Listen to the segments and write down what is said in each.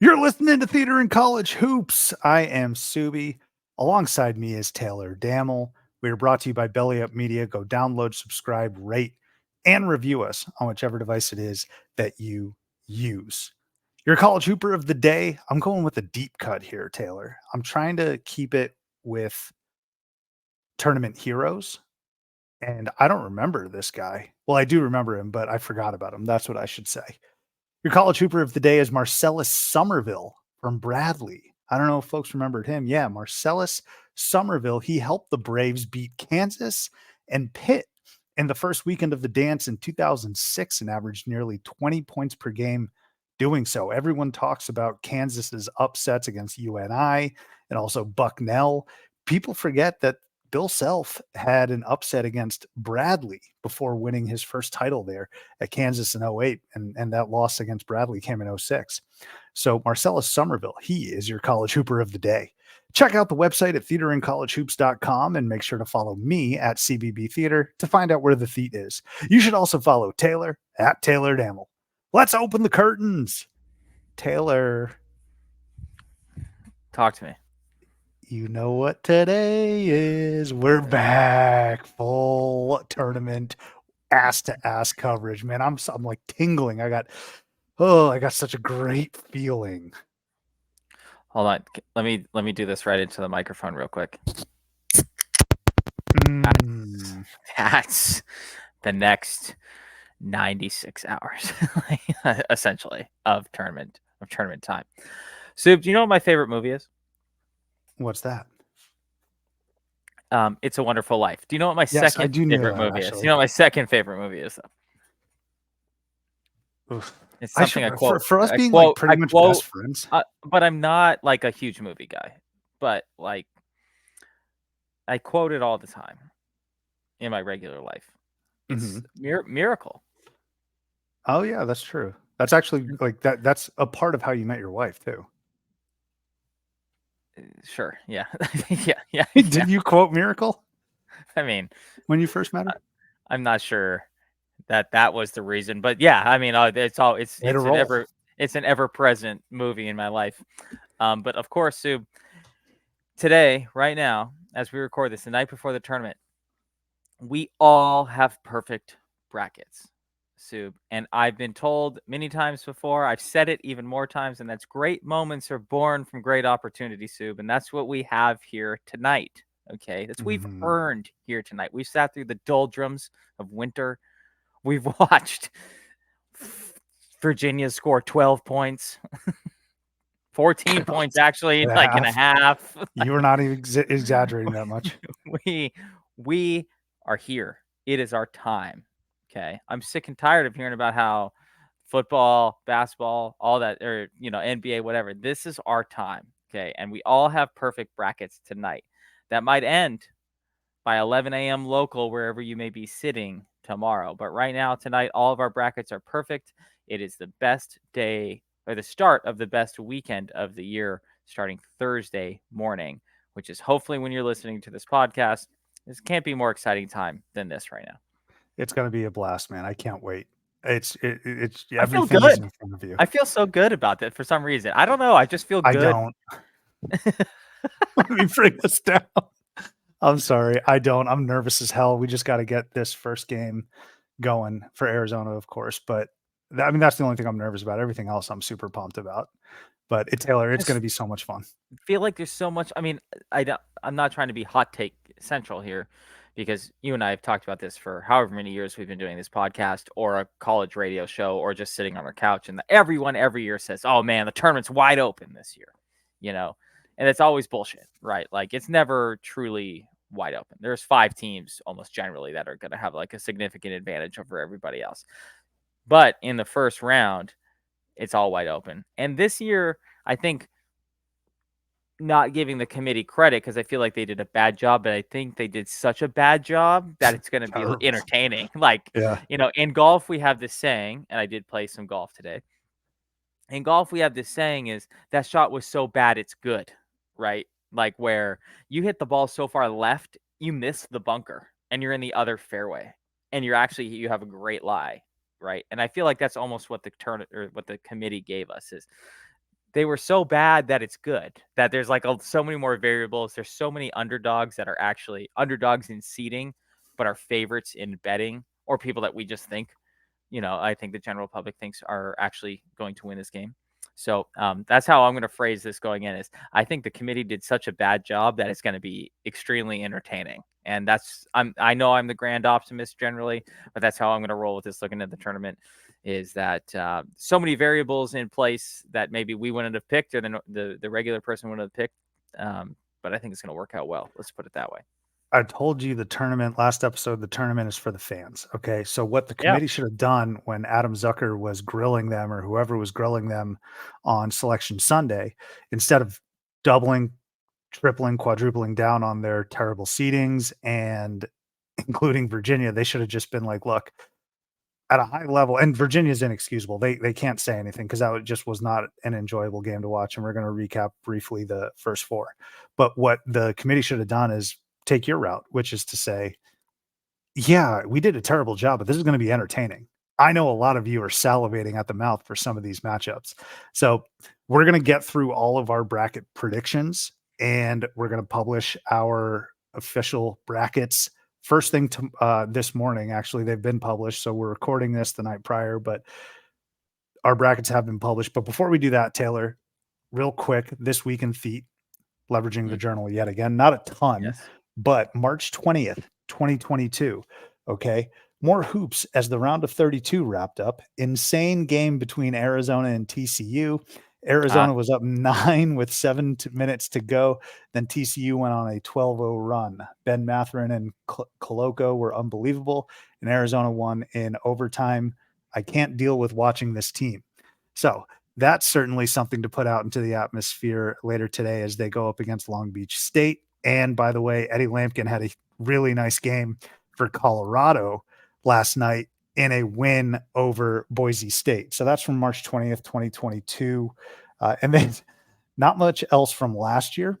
You're listening to Theater in College Hoops. I am Subi. Alongside me is Taylor Dammel. We are brought to you by Belly Up Media. Go download, subscribe, rate, and review us on whichever device it is that you use. Your college hooper of the day. I'm going with a deep cut here, Taylor. I'm trying to keep it with tournament heroes. And I don't remember this guy. Well, I do remember him, but I forgot about him. That's what I should say. Your college hooper of the day is Marcellus Somerville from Bradley. I don't know if folks remembered him. Yeah, Marcellus Somerville. He helped the Braves beat Kansas and Pitt in the first weekend of the dance in 2006 and averaged nearly 20 points per game doing so. Everyone talks about Kansas's upsets against UNI and also Bucknell. People forget that Bill Self had an upset against Bradley before winning his first title there at Kansas in 08, and that loss against Bradley came in 06. So Marcellus Somerville, he is your college hooper of the day. Check out the website at theaterincollegehoops.com and make sure to follow me at CBB Theater to find out where the theat is. You should also follow Taylor at Taylor Dammel. Let's open the curtains. Taylor, Talk to me. you know what today is. We're back. Full tournament, ass to ass coverage. Man, I'm like tingling. I got such a great feeling. Hold on. Let me do this right into the microphone real quick. Mm. That's the next 96 hours, essentially, of tournament time. Soup, do you know what my favorite movie is? What's that? It's a Wonderful Life. Do you know what my Yes, I second do know favorite that movie is? Do actually. you know what my second favorite movie is, though? Oof. It's I something should I quote. for us I being like quote. pretty I much quote. best friends. But I'm not like a huge movie guy. But like, I quote it all the time in my regular life. It's Miracle. Oh yeah, that's true. That's actually like that's a part of how you met your wife too. Sure. Yeah. Yeah. Did you quote Miracle I mean, when you first met her? I'm not sure that was the reason, but yeah, I mean, it's all Way to roll. it's an ever present movie in my life. But of course, Sue, today, right now, as we record this, the night before the tournament, we all have perfect brackets, Sue. And I've been told many times before, I've said it even more times, and that's great moments are born from great opportunity, Sue. And that's what we have here tonight. Okay. That's what we've earned here tonight. We've sat through the doldrums of winter. We've watched Virginia score 12 points. 14 points actually, like in a half. You were not even exaggerating that much. we are here. It is our time. Okay. I'm sick and tired of hearing about how football, basketball, all that, or NBA, whatever. This is our time. Okay. And we all have perfect brackets tonight. That might end by 11 a.m. local, wherever you may be sitting tomorrow. But right now, tonight, all of our brackets are perfect. It is the best day, or the start of the best weekend of the year, starting Thursday morning, which is hopefully when you're listening to this podcast. This can't be more exciting time than this right now. It's going to be a blast, man. I can't wait. It's I feel everything is good. in front of you. I feel so good about that for some reason. I don't know. I just feel I good. don't. Let me bring this down. I'm sorry. I don't. I'm nervous as hell. We just got to get this first game going for Arizona, of course. But that's the only thing I'm nervous about. Everything else I'm super pumped about. But Taylor, it's going to be so much fun. Feel like there's so much. I mean, I'm not trying to be hot take central here, because you and I have talked about this for however many years we've been doing this podcast or a college radio show or just sitting on our couch, and everyone every year says, "Oh man, the tournament's wide open this year," and it's always bullshit, right? Like, it's never truly wide open. There's 5 teams almost generally that are going to have like a significant advantage over everybody else. But in the first round, it's all wide open. And this year, I think, not giving the committee credit because I feel like they did a bad job, but I think they did such a bad job that it's going to be entertaining. Like, Yeah. In golf, we have this saying, and I did play some golf today. In golf, we have this saying is that shot was so bad, it's good, right? Like, where you hit the ball so far left, you miss the bunker and you're in the other fairway and you have a great lie, right? And I feel like that's almost what the what the committee gave us is they were so bad that it's good. That there's like so many more variables. There's so many underdogs that are actually underdogs in seeding, but are favorites in betting, or people that we just think, I think the general public thinks are actually going to win this game. So that's how I'm going to phrase this going in. Is I think the committee did such a bad job that it's going to be extremely entertaining, and I know I'm the grand optimist generally, but that's how I'm going to roll with this. Looking at the tournament, is that so many variables in place that maybe we wouldn't have picked, or the regular person wouldn't have picked. But I think it's going to work out well. Let's put it that way. I told you the tournament last episode, the tournament is for the fans. Okay. So what the Yeah. committee should have done when Adam Zucker was grilling them or whoever was grilling them on selection Sunday, instead of doubling, tripling, quadrupling down on their terrible seedings and including Virginia, they should have just been like, look, at a high level, and Virginia's inexcusable. They can't say anything because just was not an enjoyable game to watch. And we're going to recap briefly the first four. But what the committee should have done is take your route, which is to say, yeah, we did a terrible job, but this is going to be entertaining. I know a lot of you are salivating at the mouth for some of these matchups. So we're going to get through all of our bracket predictions and we're going to publish our official brackets first thing to this morning. Actually, they've been published. So we're recording this the night prior, but our brackets have been published. But before we do that, Taylor, real quick, this week in Theat, leveraging the journal yet again, not a ton, Yes. but March 20th, 2022. Okay. More hoops as the round of 32 wrapped up. Insane game between Arizona and TCU. Arizona was up 9 with 7 minutes to go. Then TCU went on a 12-0 run. Ben Mathurin and Koloko were unbelievable, and Arizona won in overtime. I can't deal with watching this team. So that's certainly something to put out into the atmosphere later today as they go up against Long Beach State. And by the way, Eddie Lampkin had a really nice game for Colorado last night in a win over Boise State. So that's from March 20th, 2022. And then not much else from last year.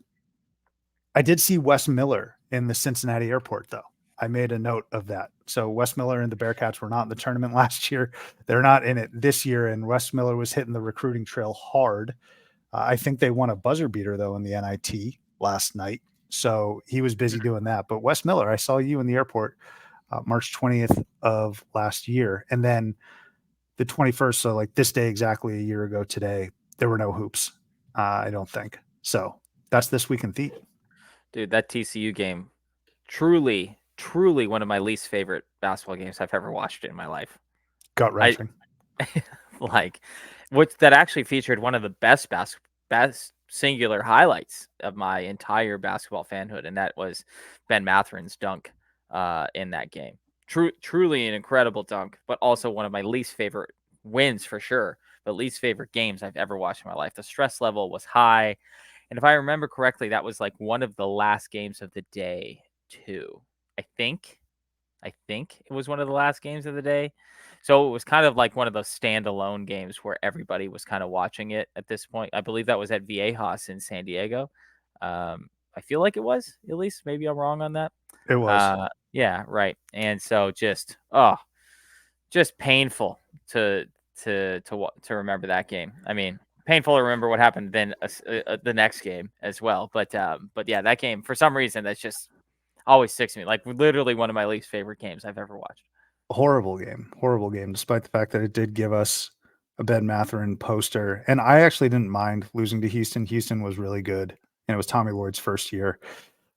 I did see Wes Miller in the Cincinnati airport, though. I made a note of that. So Wes Miller and the Bearcats were not in the tournament last year. They're not in it this year. And Wes Miller was hitting the recruiting trail hard. I think they won a buzzer beater, though, in the NIT last night. So he was busy doing that. But Wes Miller, I saw you in the airport March 20th of last year. And then the 21st, so like this day exactly a year ago today, there were no hoops, I don't think. So that's this week in Theat. Dude, that TCU game, truly one of my least favorite basketball games I've ever watched in my life. Gut wrenching. Like, which that actually featured one of the best singular highlights of my entire basketball fanhood, and that was Ben Matherin's dunk in that game. Truly an incredible dunk, but also one of my least favorite wins for sure, but least favorite games I've ever watched in my life. The stress level was high. And if I remember correctly, that was like one of the last games of the day, too. I think it was one of the last games of the day. So it was kind of like one of those standalone games where everybody was kind of watching it at this point. I believe that was at Viejas in San Diego. I feel like it was, at least. Maybe I'm wrong on that. It was. Yeah, right. And so just painful to remember that game. I mean, painful to remember what happened then the next game as well. But yeah, that game, for some reason, that's just always sticks to me. Like literally one of my least favorite games I've ever watched. Horrible game, despite the fact that it did give us a Ben Mathurin poster. And I actually didn't mind losing to Houston. Houston was really good. And it was Tommy Lloyd's first year.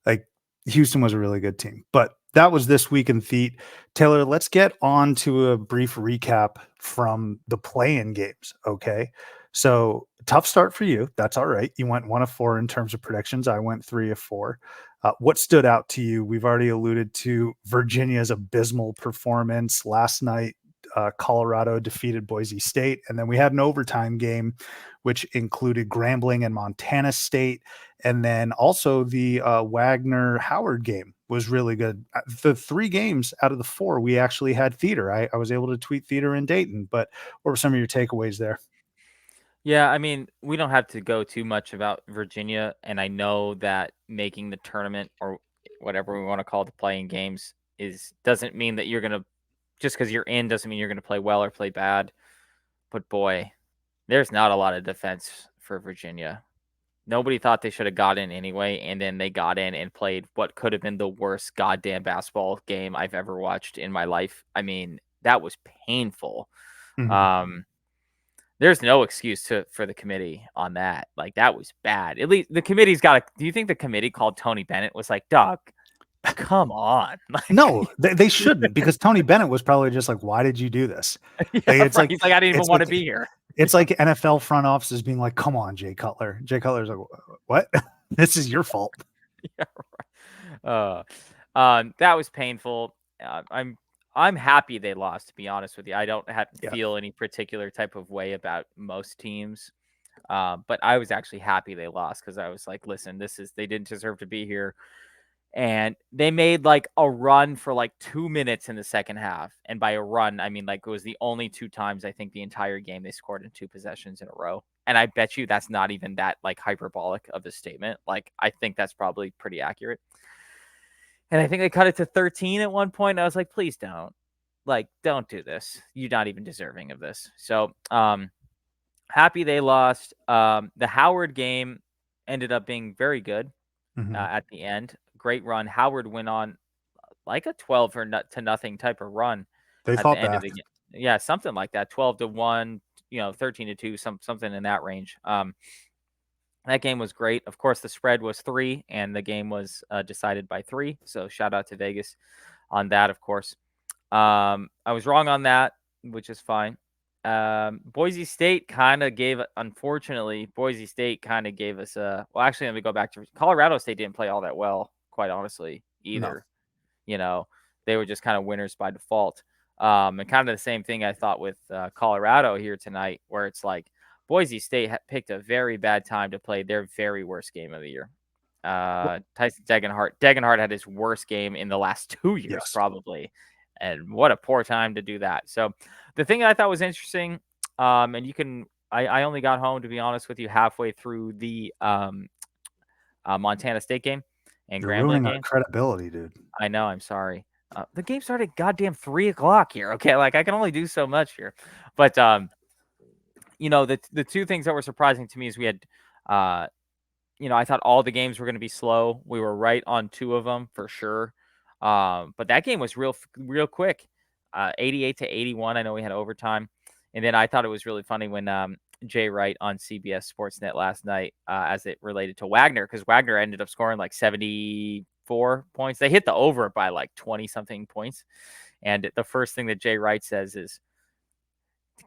Like Houston was a really good team. But that was this week in Theat. Taylor, let's get on to a brief recap from the play-in games. Okay. So tough start for you. That's all right. You went 1 of 4 in terms of predictions. I went 3 of 4. What stood out to you? We've already alluded to Virginia's abysmal performance last night. Colorado defeated Boise State. And then we had an overtime game, which included Grambling and Montana State. And then also the Wagner Howard game was really good. The 3 games out of the 4, we actually had theater. I was able to tweet theater in Dayton. But what were some of your takeaways there? Yeah, I mean, we don't have to go too much about Virginia, and I know that making the tournament or whatever we want to call the playing games doesn't mean that you're gonna just because you're doesn't mean you're gonna play well or play bad. But boy, there's not a lot of defense for Virginia. Nobody thought they should have got in anyway, and then they got in and played what could have been the worst goddamn basketball game I've ever watched in my life. I mean, that was painful. Mhm. There's no excuse for the committee on that. Like, that was bad. At least the committee's got do you think the committee called Tony Bennett was like, "Dog, come on." Like, No, they shouldn't, because Tony Bennett was probably just like, "Why did you do this?" yeah, Like, right. He's like, "I didn't even it's want like to be here." it's like NFL front offices being like, "Come on, Jay Cutler." Jay Cutler's like, "What? This is your fault." Yeah, right. That was painful. I'm happy they lost, to be honest with you. I don't Yeah. feel any particular type of way about most teams. But I was actually happy they lost because I was like, listen, they didn't deserve to be here. And they made like a run for like 2 minutes in the second half. And by a run, I mean like it was the only 2 times I think the entire game they scored in 2 possessions in a row. And I bet you that's not even that like hyperbolic of a statement. Like, I think that's probably pretty accurate. And I think they cut it to 13 at one point. I was like, please don't. Like, don't do this. You're not even deserving of this. So, happy they lost. The Howard game ended up being very good Mhm. at the end. Great run. Howard went on like a 12 or to nothing type of run They at the fought end of back. the game. Yeah, something like that. 12-1, 13-2, something in that range. That game was great. Of course, the spread was 3, and the game was decided by 3. So shout out to Vegas on that, of course. I was wrong on that, which is fine. Boise State kind of unfortunately, Boise State kind of gave us well, actually, let me go back to Colorado State didn't play all that well, quite honestly, No. either. You know, they were just kind of winners by default. And kind of the same thing I thought with Colorado here tonight, where it's like Boise State picked a very bad time to play their very worst game of the year. Tyson Degenhart had his worst game in the last 2 years, Yes. probably. And what a poor time to do that. So the thing that I thought was interesting, and I only got home, to be honest with you, halfway through the Montana State game and You're Grambling ruining our game. credibility, dude. I know, I'm sorry. The game started goddamn 3:00 here. Okay, like I can only do so much here. But the two things that were surprising to me is we had I thought all the games were going to be slow. We were right on 2 of them for sure. But that game was real quick. 88-81. I know we had overtime. And then I thought it was really funny when Jay Wright on CBS Sportsnet last night, as it related to Wagner, because Wagner ended up scoring like 74 points. They hit the over by like 20 something points. And the first thing that Jay Wright says is,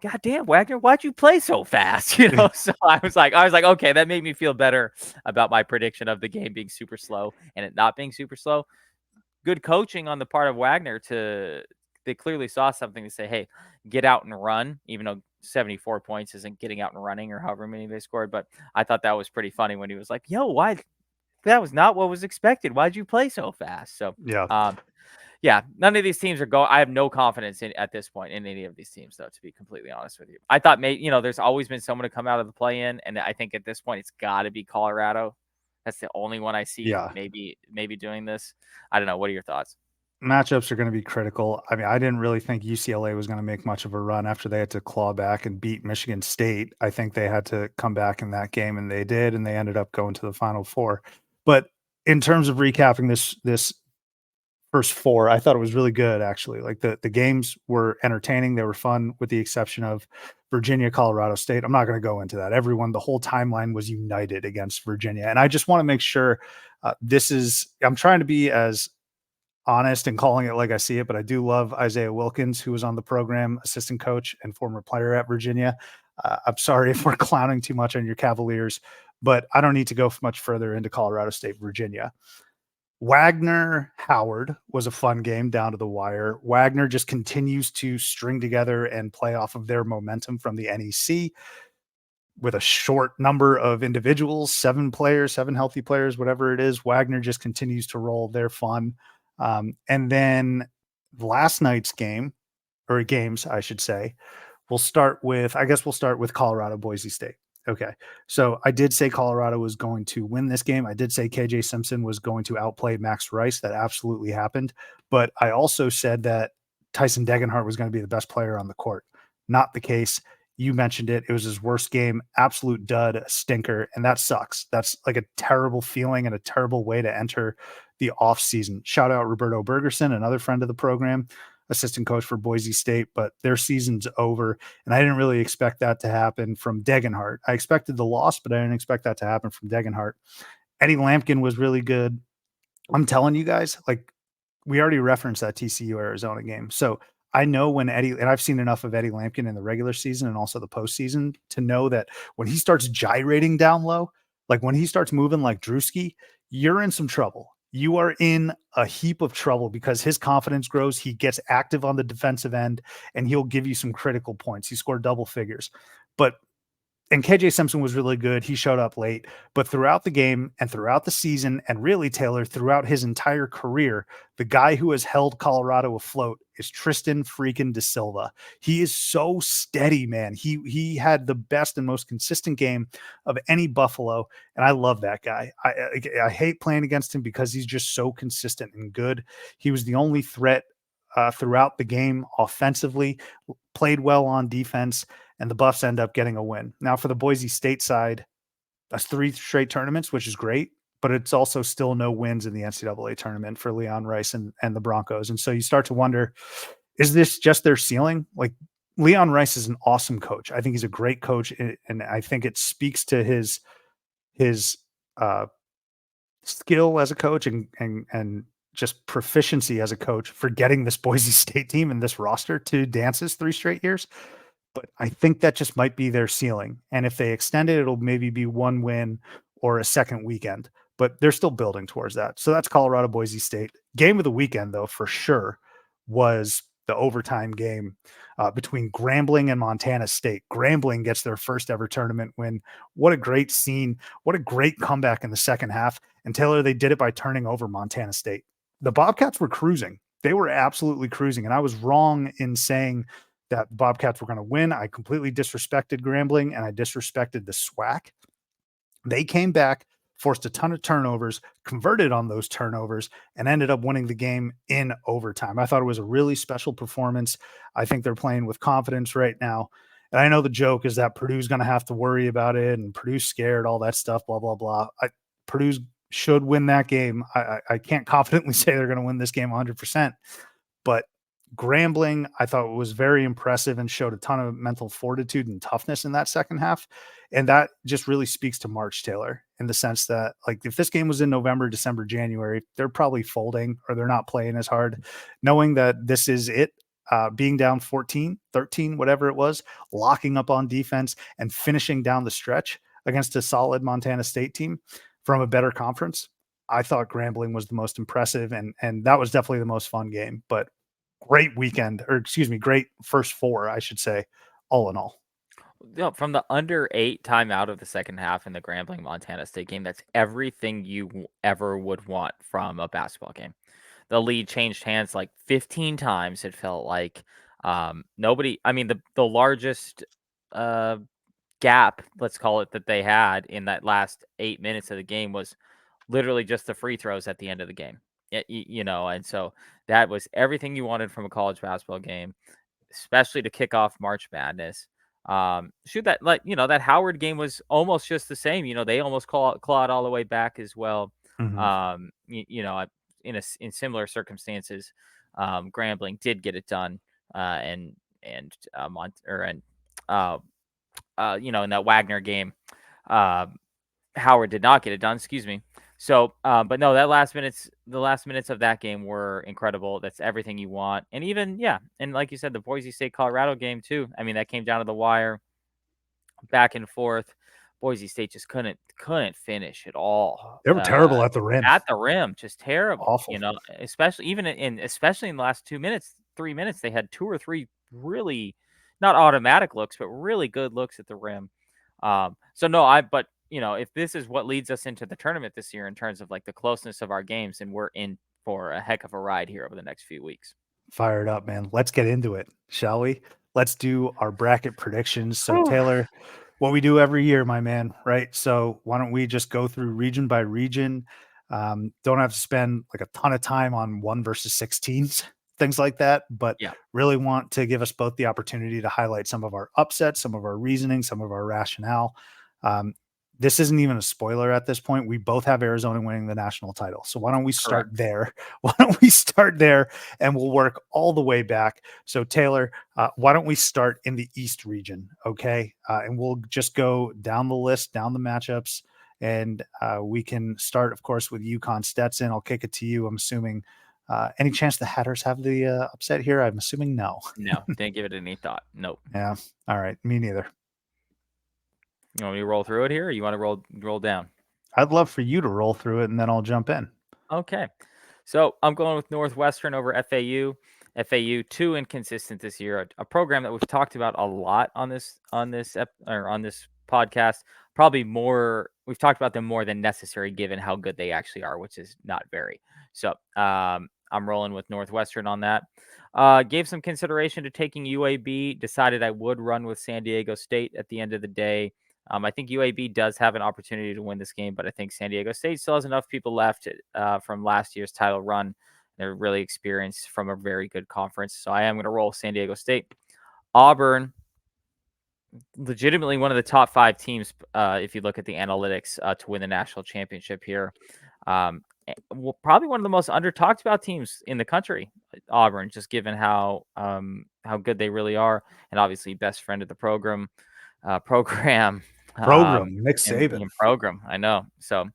"God damn, Wagner, why'd you play so fast?" So I was like, okay, that made me feel better about my prediction of the game being super slow and it not being super slow. Good coaching on the part of Wagner they clearly saw something to say, hey, get out and run, even though 74 points isn't getting out and running or however many they scored. But I thought that was pretty funny when he was like, yo, why? That was not what was expected. Why'd you play so fast? So, Yeah. yeah, none of these teams are I have no confidence at this point in any of these teams, though, to be completely honest with you. I thought there's always been someone to come out of the play-in, and I think at this point it's got to be Colorado. That's the only one I see Yeah. maybe doing this. I don't know. What are your thoughts? Matchups are going to be critical. I mean, I didn't really think UCLA was going to make much of a run after they had to claw back and beat Michigan State. I think they had to come back in that game, and they did, and they ended up going to the Final Four. But in terms of recapping this first 4, I thought it was really good, actually. Like, the games were entertaining. They were fun, with the exception of Virginia, Colorado State. I'm not going to go into that. The whole timeline was united against Virginia. And I just want to make sure I'm trying to be as honest and calling it like I see it, but I do love Isaiah Wilkins, who was on the program, assistant coach and former player at Virginia. I'm sorry if we're clowning too much on your Cavaliers, but I don't need to go much further into Colorado State, Virginia. Wagner Howard was a fun game down to the wire. Wagner just continues to string together and play off of their momentum from the NEC with a short number of individuals, 7 healthy players, whatever it is. Wagner just continues to roll. They're fun. And then last night's games, I should say, we'll start with Colorado, Boise State. Okay. So I did say Colorado was going to win this game. I did say KJ Simpson was going to outplay Max Rice. That absolutely happened. But I also said that Tyson Degenhart was going to be the best player on the court. Not the case. You mentioned it. It was his worst game, absolute dud, a stinker, and that sucks. That's like a terrible feeling and a terrible way to enter the offseason. Shout out Roberto Bergerson, another friend of the program, assistant coach for Boise State, but their season's over. And I didn't really expect that to happen from Degenhart. I expected the loss, but I didn't expect that to happen from Degenhart. Eddie Lampkin was really good. I'm telling you guys, like, we already referenced that TCU Arizona game. So I know when Eddie, and I've seen enough of Eddie Lampkin in the regular season and also the postseason to know that when he starts gyrating down low, like when he starts moving like Drewski, you're in some trouble. You are in a heap of trouble because his confidence grows. He gets active on the defensive end and he'll give you some critical points. He scored double figures. But and KJ Simpson was really good. He showed up late, but throughout the game and throughout the season, and really, Taylor, throughout his entire career, the guy who has held Colorado afloat is Tristan freaking Da Silva. He is so steady, man. He had the best and most consistent game of any Buffalo, and I love that guy. I hate playing against him because he's just so consistent and good. He was the only threat throughout the game offensively, played well on defense, and the Buffs end up getting a win. Now, for the Boise State side, that's 3 straight tournaments, which is great, but it's also still no wins in the NCAA tournament for Leon Rice and the Broncos. And so you start to wonder, is this just their ceiling? Like, Leon Rice is an awesome coach. I think he's a great coach, and I think it speaks to his skill as a coach and just proficiency as a coach for getting this Boise State team and this roster to dances 3 straight years. But I think that just might be their ceiling. And if they extend it, it'll maybe be 1 win or a second weekend, but they're still building towards that. So that's Colorado, Boise State. Game of the weekend, though, for sure, was the overtime game between Grambling and Montana State. Grambling gets their first ever tournament win. What a great scene. What a great comeback in the second half. And Taylor, they did it by turning over Montana State. The Bobcats were cruising. They were absolutely cruising. And I was wrong in saying that the Bobcats were going to win. I completely disrespected Grambling and I disrespected the SWAC. They came back, forced a ton of turnovers, converted on those turnovers, and ended up winning the game in overtime. I thought it was a really special performance. I think they're playing with confidence right now. And I know the joke is that Purdue's going to have to worry about it and Purdue's scared, all that stuff, blah, blah, blah. Purdue should win that game. I can't confidently say they're going to win this game 100%, but Grambling, I thought was very impressive and showed a ton of mental fortitude and toughness in that second half. And that just really speaks to March, Taylor, in the sense that, like, if this game was in November, December, January, they're probably folding or they're not playing as hard, knowing that this is it, being down 14, 13, whatever it was, locking up on defense and finishing down the stretch against a solid Montana State team from a better conference. I thought Grambling was the most impressive, and that was definitely the most fun game. But great weekend, or excuse me, great first 4, I should say, all in all. From the under 8 timeout of the second half in the Grambling Montana State game, that's everything you ever would want from a basketball game. The lead changed hands like 15 times. It felt like nobody. I mean, the largest gap, let's call it, that they had in that last 8 minutes of the game was literally just the free throws at the end of the game. And so that was everything you wanted from a college basketball game, especially to kick off March Madness. Shoot, that, like, that Howard game was almost just the same. They almost clawed all the way back as well. Mm-hmm. In similar circumstances, Grambling did get it done, in that Wagner game, Howard did not get it done. Excuse me. So, but no, the last minutes of that game were incredible. That's everything you want. And even, yeah. And like you said, the Boise State Colorado game too. I mean, that came down to the wire, back and forth. Boise State just couldn't finish at all. They were terrible at the rim. At the rim, just terrible. Awful. Especially in the last 2 minutes, 3 minutes, they had 2 or 3 really not automatic looks, but really good looks at the rim. So no, but if this is what leads us into the tournament this year in terms of like the closeness of our games, and we're in for a heck of a ride here over the next few weeks. Fired up, man. Let's get into it, shall we? Let's do our bracket predictions. So, Taylor, what we do every year, my man, right? So why don't we just go through region by region? Don't have to spend like a ton of time on 1 versus 16s. things like that, but Yeah. really want to give us both the opportunity to highlight some of our upsets, some of our reasoning, some of our rationale. Um, this isn't even a spoiler at this point. We both have Arizona winning the national title. So why don't we start Correct. there? Why don't we start there and we'll work all the way back. So Taylor, why don't we start in the East region? Okay. And we'll just go down the list, down the matchups. And we can start, of course, with UConn Stetson. I'll kick it to you. I'm assuming any chance the Hatters have the upset here? I'm assuming no. No, didn't give it any thought. Nope. Yeah. All right. Me neither. You want me to roll through it here, or you want to roll down? I'd love for you to roll through it and then I'll jump in. Okay. So I'm going with Northwestern over FAU. FAU too inconsistent this year. A program that we've talked about a lot on this podcast. Probably more. We've talked about them more than necessary, given how good they actually are, which is not very. So I'm rolling with Northwestern on that. Gave some consideration to taking UAB. Decided I would run with San Diego State at the end of the day. I think UAB does have an opportunity to win this game, but I think San Diego State still has enough people left from last year's title run. They're really experienced from a very good conference. So I am going to roll San Diego State. Auburn, legitimately one of the top 5 teams, if you look at the analytics, to win the national championship here. Probably one of the most under talked about teams in the country, Auburn, just given how good they really are, and obviously best friend of the program. Nick Saban. In program, I know. So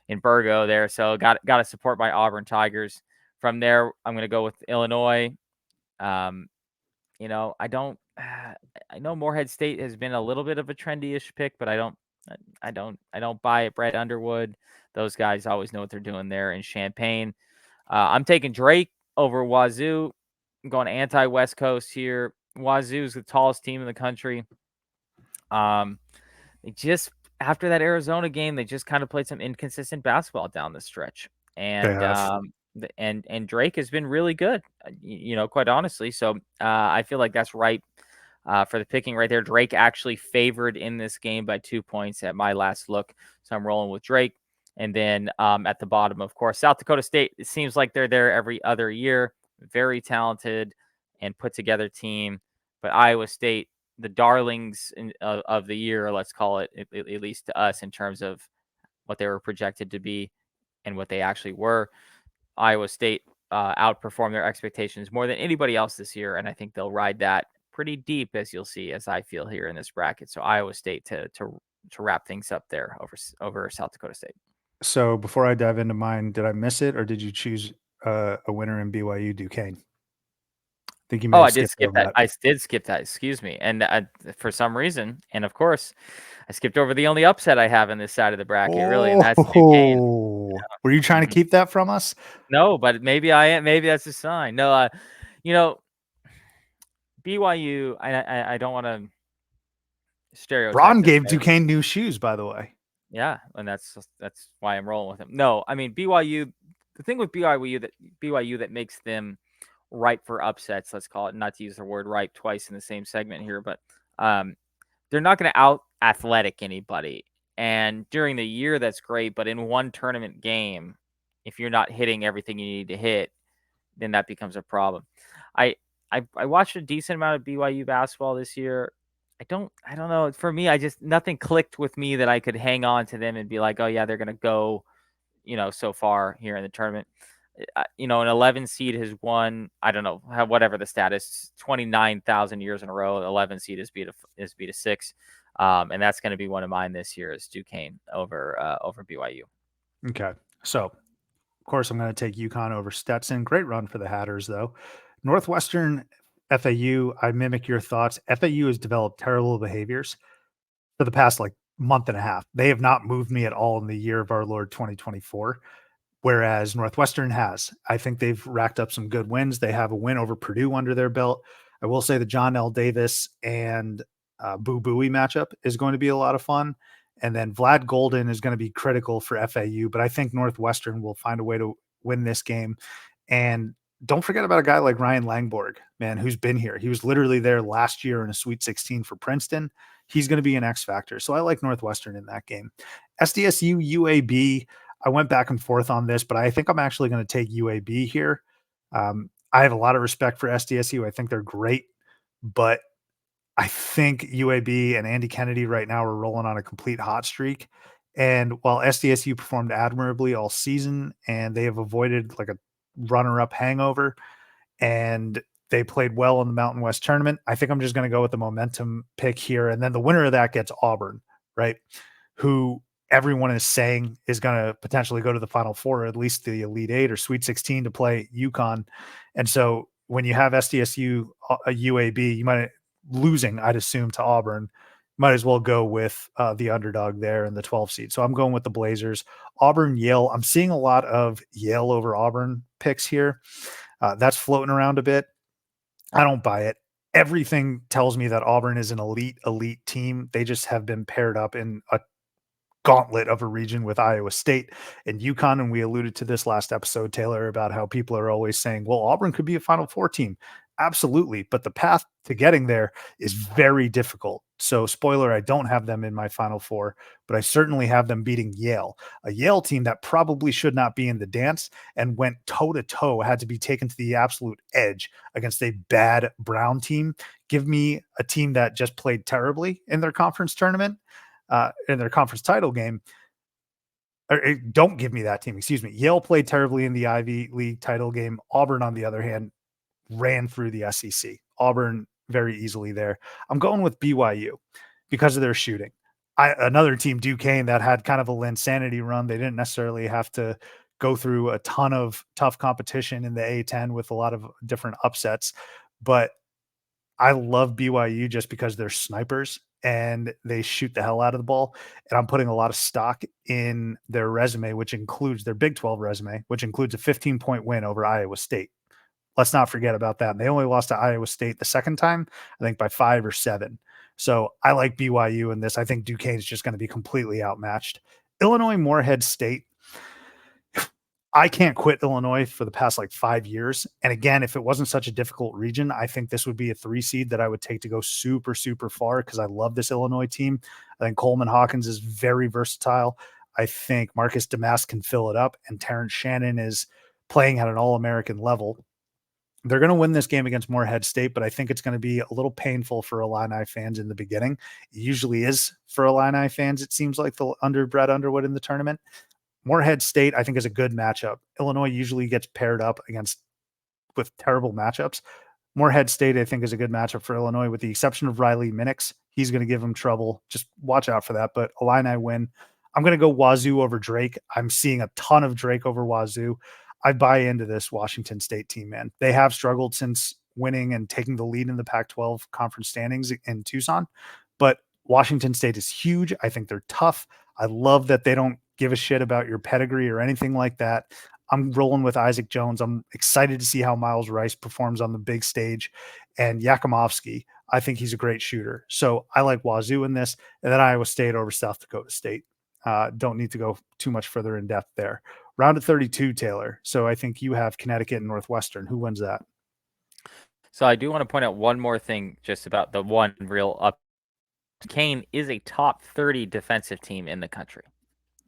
in Burgo there, so got to support my Auburn Tigers. From there, I'm going to go with Illinois. I don't. I know Morehead State has been a little bit of a trendy-ish pick, but I don't buy it. Brett Underwood, those guys always know what they're doing there in Champaign. I'm taking Drake over Wazoo. I'm going anti-West Coast here. Wazoo is the tallest team in the country. They just, after that Arizona game, they just kind of played some inconsistent basketball down the stretch, and and Drake has been really good, quite honestly. So I feel like that's right for the picking right there. Drake actually favored in this game by 2 points at my last look, so I'm rolling with Drake. And then at the bottom, of course, South Dakota State. It seems like they're there every other year. Very talented and put together team, but Iowa State, the darlings of the year, let's call it, at least to us, in terms of what they were projected to be and what they actually were. Iowa State outperformed their expectations more than anybody else this year, and I think they'll ride that pretty deep, as you'll see, as I feel here in this bracket. So Iowa State to wrap things up there over South Dakota State. So before I dive into mine, did I miss it or did you choose a winner in BYU Duquesne? I think you may have I did skip that. that. I did skip that. Excuse me. And for some reason, and of course, I skipped over the only upset I have in this side of the bracket, really, and that's Duquesne. Were you trying to keep that from us? No, but maybe I am. Maybe that's a sign. No, BYU. I don't want to stereotype. Braun gave Duquesne new shoes, by the way. Yeah, and that's why I'm rolling with him. No, I mean BYU. The thing with BYU that makes them ripe for upsets, let's call it, not to use the word ripe twice in the same segment here, but they're not going to out athletic anybody. And during the year, that's great. But in one tournament game, if you're not hitting everything you need to hit, then that becomes a problem. I watched a decent amount of BYU basketball this year. I don't know. For me, nothing clicked with me that I could hang on to them and be like, oh yeah, they're going to go, so far here in the tournament. An 11 seed has won, I don't know, whatever the status, 29,000 years in a row. 11 seed is beat a 6. And that's going to be one of mine this year is Duquesne over BYU. Okay. So, of course, I'm going to take UConn over Stetson. Great run for the Hatters, though. Northwestern, FAU, I mimic your thoughts. FAU has developed terrible behaviors for the past month and a half. They have not moved me at all in the year of our Lord 2024. Whereas Northwestern has. I think they've racked up some good wins. They have a win over Purdue under their belt. I will say the John L. Davis and Boo Buie matchup is going to be a lot of fun. And then Vlad Golden is going to be critical for FAU, but I think Northwestern will find a way to win this game. And don't forget about a guy like Ryan Langborg, man, who's been here. He was literally there last year in a Sweet 16 for Princeton. He's going to be an X factor. So I like Northwestern in that game. SDSU, UAB, I went back and forth on this, but I think I'm actually going to take UAB here. I have a lot of respect for SDSU. I think they're great, but I think UAB and Andy Kennedy right now are rolling on a complete hot streak. And while SDSU performed admirably all season and they have avoided like a runner-up hangover and they played well in the Mountain West tournament, I think I'm just going to go with the momentum pick here. And then the winner of that gets Auburn, right? Who everyone is saying is going to potentially go to the Final Four, or at least the Elite Eight or Sweet 16 to play UConn. And so when you have SDSU, a UAB, you might losing, I'd assume, to Auburn. Might as well go with the underdog there in the 12 seed. So I'm going with the Blazers. Auburn, Yale. I'm seeing a lot of Yale over Auburn picks here. That's floating around a bit. I don't buy it. Everything tells me that Auburn is an elite team. They just have been paired up in a gauntlet of a region with Iowa State and UConn. And we alluded to this last episode, Taylor, about how people are always saying, well, Auburn could be a Final Four team. Absolutely. But the path to getting there is very difficult. So, spoiler, I don't have them in my Final Four, but I certainly have them beating Yale, a Yale team that probably should not be in the dance and went toe to toe, had to be taken to the absolute edge against a bad Brown team. Give me a team that just played terribly in their conference tournament, in their conference title game. Or don't give me that team. Excuse me. Yale played terribly in the Ivy League title game. Auburn, on the other hand, ran through the SEC. Auburn very easily there. I'm going with BYU because of their shooting. Another team, Duquesne, that had kind of a Linsanity run. They didn't necessarily have to go through a ton of tough competition in the A10 with a lot of different upsets. But I love BYU just because they're snipers and they shoot the hell out of the ball. And I'm putting a lot of stock in their resume, which includes their Big 12 resume, which includes a 15-point win over Iowa State. Let's not forget about that. And they only lost to Iowa State the second time, I think by 5 or 7. So I like BYU in this. I think Duquesne is just going to be completely outmatched. Illinois Morehead State. I can't quit Illinois for the past like 5 years. And again, if it wasn't such a difficult region, I think this would be a 3 seed that I would take to go super, super far because I love this Illinois team. I think Coleman Hawkins is very versatile. I think Marcus Damas can fill it up, and Terrence Shannon is playing at an All-American level. They're going to win this game against Morehead State, but I think it's going to be a little painful for Illini fans in the beginning. It usually is for Illini fans, it seems like, the Brad Underwood in the tournament. Morehead State, I think, is a good matchup. Illinois usually gets paired up with terrible matchups. Morehead State, I think, is a good matchup for Illinois, with the exception of Riley Minix. He's going to give them trouble. Just watch out for that. But Illini win. I'm going to go Wazoo over Drake. I'm seeing a ton of Drake over Wazoo. I buy into this Washington State team, man. They have struggled since winning and taking the lead in the Pac-12 conference standings in Tucson, but Washington State is huge. I think they're tough. I love that they don't give a shit about your pedigree or anything like that. I'm rolling with Isaac Jones. I'm excited to see how Miles Rice performs on the big stage. And Yakimovsky, I think he's a great shooter. So I like Wazoo in this. And then Iowa State over South Dakota State. Don't need to go too much further in depth there. Round of 32, Taylor. So I think you have Connecticut and Northwestern. Who wins that? So I do want to point out one more thing just about the one real up. Kane is a top 30 defensive team in the country.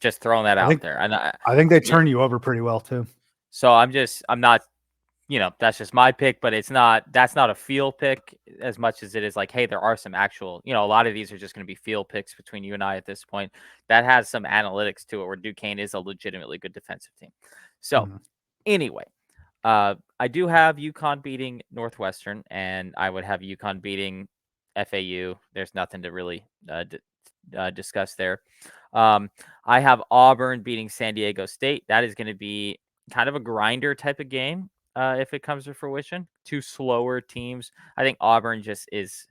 Just throwing that out there. And I think they turn you over pretty well too. So I'm not, that's just my pick, but that's not a feel pick as much as it is like, hey, there are some actual, a lot of these are just going to be feel picks between you and I at this point. That has some analytics to it where Duquesne is a legitimately good defensive team. So anyway, I do have UConn beating Northwestern, and I would have UConn beating FAU. There's nothing to really discuss there. I have Auburn beating San Diego State. That is going to be kind of a grinder type of game if it comes to fruition. Two slower teams. I think Auburn just is,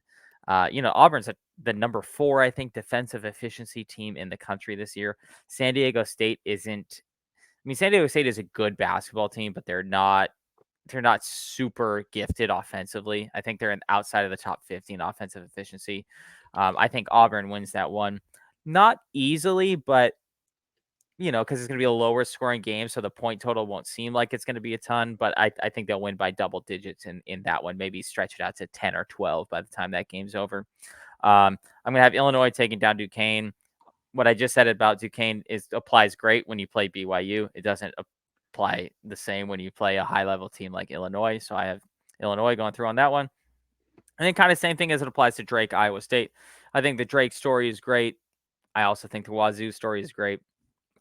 Auburn's the number 4, I think, defensive efficiency team in the country this year. San Diego State isn't. I mean, San Diego State is a good basketball team, but they're not super gifted offensively. I think they're outside of the top 50 in offensive efficiency. I think Auburn wins that one. Not easily, but, because it's going to be a lower scoring game, so the point total won't seem like it's going to be a ton, but I think they'll win by double digits in that one, maybe stretch it out to 10 or 12 by the time that game's over. I'm going to have Illinois taking down Duquesne. What I just said about Duquesne applies great when you play BYU. It doesn't apply the same when you play a high-level team like Illinois. So I have Illinois going through on that one. And then kind of same thing as it applies to Drake, Iowa State. I think the Drake story is great. I also think the Wazoo story is great.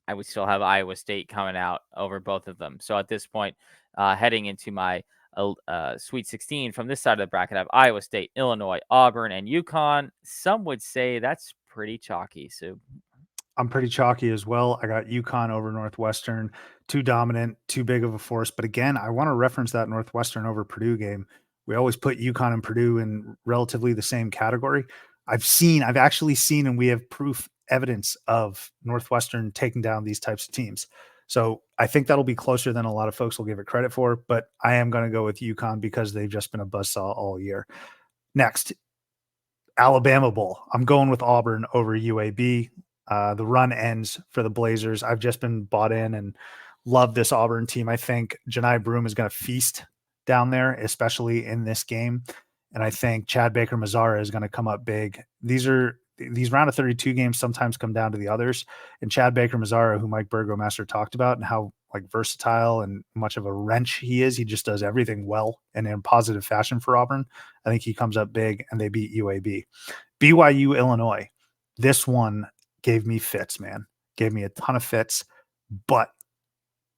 I would still have Iowa State coming out over both of them. So at this point, heading into my Sweet 16 from this side of the bracket, I have Iowa State, Illinois, Auburn, and UConn. Some would say that's pretty chalky. So I'm pretty chalky as well. I got UConn over Northwestern, too dominant, too big of a force. But again, I want to reference that Northwestern over Purdue game. We always put UConn and Purdue in relatively the same category. I've actually seen, and we have proof evidence of Northwestern taking down these types of teams. So I think that'll be closer than a lot of folks will give it credit for, but I am going to go with UConn because they've just been a buzzsaw all year. Next, Alabama Bowl. I'm going with Auburn over UAB. The run ends for the Blazers. I've just been bought in and love this Auburn team. I think Janai Broome is going to feast down there, especially in this game. And I think Chad Baker Mazara is going to come up big. These round of 32 games sometimes come down to the others. And Chad Baker Mazara, who Mike Burgomaster talked about, and how like versatile and much of a wrench he is. He just does everything well and in positive fashion for Auburn. I think he comes up big and they beat UAB. BYU, Illinois. This one gave me fits, man. Gave me a ton of fits. But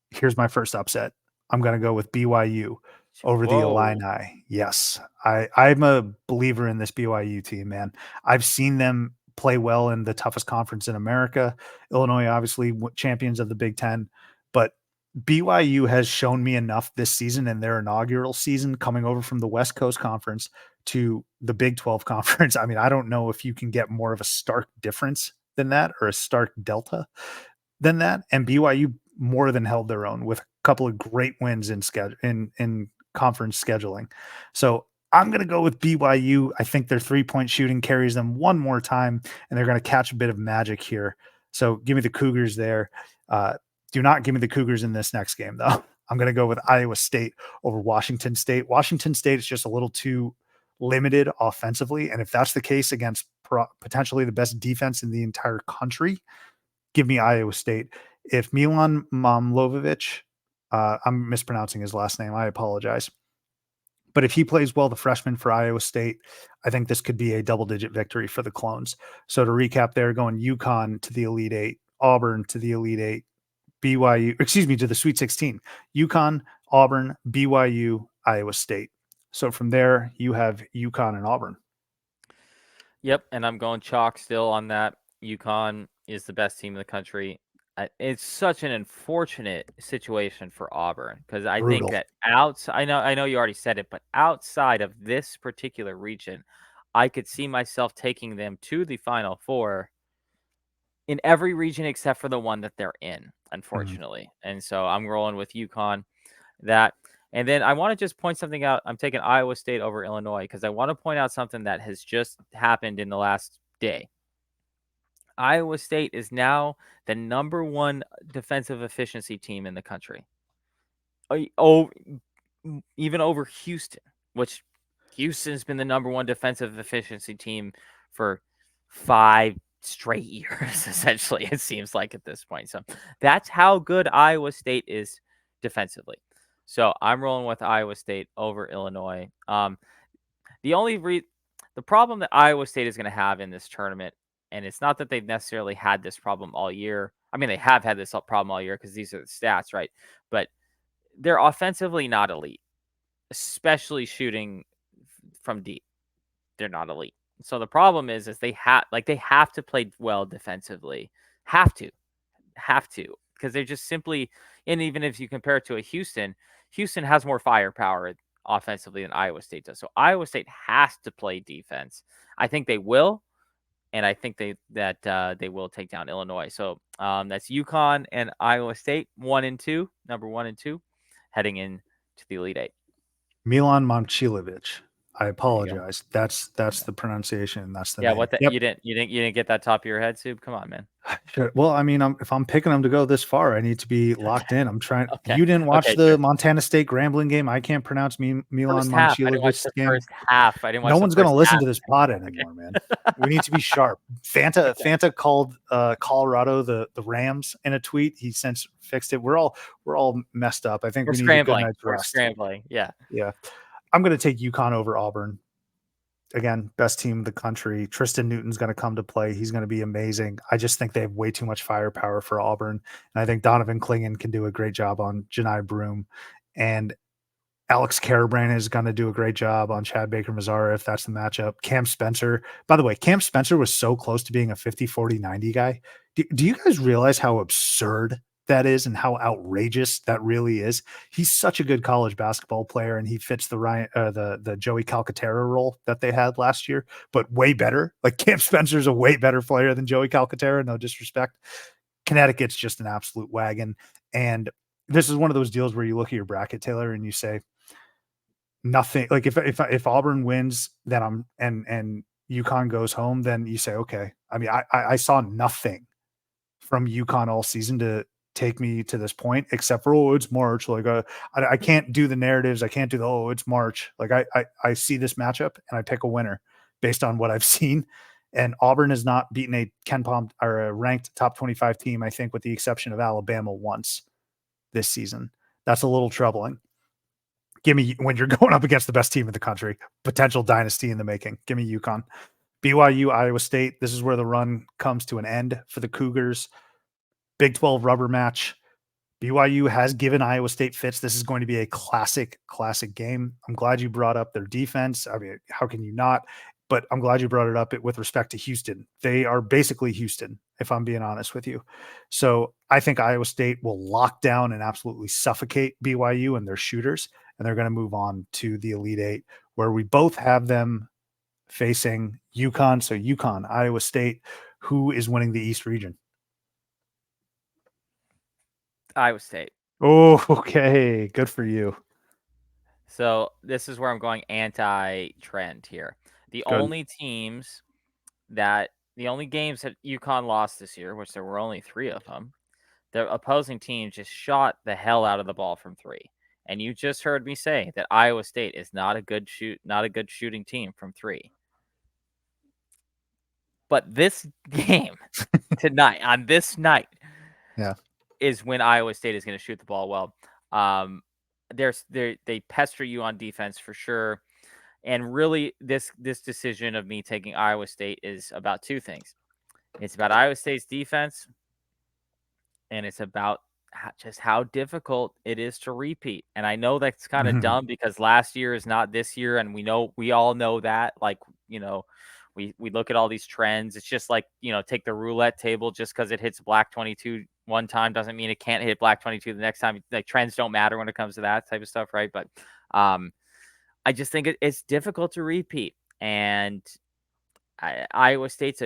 here's my first upset. I'm going to go with BYU over the Illini. Yes. I'm a believer in this BYU team, man. I've seen them play well in the toughest conference in America. Illinois, obviously, champions of the Big Ten. But BYU has shown me enough this season in their inaugural season coming over from the West Coast Conference to the Big 12 Conference. I mean, I don't know if you can get more of a stark difference than that or a stark delta than that. And BYU more than held their own with a couple of great wins in conference scheduling. So I'm going to go with BYU. I think their 3-point shooting carries them one more time, and they're going to catch a bit of magic here. So give me the Cougars there. Do not give me the Cougars in this next game, though. I'm going to go with Iowa State over Washington State. Washington State is just a little too limited offensively. And if that's the case against potentially the best defense in the entire country, give me Iowa State. If Milan Momlovic, I'm mispronouncing his last name, I apologize. But if he plays well, the freshman for Iowa State, I think this could be a double-digit victory for the Clones. So to recap there, going UConn to the Elite Eight, Auburn to the Elite Eight, to the Sweet 16, UConn, Auburn, BYU, Iowa State. So from there, you have UConn and Auburn. Yep, and I'm going chalk still on that. UConn is the best team in the country. It's such an unfortunate situation for Auburn because I think that outside, I know you already said it, but outside of this particular region, I could see myself taking them to the Final Four in every region except for the one that they're in, unfortunately. And so I'm rolling with UConn. And then I want to just point something out. I'm taking Iowa State over Illinois because I want to point out something that has just happened in the last day. Iowa State is now the number one defensive efficiency team in the country. Oh, even over Houston, which Houston's been the number one defensive efficiency team for 5 straight years, essentially, it seems like at this point. So that's how good Iowa State is defensively. So I'm rolling with Iowa State over Illinois. The problem that Iowa State is going to have in this tournament, and it's not that they've necessarily had this problem all year. I mean, they have had this problem all year because these are the stats, right? But they're offensively not elite, especially shooting from deep. They're not elite. So the problem is they have to play well defensively. Have to, because they're just simply. And even if you compare it to a Houston has more firepower offensively than Iowa State does. So Iowa State has to play defense. I think they will, and I think they will take down Illinois. So that's UConn and Iowa State, number 1 and 2, heading in to the Elite Eight. Milan Momcilovic. I There you go. apologize. That's the pronunciation. That's the Yeah, name. what the Yep. you didn't get that top of your head, Soup? Come on, man. Sure. Well, I mean, if I'm picking them to go this far, I need to be locked in. I'm trying. Okay. You didn't watch Okay, the true. Montana State Grambling game. I can't pronounce Milan First half. I didn't watch Momcilovic's the game. first half. I didn't No watch the one's gonna first listen half. to this pod Okay. anymore, man. We need to be sharp. Fanta called Colorado the Rams in a tweet. He since fixed it. We're all messed up. I think We're we need a good scrambling. night's We're rest. scrambling. Yeah. Yeah. I'm gonna take UConn over Auburn. Again, best team in the country. Tristan Newton's going to come to play. He's going to be amazing. I just think they have way too much firepower for Auburn. And I think Donovan Clingan can do a great job on Janai Broome. And Alex Karabrand is going to do a great job on Chad Baker Mazara if that's the matchup. Cam Spencer, by the way, Cam Spencer was so close to being a 50, 40, 90 guy. Do you guys realize how absurd that is and how outrageous that really is? He's such a good college basketball player, and he fits the Joey Calcaterra role that they had last year, but way better. Like Cam Spencer's a way better player than Joey Calcaterra, no disrespect. Connecticut's just an absolute wagon. And this is one of those deals where you look at your bracket, Taylor, and you say, nothing like if Auburn wins, then and UConn goes home, then you say, okay. I mean, I saw nothing from UConn all season to take me to this point, except for it's March. Like I can't do the narratives. I can't do the it's March. Like I see this matchup and I pick a winner based on what I've seen. And Auburn has not beaten a KenPom or a ranked top 25 team, I think, with the exception of Alabama once this season. That's a little troubling. Give me when you're going up against the best team in the country, potential dynasty in the making. Give me UConn. BYU, Iowa State. This is where the run comes to an end for the Cougars. Big 12 rubber match. BYU has given Iowa State fits. This is going to be a classic game. I'm glad you brought up their defense. I mean, how can you not? But I'm glad you brought it up with respect to Houston. They are basically Houston, if I'm being honest with you. So I think Iowa State will lock down and absolutely suffocate BYU and their shooters, and they're going to move on to the Elite Eight, where we both have them facing UConn. So UConn, Iowa State, who is winning the East region? Iowa State. Oh, okay. Good for you. So this is where I'm going anti-trend here. The Good. only games that UConn lost this year, which there were only 3 of them, the opposing team just shot the hell out of the ball from 3. And you just heard me say that Iowa State is not a good shooting team from 3. But this game tonight, on this night, Yeah, is when Iowa State is going to shoot the ball well. They pester you on defense for sure. And really, this decision of me taking Iowa State is about 2 things. It's about Iowa State's defense, and it's about just how difficult it is to repeat. And I know that's kind of dumb because last year is not this year, and we all know that. Like, we look at all these trends. It's just like, take the roulette table. Just because it hits black 22 one time doesn't mean it can't hit black 22 the next time. Like, trends don't matter when it comes to that type of stuff, right? But I just think it's difficult to repeat. And Iowa State's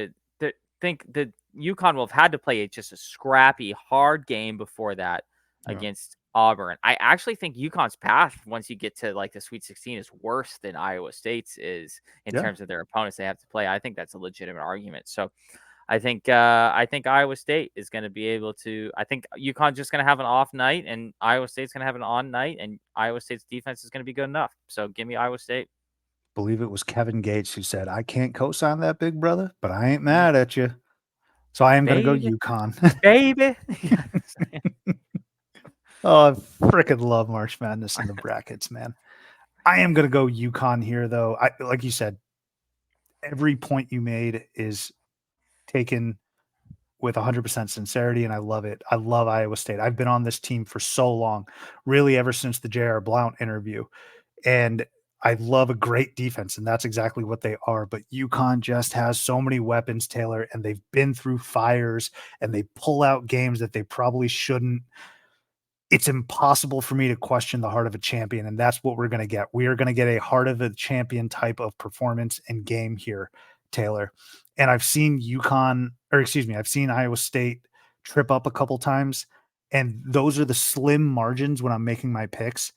think that UConn will have had to play just a scrappy, hard game before that against Auburn. I actually think UConn's path, once you get to like the Sweet 16, is worse than Iowa State's is in terms of their opponents they have to play. I think that's a legitimate argument. So I think Iowa State is going to be able to. I think UConn's just going to have an off night, and Iowa State's going to have an on night, and Iowa State's defense is going to be good enough. So give me Iowa State. Believe it was Kevin Gates who said, "I can't co-sign that, big brother, but I ain't mad at you." So I am going to go UConn. Baby. Oh, I freaking love March Madness in the brackets, man. I am going to go UConn here, though. Like you said, every point you made is taken with 100% sincerity, and I love it. I love Iowa State. I've been on this team for so long, really ever since the J.R. Blount interview. And I love a great defense, and that's exactly what they are. But UConn just has so many weapons, Taylor, and they've been through fires, and they pull out games that they probably shouldn't. It's impossible for me to question the heart of a champion, and that's what we're going to get. We are going to get a heart of a champion type of performance and game here, Taylor. And I've seen I've seen Iowa State trip up a couple times, and those are the slim margins when I'm making my picks.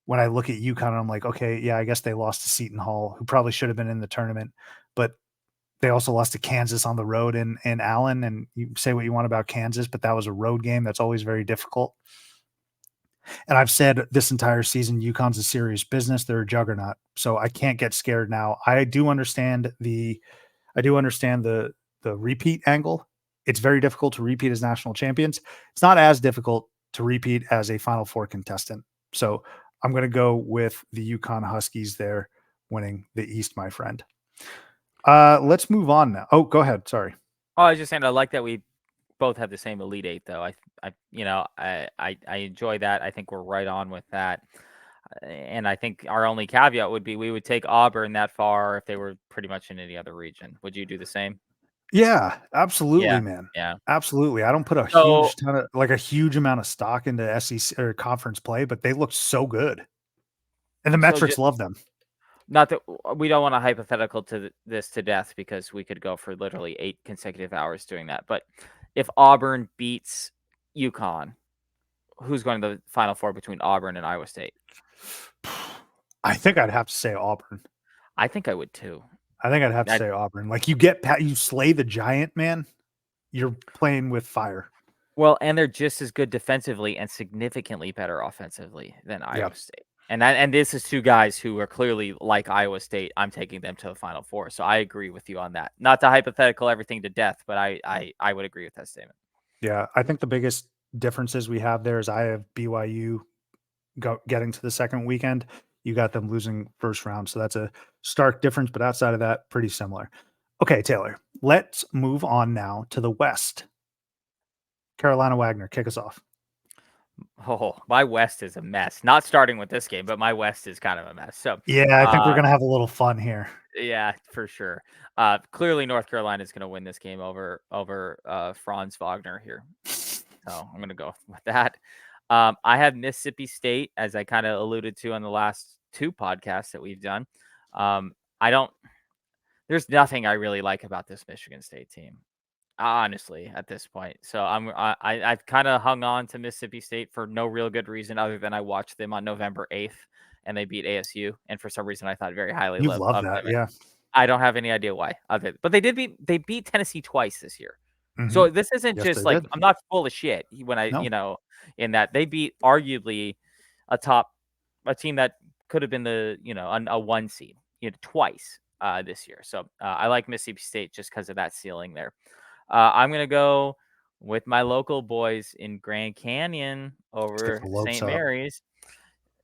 when I look at UConn, I'm like, okay, yeah, I guess they lost to Seton Hall, who probably should have been in the tournament, but they also lost to Kansas on the road in Allen. And you say what you want about Kansas, but that was a road game. That's always very difficult. And I've said this entire season, UConn's a serious business. They're a juggernaut. So I can't get scared now. I do understand the repeat angle. It's very difficult to repeat as national champions. It's not as difficult to repeat as a Final Four contestant. So I'm going to go with the UConn Huskies there winning the East, my friend. Let's move on now. Oh, go ahead. Sorry. Oh, I was just saying I like that we both have the same Elite Eight, though. I enjoy that. I think we're right on with that. And I think our only caveat would be we would take Auburn that far if they were pretty much in any other region. Would you do the same? Yeah, absolutely, Yeah. man. Yeah. Absolutely. I don't put a So huge amount of stock into SEC or conference play, but they look so good. And the so metrics love them. not that we don't want to hypothetical this to death because we could go for literally 8 consecutive hours doing that. But if Auburn beats UConn, who's going to the Final Four between Auburn and Iowa State? I think I'd have to say Auburn. I think I would too. I think I'd have to say Auburn. Like you slay the giant, man. You're playing with fire. Well, and they're just as good defensively and significantly better offensively than Iowa State. And this is two guys who are clearly like Iowa State. I'm taking them to the Final Four. So I agree with you on that. Not to hypothetical everything to death, but I would agree with that statement. Yeah, I think the biggest differences we have there is I have BYU getting to the second weekend. You got them losing first round. So that's a stark difference. But outside of that, pretty similar. Okay, Taylor, let's move on now to the West. Carolina Wagner, kick us off. Oh, my West is a mess. Not starting with this game, but my West is kind of a mess. So yeah, I think we're gonna have a little fun here. Yeah, for sure. Clearly, North Carolina is going to win this game over Franz Wagner here. So I'm going to go with that. I have Mississippi State, as I kind of alluded to on the last 2 podcasts that we've done. There's nothing I really like about this Michigan State team, honestly, at this point. So I've kind of hung on to Mississippi State for no real good reason other than I watched them on November 8th and they beat ASU. And for some reason, I thought very highly You of love them. that, yeah. I don't have any idea why. But they beat Tennessee twice this year. Mhm. So this isn't Yes, just they like did. I'm not full of shit when No. in that they beat arguably a team that could have been the a 1 seed twice this year. So I like Mississippi State just because of that ceiling there. I'm gonna go with my local boys in Grand Canyon over the Lopes St. up. Mary's.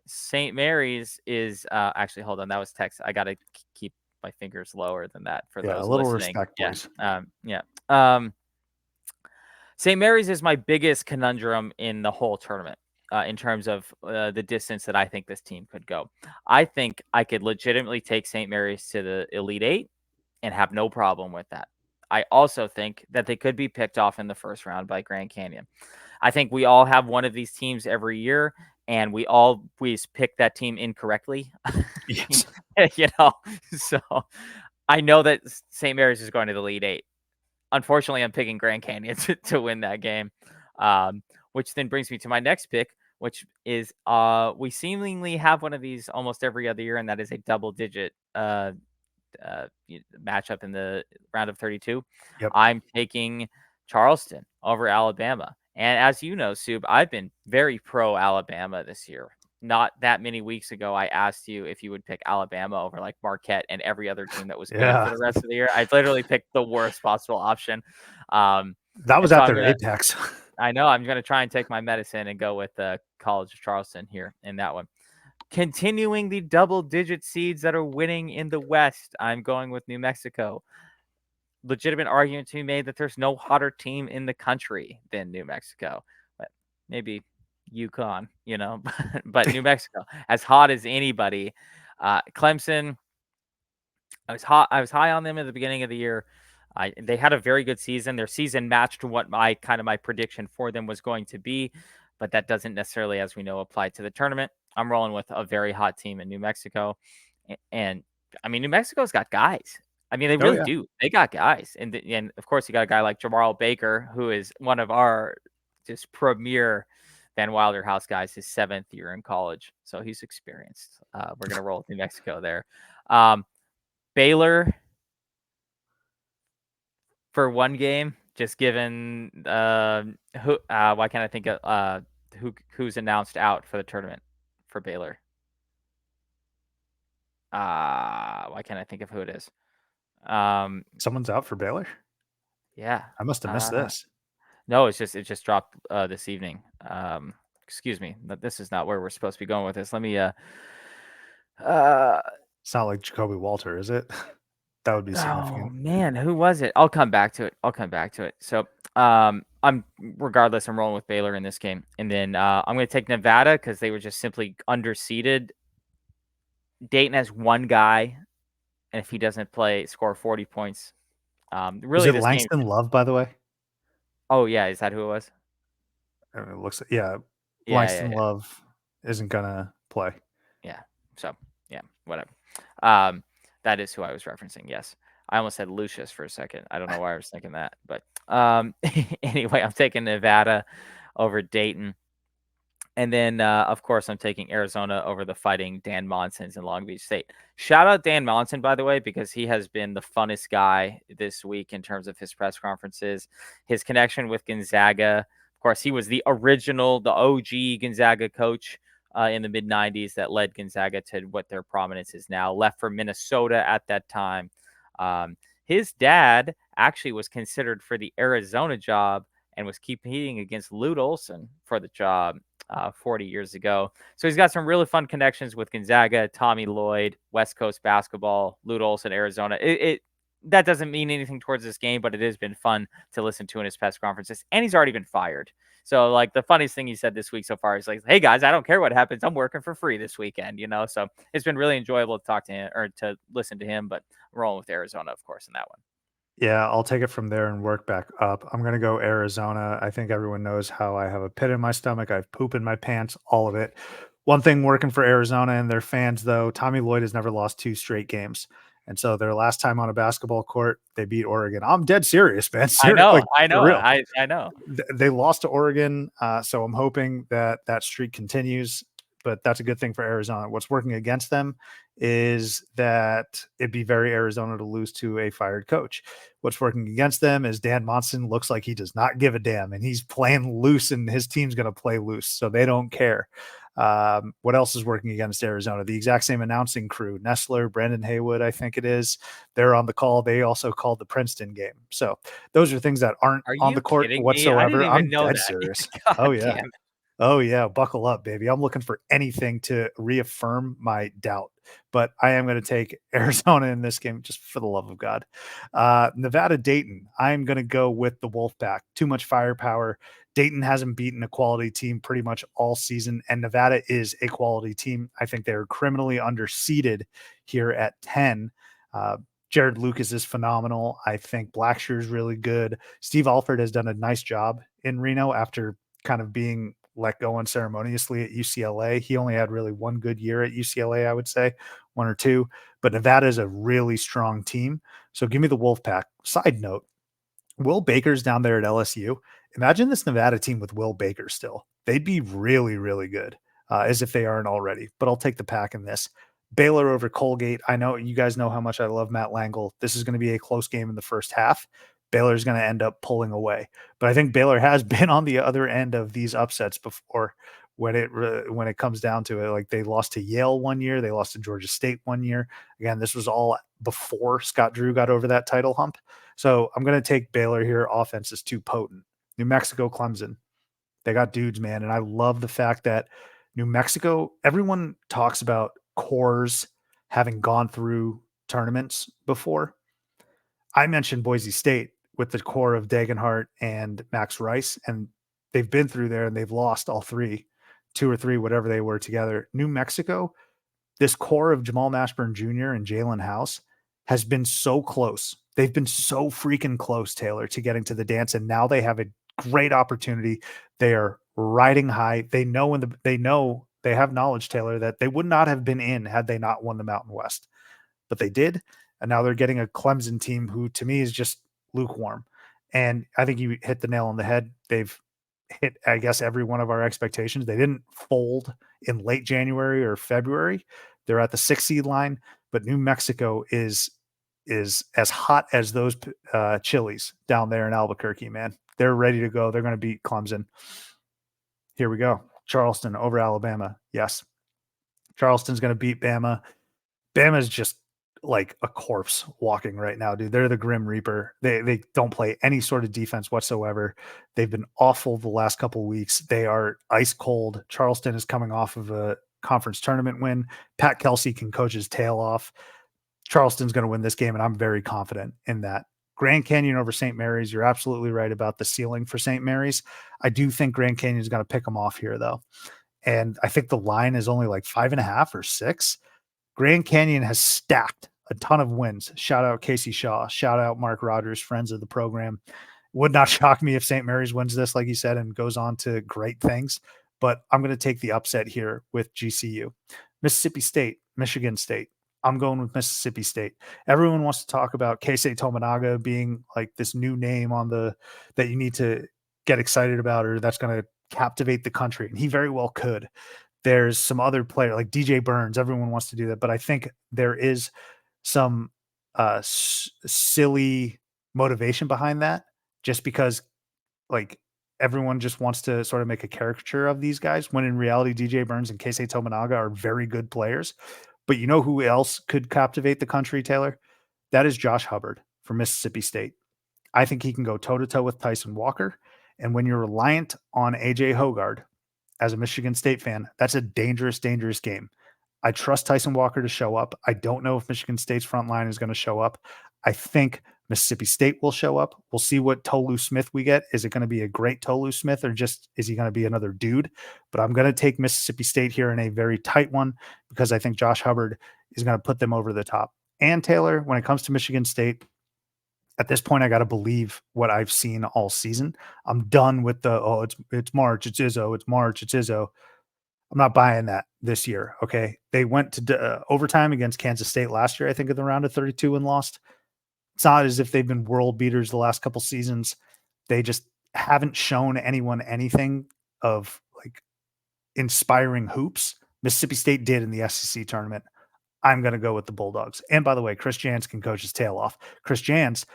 St. Mary's is actually hold on, that was text. I gotta keep my fingers lower than that for Yeah, those a little listening. respect, please. St. Mary's is my biggest conundrum in the whole tournament in terms of the distance that I think this team could go. I think I could legitimately take St. Mary's to the Elite Eight and have no problem with that. I also think that they could be picked off in the first round by Grand Canyon. I think we all have one of these teams every year, and we always pick that team incorrectly. Yes. So I know that St. Mary's is going to the Elite Eight. Unfortunately, I'm picking Grand Canyon to win that game, which then brings me to my next pick, which is we seemingly have one of these almost every other year, and that is a double-digit matchup in the round of 32. Yep. I'm taking Charleston over Alabama. And as you know, Sub, I've been very pro Alabama this year. Not that many weeks ago, I asked you if you would pick Alabama over like Marquette and every other team that was good for the rest of the year. I literally picked the worst possible option. That was at their apex. I know. I'm going to try and take my medicine and go with College of Charleston here in that one. Continuing the double-digit seeds that are winning in the West, I'm going with New Mexico. Legitimate argument to be made that there's no hotter team in the country than New Mexico. But maybe UConn, but New Mexico, as hot as anybody. Clemson, I was high on them at the beginning of the year. They had a very good season. Their season matched what my prediction for them was going to be, but that doesn't necessarily, as we know, apply to the tournament. I'm rolling with a very hot team in New Mexico. And I mean, New Mexico's got guys. I mean, they really do. They got guys. And of course, you got a guy like Jamarl Baker, who is one of our just premier Van Wilder House, guys, his 7th year in college, so he's experienced. We're gonna roll with New Mexico there. Baylor for one game, just given who. Why can't I think of who's announced out for the tournament for Baylor? Why can't I think of who it is? Someone's out for Baylor. Yeah, I must have missed this. No, it just dropped this evening. Excuse me, this is not where we're supposed to be going with this. Let me. It's not like Jacoby Walter, is it? That would be Oh significant. man, who was it? I'll come back to it. So, I'm regardless, I'm rolling with Baylor in this game, and then I'm going to take Nevada because they were just simply underseeded. Dayton has one guy, and if he doesn't play, score 40 points. Is Really, it this game. Langston Love, by the way? Oh yeah, is that who it was? It looks, yeah. Yeah, Langston yeah. Love isn't gonna play. Yeah. So yeah, whatever. That is who I was referencing. Yes, I almost said Lucius for a second. I don't know why I was thinking that, but anyway, I'm taking Nevada over Dayton, and then of course I'm taking Arizona over the Fighting Dan Monsons in Long Beach State. Shout out Dan Monson, by the way, because he has been the funnest guy this week in terms of his press conferences, his connection with Gonzaga. Of course, he was the original, the OG Gonzaga coach in the mid 90s that led Gonzaga to what their prominence is now. Left for Minnesota at that time. His dad actually was considered for the Arizona job and was competing against Lute Olson for the job 40 years ago. So he's got some really fun connections with Gonzaga, Tommy Lloyd, West Coast basketball, Lute Olson, Arizona. That doesn't mean anything towards this game, but it has been fun to listen to in his press conferences. And he's already been fired. So, like, the funniest thing he said this week so far is like, hey, guys, I don't care what happens. I'm working for free this weekend, So it's been really enjoyable to talk to him or to listen to him, but I'm rolling with Arizona, of course, in that one. Yeah, I'll take it from there and work back up. I'm gonna go Arizona. I think everyone knows how I have a pit in my stomach. I have poop in my pants, all of it. One thing working for Arizona and their fans, though, Tommy Lloyd has never lost 2 straight games. And so their last time on a basketball court, they beat Oregon. I'm dead serious, man. I know, Like, I for know, real. I know. They lost to Oregon, so I'm hoping that that streak continues. But that's a good thing for Arizona. What's working against them is that it'd be very Arizona to lose to a fired coach. What's working against them is Dan Monson looks like he does not give a damn, and he's playing loose, and his team's going to play loose, so they don't care. What else is working against Arizona? The exact same announcing crew, Nestler, Brandon Haywood, I think it is. They're on the call. They also called the Princeton game. So those are things that aren't Are on you the court kidding me? I didn't whatsoever. even I'm know dead that. serious. God Oh yeah. damn it. Oh yeah, buckle up, baby. I'm looking for anything to reaffirm my doubt, but I am going to take Arizona in this game just for the love of God. Nevada Dayton. I'm going to go with the Wolfpack. Too much firepower. Dayton hasn't beaten a quality team pretty much all season, and Nevada is a quality team. I think they're criminally underseeded here at 10. Jared Lucas is phenomenal. I think Blackshear is really good. Steve Alford has done a nice job in Reno after kind of being let go unceremoniously at UCLA. He only had really one good year at UCLA, I would say, 1 or 2. But Nevada is a really strong team. So give me the Wolfpack. Side note, Will Baker's down there at LSU. Imagine this Nevada team with Will Baker still. They'd be really, really good, as if they aren't already. But I'll take the pack in this. Baylor over Colgate. I know you guys know how much I love Matt Langle. This is going to be a close game in the first half. Baylor's going to end up pulling away. But I think Baylor has been on the other end of these upsets before when it comes down to it. Like, they lost to Yale one year, they lost to Georgia State one year. Again, this was all before Scott Drew got over that title hump. So I'm going to take Baylor here. Offense is too potent. New Mexico, Clemson. They got dudes, man. And I love the fact that New Mexico, everyone talks about cores having gone through tournaments before. I mentioned Boise State with the core of Dagenhart and Max Rice, and they've been through there and they've lost all 3, 2 or 3, whatever they were together. New Mexico, this core of Jamal Mashburn Jr. and Jalen House has been so close. They've been so freaking close, Taylor, to getting to the dance, and now they have a great opportunity. They are riding high. They know they have knowledge, Taylor, that they would not have been in had they not won the Mountain West, but they did. And now they're getting a Clemson team who, to me, is just lukewarm. And I think you hit the nail on the head. They've hit, I guess, every one of our expectations. They didn't fold in late January or February. They're at the 6 seed line, but New Mexico is as hot as those chilies down there in Albuquerque, man. They're ready to go. They're going to beat Clemson. Here we go. Charleston over Alabama. Yes. Charleston's going to beat Bama. Bama's just like a corpse walking right now, dude. They're the Grim Reaper. They don't play any sort of defense whatsoever. They've been awful the last couple weeks. They are ice cold. Charleston is coming off of a conference tournament win. Pat Kelsey can coach his tail off. Charleston's going to win this game, and I'm very confident in that. Grand Canyon over St. Mary's. You're absolutely right about the ceiling for St. Mary's. I do think Grand Canyon is going to pick them off here, though. And I think the line is only like 5.5 or 6. Grand Canyon has stacked a ton of wins. Shout out Casey Shaw. Shout out Mark Rogers, friends of the program. Would not shock me if St. Mary's wins this, like you said, and goes on to great things. But I'm going to take the upset here with GCU. Mississippi State, Michigan State. I'm going with Mississippi State. Everyone wants to talk about Keisei Tominaga being like this new name on the that you need to get excited about, or that's going to captivate the country. And he very well could. There's some other player like DJ Burns. Everyone wants to do that, but I think there is some silly motivation behind that, just because like everyone just wants to sort of make a caricature of these guys, when in reality, DJ Burns and Keisei Tominaga are very good players. But you know who else could captivate the country, Taylor? That is Josh Hubbard from Mississippi State. I think he can go toe-to-toe with Tyson Walker. And when you're reliant on AJ Hoggard as a Michigan State fan, that's a dangerous, dangerous game. I trust Tyson Walker to show up. I don't know if Michigan State's front line is going to show up. I think Mississippi State will show up. We'll see what Tolu Smith we get. Is it going to be a great Tolu Smith, or just is he going to be another dude? But I'm going to take Mississippi State here in a very tight one, because I think Josh Hubbard is going to put them over the top. And Taylor, when it comes to Michigan State, at this point, I got to believe what I've seen all season. I'm done with it's March, it's Izzo, it's March, it's Izzo. I'm not buying that this year. Okay. They went to overtime against Kansas State last year, I think, in the round of 32 and lost. It's not as if they've been world beaters the last couple seasons. They just haven't shown anyone anything of like inspiring hoops. Mississippi State did in the SEC tournament. I'm going to go with the Bulldogs. And by the way, Chris Jans can coach his tail off. Chris Jans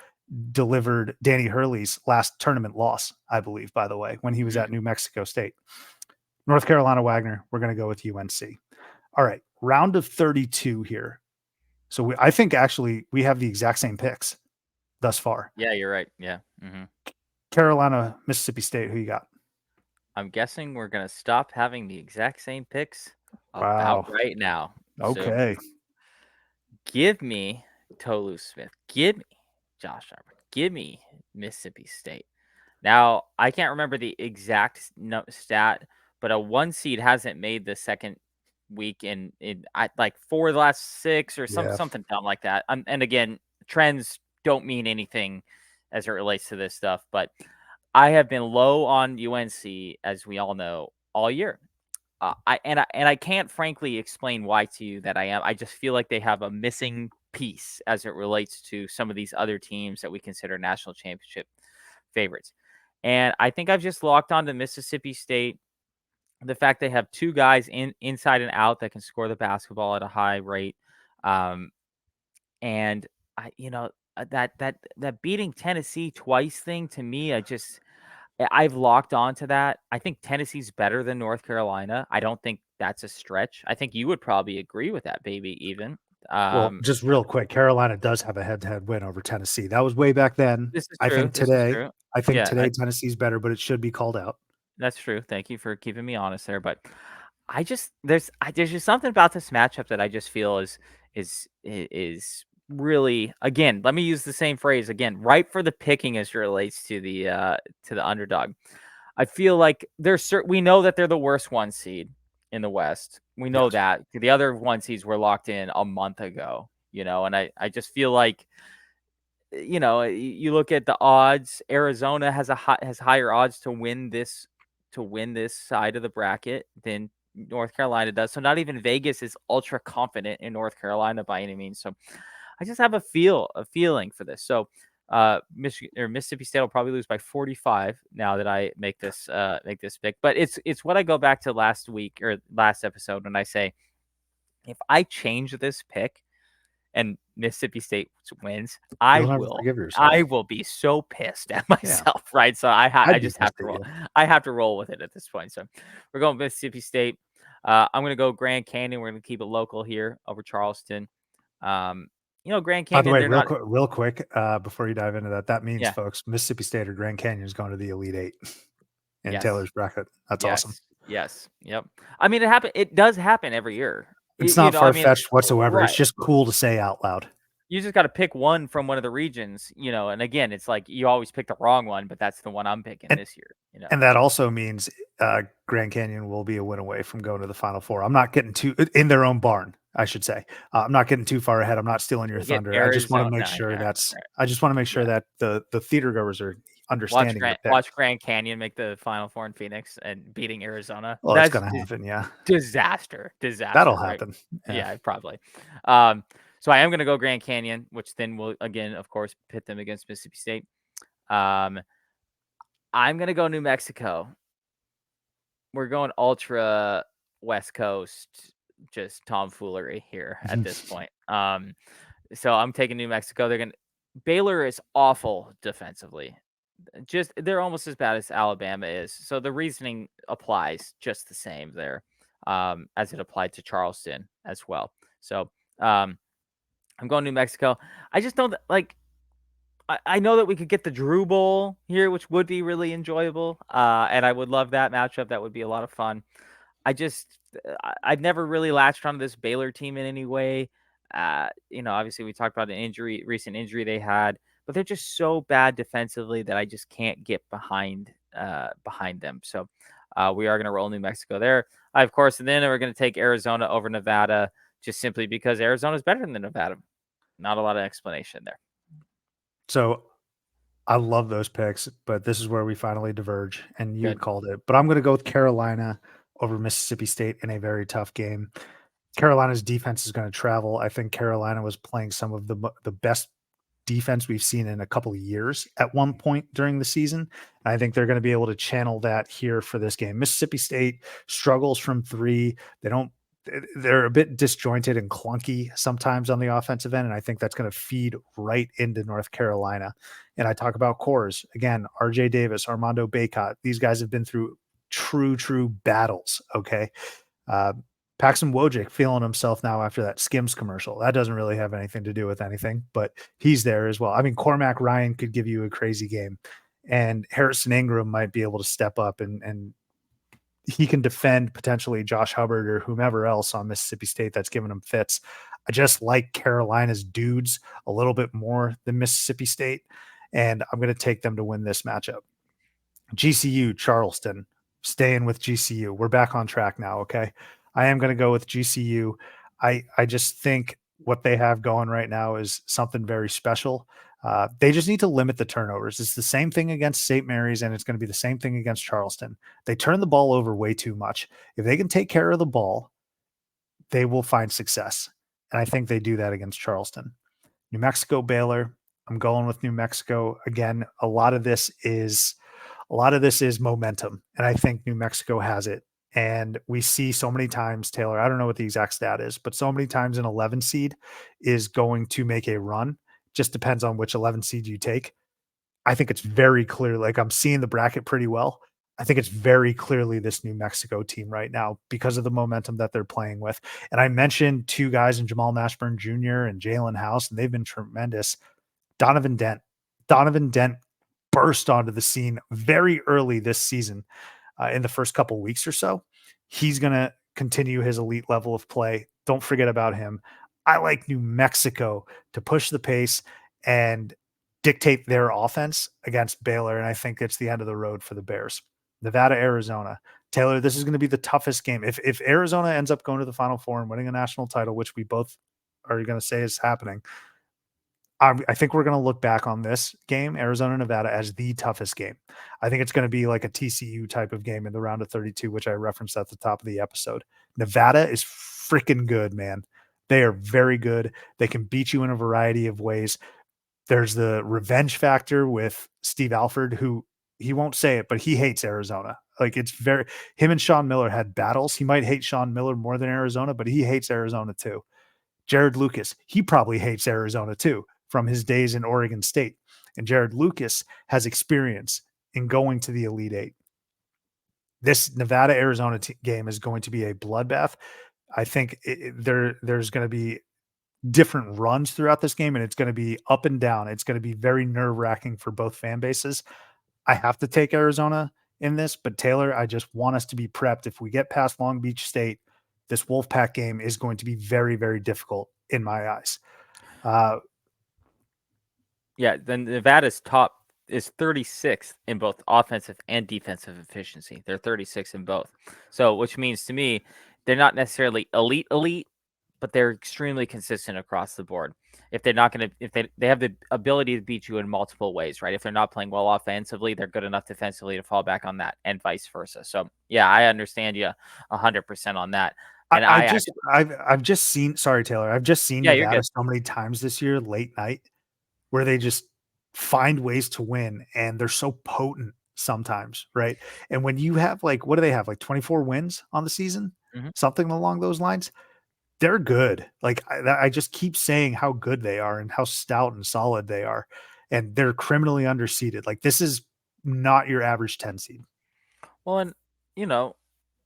delivered Danny Hurley's last tournament loss, I believe, by the way, when he was at New Mexico State. North Carolina Wagner, we're going to go with UNC. All right, round of 32 here. So I think actually we have the exact same picks thus far. Yeah, you're right. Yeah. Mm-hmm. Carolina, Mississippi State, who you got? I'm guessing we're going to stop having the exact same picks about right now. Okay. So give me Tolu Smith. Give me Josh Hubbard. Give me Mississippi State. Now, I can't remember the exact stat, but a 1 seed hasn't made the second week in like 4 of the last 6 or something dumb like that. And again, trends don't mean anything as it relates to this stuff, but I have been low on UNC, as we all know, all year. I can't frankly explain why to you that I am. I just feel like they have a missing piece as it relates to some of these other teams that we consider national championship favorites. And I think I've just locked on to Mississippi State. The fact they have 2 guys inside and out that can score the basketball at a high rate. And that beating Tennessee twice thing, to me, I've locked on to that. I think Tennessee's better than North Carolina. I don't think that's a stretch. I think you would probably agree with that, baby, even. Well, just real quick, Carolina does have a head-to-head win over Tennessee. That was way back then. This is I true. think today Tennessee's better, but it should be called out. That's true. Thank you for keeping me honest there. But there's just something about this matchup that I just feel is really, again, let me use the same phrase again, ripe for the picking as it relates to the underdog. I feel like we know that they're the worst 1 seed in the West. We know that the other 1 seeds were locked in a month ago, and I just feel like, you look at the odds. Arizona has higher odds to win this side of the bracket than North Carolina does. So not even Vegas is ultra confident in North Carolina by any means. So I just have a feeling for this. So Michigan or Mississippi State will probably lose by 45 now that I make this pick. But it's what I go back to last week or last episode when I say if I change this pick and Mississippi State wins, You'll never forgive I yourself. will be so pissed at Yeah, myself, right? So I I'd be just have pissed to at roll. you. I have to roll with it at this point. So we're going Mississippi State. I'm going to go Grand Canyon. We're going to keep it local here over Charleston. Um, Grand By the Canyon, way, they're not. real quick, before you dive into that, that means, Yeah. folks, Mississippi State or Grand Canyon is going to the Elite Eight in Yes. Taylor's bracket. That's awesome. Yes. Yes. Yep. I mean, it does happen every year. It's not I mean, far-fetched whatsoever. right. It's just cool to say out loud. You just got to pick one from one of the regions, and again, it's like you always pick the wrong one, but that's the one I'm picking this year, And that also means Grand Canyon will be a win away from going to the Final Four. I'm not getting too in their own barn, I should say. I'm not getting too far ahead. I'm not stealing your thunder. I just want to make sure I just want to make sure that the theater goers are understanding. Watch Grand Canyon make the Final Four in Phoenix and beating Arizona. Well, that's going to happen. Yeah. Disaster. That'll happen. Yeah, probably. So I am going to go Grand Canyon, which then will, again, of course, pit them against Mississippi State. I'm going to go New Mexico. We're going ultra West Coast, just tomfoolery here at this point. So I'm taking New Mexico. Baylor is awful defensively. They're almost as bad as Alabama is. So the reasoning applies just the same there, as it applied to Charleston as well. So I'm going New Mexico. I just don't like. I know that we could get the Drew Bowl here, which would be really enjoyable, and I would love that matchup. That would be a lot of fun. I've never really latched onto this Baylor team in any way. Obviously we talked about an recent injury they had, but they're just so bad defensively that I just can't get behind them. So we are going to roll New Mexico there, of course, and then we're going to take Arizona over Nevada, just simply because Arizona is better than Nevada. Not a lot of explanation there. So I love those picks, but this is where we finally diverge, and you called it. But I'm going to go with Carolina over Mississippi State in a very tough game. Carolina's defense is going to travel. I think Carolina was playing some of the best defense we've seen in a couple of years at one point during the season. And I think they're going to be able to channel that here for this game. Mississippi State struggles from three. They're a bit disjointed and clunky sometimes on the offensive end, and I think that's going to feed right into North Carolina. And I talk about cores again, RJ Davis, Armando Bacot. These guys have been through true battles. Okay. Paxton Wojcik feeling himself now after that Skims commercial. That doesn't really have anything to do with anything, but he's there as well. I mean, Cormac Ryan could give you a crazy game, and Harrison Ingram might be able to step up and he can defend potentially Josh Hubbard or whomever else on Mississippi State that's giving him fits. I just like Carolina's dudes a little bit more than Mississippi State, and I'm going to take them to win this matchup. GCU, Charleston, staying with GCU. We're back on track now, okay? I am going to go with GCU. I just think what they have going right now is something very special. They just need to limit the turnovers. It's the same thing against St. Mary's, and it's going to be the same thing against Charleston. They turn the ball over way too much. If they can take care of the ball, they will find success. And I think they do that against Charleston. New Mexico, Baylor. I'm going with New Mexico. Again, a lot of this is momentum, and I think New Mexico has it. And we see so many times, Taylor, I don't know what the exact stat is, but so many times an 11 seed is going to make a run. Just depends on which 11 seed you take. I think it's very clear. Like, I'm seeing the bracket pretty well. I think it's very clearly this New Mexico team right now because of the momentum that they're playing with. And I mentioned two guys in Jamal Mashburn Jr. and Jalen House, and they've been tremendous. Donovan Dent burst onto the scene very early this season. In the first couple weeks or so, he's going to continue his elite level of play. Don't forget about him. I like New Mexico to push the pace and dictate their offense against Baylor, and I think it's the end of the road for the Bears. Nevada, Arizona. Taylor, this is going to be the toughest game. If Arizona ends up going to the Final Four and winning a national title, which we both are going to say is happening, I think we're going to look back on this game, Arizona, Nevada, as the toughest game. I think it's going to be like a TCU type of game in the round of 32, which I referenced at the top of the episode. Nevada is freaking good, man. They are very good. They can beat you in a variety of ways. There's the revenge factor with Steve Alford, who he won't say it, but he hates Arizona. Like it's very him and Sean Miller had battles. He might hate Sean Miller more than Arizona, but he hates Arizona too. Jared Lucas, he probably hates Arizona too from his days in Oregon State. And Jared Lucas has experience in going to the Elite Eight. This Nevada Arizona game is going to be a bloodbath. I think there's going to be different runs throughout this game, and it's going to be up and down. It's going to be very nerve wracking for both fan bases. I have to take Arizona in this, but Taylor, I just want us to be prepped. If we get past Long Beach State, this Wolfpack game is going to be very, very difficult in my eyes. Yeah, then Nevada's top is 36th in both offensive and defensive efficiency. They're 36 in both. So, which means to me, they're not necessarily elite, but they're extremely consistent across the board. If they're not going to, if they have the ability to beat you in multiple ways, right? If they're not playing well offensively, they're good enough defensively to fall back on that, and vice versa. So, yeah, I understand you 100% on that. And I've just seen. Sorry, Taylor. I've just seen Nevada so many times this year, late night, where they just find ways to win, and they're so potent sometimes, right? And when you have like, what do they have? Like 24 wins on the season, something along those lines. They're good. Like I just keep saying how good they are and how stout and solid they are, and they're criminally underseeded. Like this is not your average 10 seed. Well, and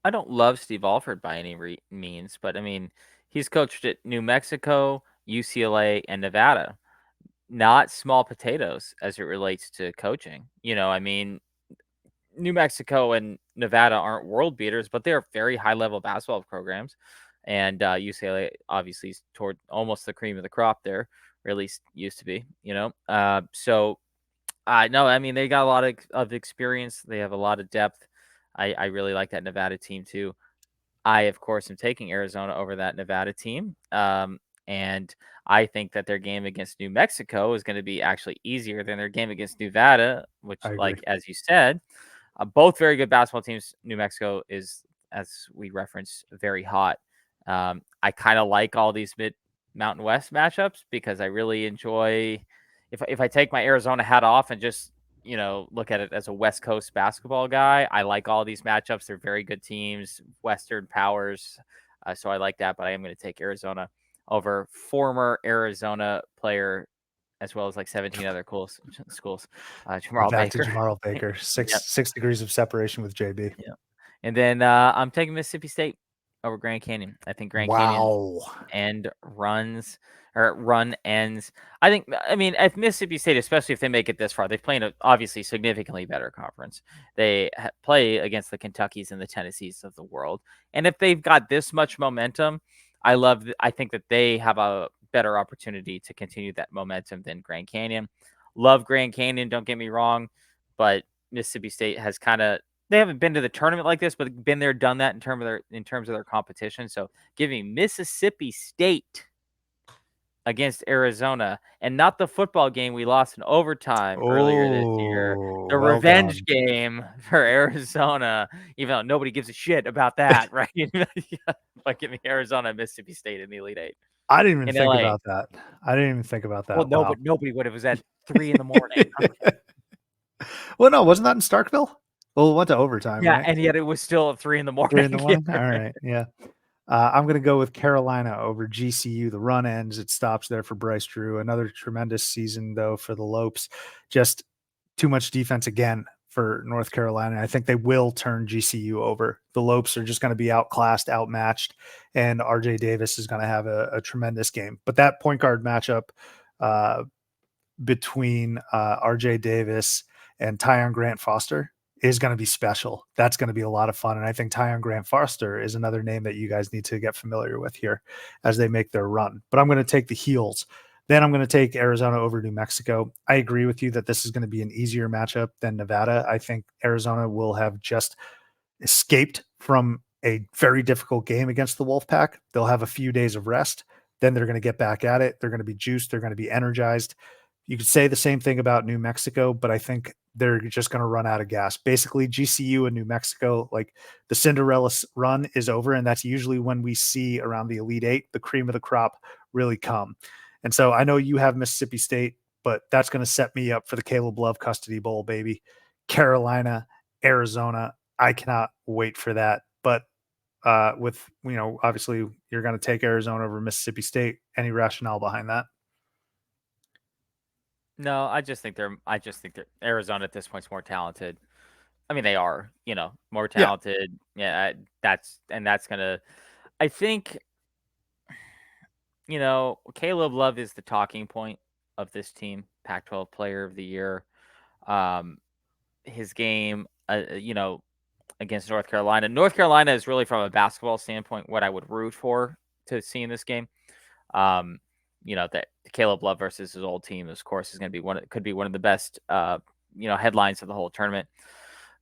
I don't love Steve Alford by any means, but I mean, he's coached at New Mexico, UCLA, and Nevada. Not small potatoes as it relates to coaching. I mean, New Mexico and Nevada aren't world beaters, but they're very high level basketball programs. And UCLA obviously is toward almost the cream of the crop there, or at least used to be, So no, I mean, they got a lot of experience. They have a lot of depth. I really like that Nevada team too. I, of course, am taking Arizona over that Nevada team. And I think that their game against New Mexico is going to be actually easier than their game against Nevada, which, like, as you said, both very good basketball teams. New Mexico is, as we referenced, very hot. I kind of like all these Mountain West matchups because I really enjoy if I take my Arizona hat off and just look at it as a West Coast basketball guy. I like all these matchups. They're very good teams, Western powers. So I like that, but I am going to take Arizona over former Arizona player, as well as like 17 other schools. Jamarl Back Baker. to Jamarl Baker. Six degrees of separation with JB. Yeah. And then I'm taking Mississippi State over Grand Canyon. I think Grand Canyon run ends. I mean, if Mississippi State, especially if they make it this far, they've played obviously significantly better conference. They play against the Kentuckys and the Tennessees of the world. And if they've got this much momentum, I think that they have a better opportunity to continue that momentum than Grand Canyon. Love Grand Canyon, don't get me wrong, but Mississippi State has they haven't been to the tournament like this, but been there, done that in terms of their competition. So giving Mississippi State against Arizona, and not the football game we lost in overtime earlier this year. The revenge game for Arizona, even though nobody gives a shit about that, right? By giving Arizona and Mississippi State in the Elite Eight. I didn't even think about that. Well, no, but nobody would. It was at 3 a.m. Well, no, wasn't that in Starkville? Well, it went to overtime, yeah, right? And yet it was still at 3 a.m. 3 a.m. All right, yeah. I'm going to go with Carolina over GCU. The run ends. It stops there for Bryce Drew. Another tremendous season, though, for the Lopes. Just too much defense again for North Carolina. I think they will turn GCU over. The Lopes are just going to be outclassed, outmatched, and RJ Davis is going to have a tremendous game. But that point guard matchup between RJ Davis and Tyon Grant Foster is going to be special. That's going to be a lot of fun. And I think Tyon Grant Foster is another name that you guys need to get familiar with here as they make their run. But I'm going to take the Heels. Then I'm going to take Arizona over New Mexico. I agree with you that this is going to be an easier matchup than Nevada. I think Arizona will have just escaped from a very difficult game against the Wolfpack. They'll have a few days of rest. Then they're going to get back at it. They're going to be juiced. They're going to be energized. You could say the same thing about New Mexico, but I think they're just going to run out of gas. Basically, GCU and New Mexico, like the Cinderella run is over, and that's usually when we see around the Elite Eight, the cream of the crop really come. And so I know you have Mississippi State but that's going to set me up for the Caleb Love Custody Bowl, baby. Carolina, Arizona. I cannot wait for that. But with, obviously you're going to take Arizona over Mississippi State. Any rationale behind that? No, I just think they're Arizona at this point is more talented. I mean, they are, more Yeah. talented. Yeah, that's gonna. I think, Caleb Love is the talking point of this team. Pac-12 Player of the Year. His game, against North Carolina. North Carolina is really, from a basketball standpoint, what I would root for to see in this game. That Caleb Love versus his old team, of course, is going to be could be one of the best, headlines of the whole tournament.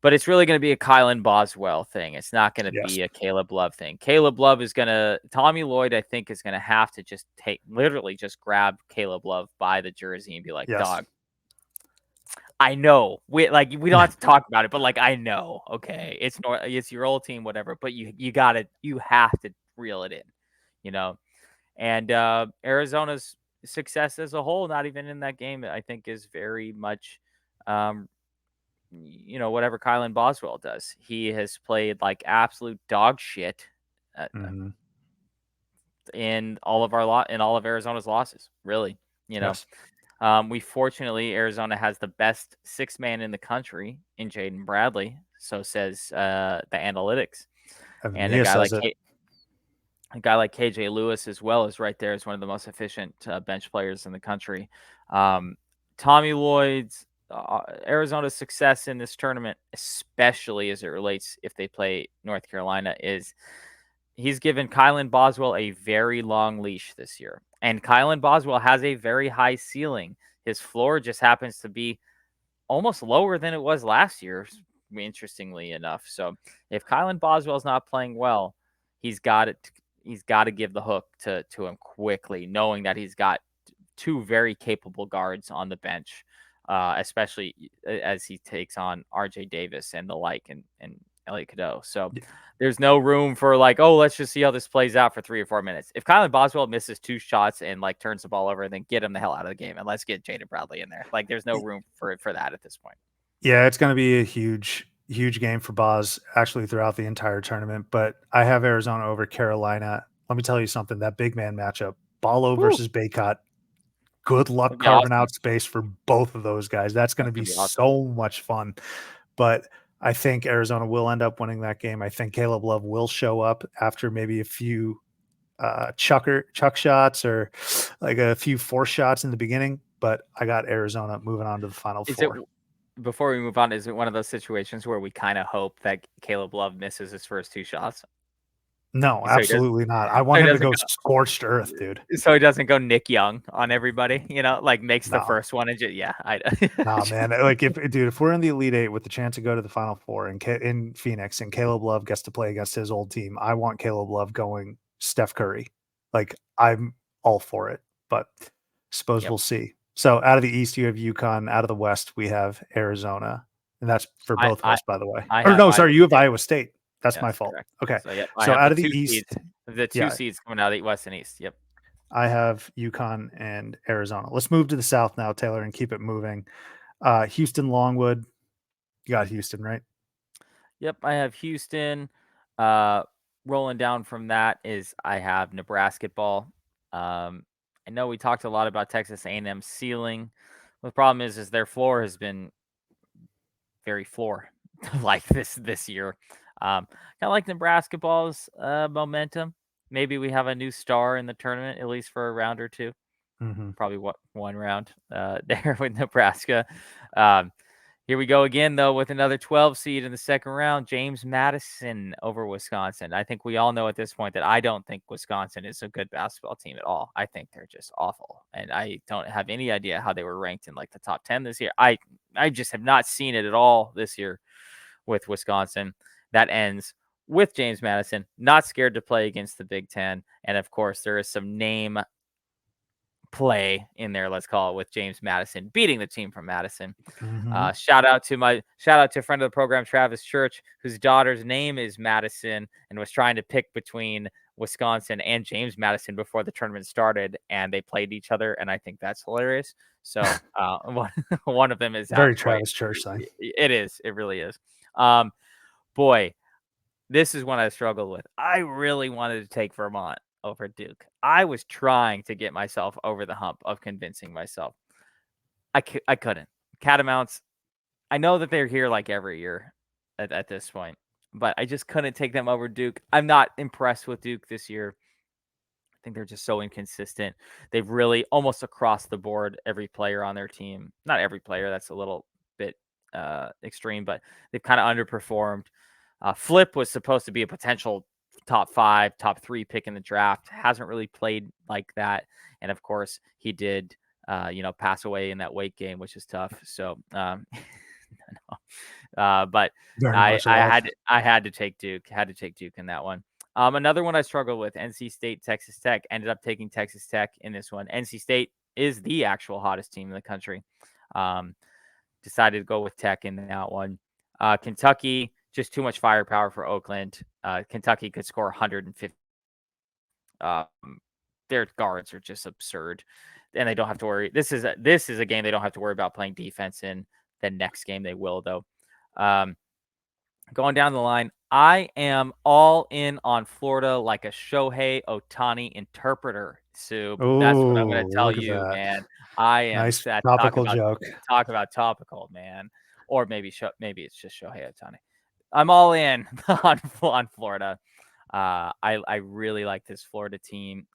But it's really going to be a Kylan Boswell thing. It's not going to be a Caleb Love thing. Caleb Love is going to, Tommy Lloyd, I think, is going to have to just literally just grab Caleb Love by the jersey and be like, dog, I know we don't have to talk about it, but I know, okay, it's your old team, whatever, but you have to reel it in, and Arizona's success as a whole, not even in that game, I think is very much, whatever Kylan Boswell does. He has played like absolute dog shit in all of Arizona's losses, really, Yes. We fortunately, Arizona has the best sixth man in the country in Jaden Bradley. So says the analytics. And a guy like KJ Lewis as well is right there as one of the most efficient bench players in the country. Tommy Lloyd's Arizona's success in this tournament, especially as it relates if they play North Carolina, is he's given Kylan Boswell a very long leash this year. And Kylan Boswell has a very high ceiling. His floor just happens to be almost lower than it was last year, interestingly enough. So if Kylan Boswell's not playing well, he's got to give the hook to him quickly, knowing that he's got two very capable guards on the bench, especially as he takes on RJ Davis and the like and Elliot Cadeau. So there's no room for let's just see how this plays out for 3 or 4 minutes. If Kylan Boswell misses 2 shots and turns the ball over, then get him the hell out of the game and let's get Jaden Bradley in there. There's no room for that at this point. Yeah, it's going to be a huge game for Boz actually throughout the entire tournament. But I have Arizona over Carolina. Let me tell you something. That big man matchup, Ballo versus Bacot. Good luck carving out space for both of those guys. That's going to be so much fun. But I think Arizona will end up winning that game. I think Caleb Love will show up after maybe a few chuck shots or a few force shots in the beginning. But I got Arizona moving on to the Final Four. Before we move on, is it one of those situations where we kind of hope that Caleb Love misses his first 2 shots? No, absolutely not. I want him to go scorched earth, dude. So he doesn't go Nick Young on everybody, makes the first one. And Nah, man. If we're in the Elite Eight with the chance to go to the Final Four in Phoenix and Caleb Love gets to play against his old team, I want Caleb Love going Steph Curry. I'm all for it, but suppose we'll see. So out of the East, you have UConn. Out of the West, we have Arizona. And that's for both of us, by the way. You have Iowa State. That's my fault. Correct. Okay. So out of the East, the 2 seeds coming out of the West and East. Yep. I have UConn and Arizona. Let's move to the South now, Taylor, and keep it moving. Houston, Longwood. You got Houston, right? Yep. I have Houston. Rolling down from that is I have Nebraska ball. I know we talked a lot about Texas A&M ceiling. The problem is their floor has been very floor like this year. Kind of like Nebraska ball's momentum. Maybe we have a new star in the tournament, at least for a round or two. Probably one round there with Nebraska. Here we go again, though, with another 12 seed in the second round, James Madison over Wisconsin. I think we all know at this point that I don't think Wisconsin is a good basketball team at all. I think they're just awful. And I don't have any idea how they were ranked in the top 10 this year. I just have not seen it at all this year with Wisconsin. That ends with James Madison, not scared to play against the Big Ten. And, of course, there is some name play in there, let's call it, with James Madison beating the team from Madison. Shout out to a friend of the program, Travis Church, whose daughter's name is Madison and was trying to pick between Wisconsin and James Madison before the tournament started, and they played each other, and I think that's hilarious. So one of them is Very actually Travis Church thing. it is. It really is. Boy, this is one I struggled with. I really wanted to take Vermont over Duke. I was trying to get myself over the hump of convincing myself. I couldn't. Catamounts, I know that they're here like every year at this point, but I just couldn't take them over Duke. I'm not impressed with Duke this year. I think they're just so inconsistent. They've really almost across the board, every player on their team, not every player, that's a little bit extreme, but they've kind of underperformed. Flip was supposed to be a potential top 5, top 3 pick in the draft. Hasn't really played like that. And of course, he did, pass away in that weight game, which is tough. So, but Very I much alive. had to take Duke. Had to take Duke in that one. Another one I struggled with, NC State, Texas Tech. Ended up taking Texas Tech in this one. NC State is the actual hottest team in the country. Decided to go with Tech in that one. Kentucky, just too much firepower for Oakland. Kentucky could score 150. Their guards are just absurd, and they don't have to worry. This is a game they don't have to worry about playing defense in. The next game they will, though. Going down the line, I am all in on Florida like a Shohei Ohtani interpreter, Sue. That's what I'm going to Oh, tell look at you, that. man. I am Nice set. topical joke. Talk about topical, man. Or maybe it's just Shohei Ohtani. I'm all in on Florida. I really like this Florida team.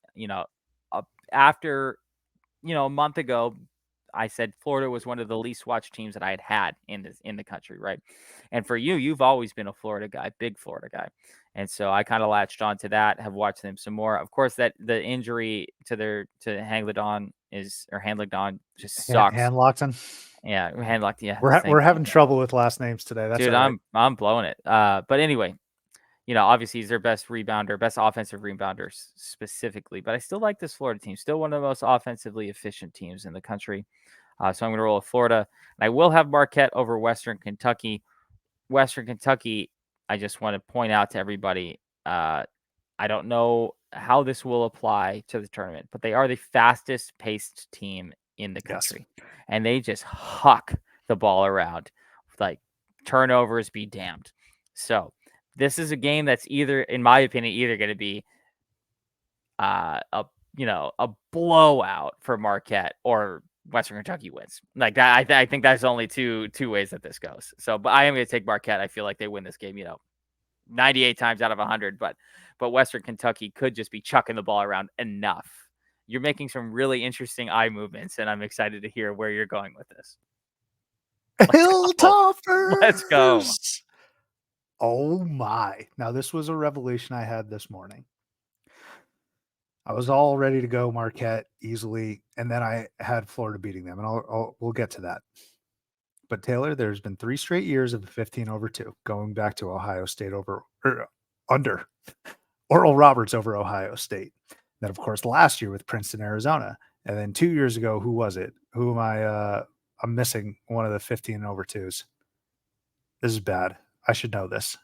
After a month ago, I said Florida was one of the least watched teams that I had in the country, right? And for you, you've always been a Florida guy, big Florida guy. And so I kind of latched on to that, have watched them some more. Of course, that the injury to Handledon just sucks. Handlockton. Yeah, Handlocked. Yeah, We're having trouble with last names today. That's dude. all right. I'm blowing it. But anyway, obviously he's their best rebounder, best offensive rebounder specifically. But I still like this Florida team. Still one of the most offensively efficient teams in the country. So I'm going to roll with Florida. And I will have Marquette over Western Kentucky. Western Kentucky, I just want to point out to everybody, I don't know how this will apply to the tournament, but they are the fastest paced team in the country. Yes. And they just huck the ball around. Like, turnovers be damned. So this is a game that's either, in my opinion, going to be a blowout for Marquette, or Western Kentucky wins. Like that, I think that's only two ways that this goes. So, but I am going to take Marquette. I feel like they win this game, 98 times out of 100. But Western Kentucky could just be chucking the ball around enough. You're making some really interesting eye movements, and I'm excited to hear where you're going with this. Hilltoppers. Let's go. Oh my! Now this was a revelation I had this morning. I was all ready to go Marquette easily, and then I had Florida beating them, and we'll get to that. But Taylor, there's been 3 straight years of 15/2, going back to Ohio State under Oral Roberts over Ohio State. Then, of course, last year with Princeton, Arizona, and then 2 years ago, who was it? Who am I? I'm missing one of the 15/2s. This is bad. I should know this.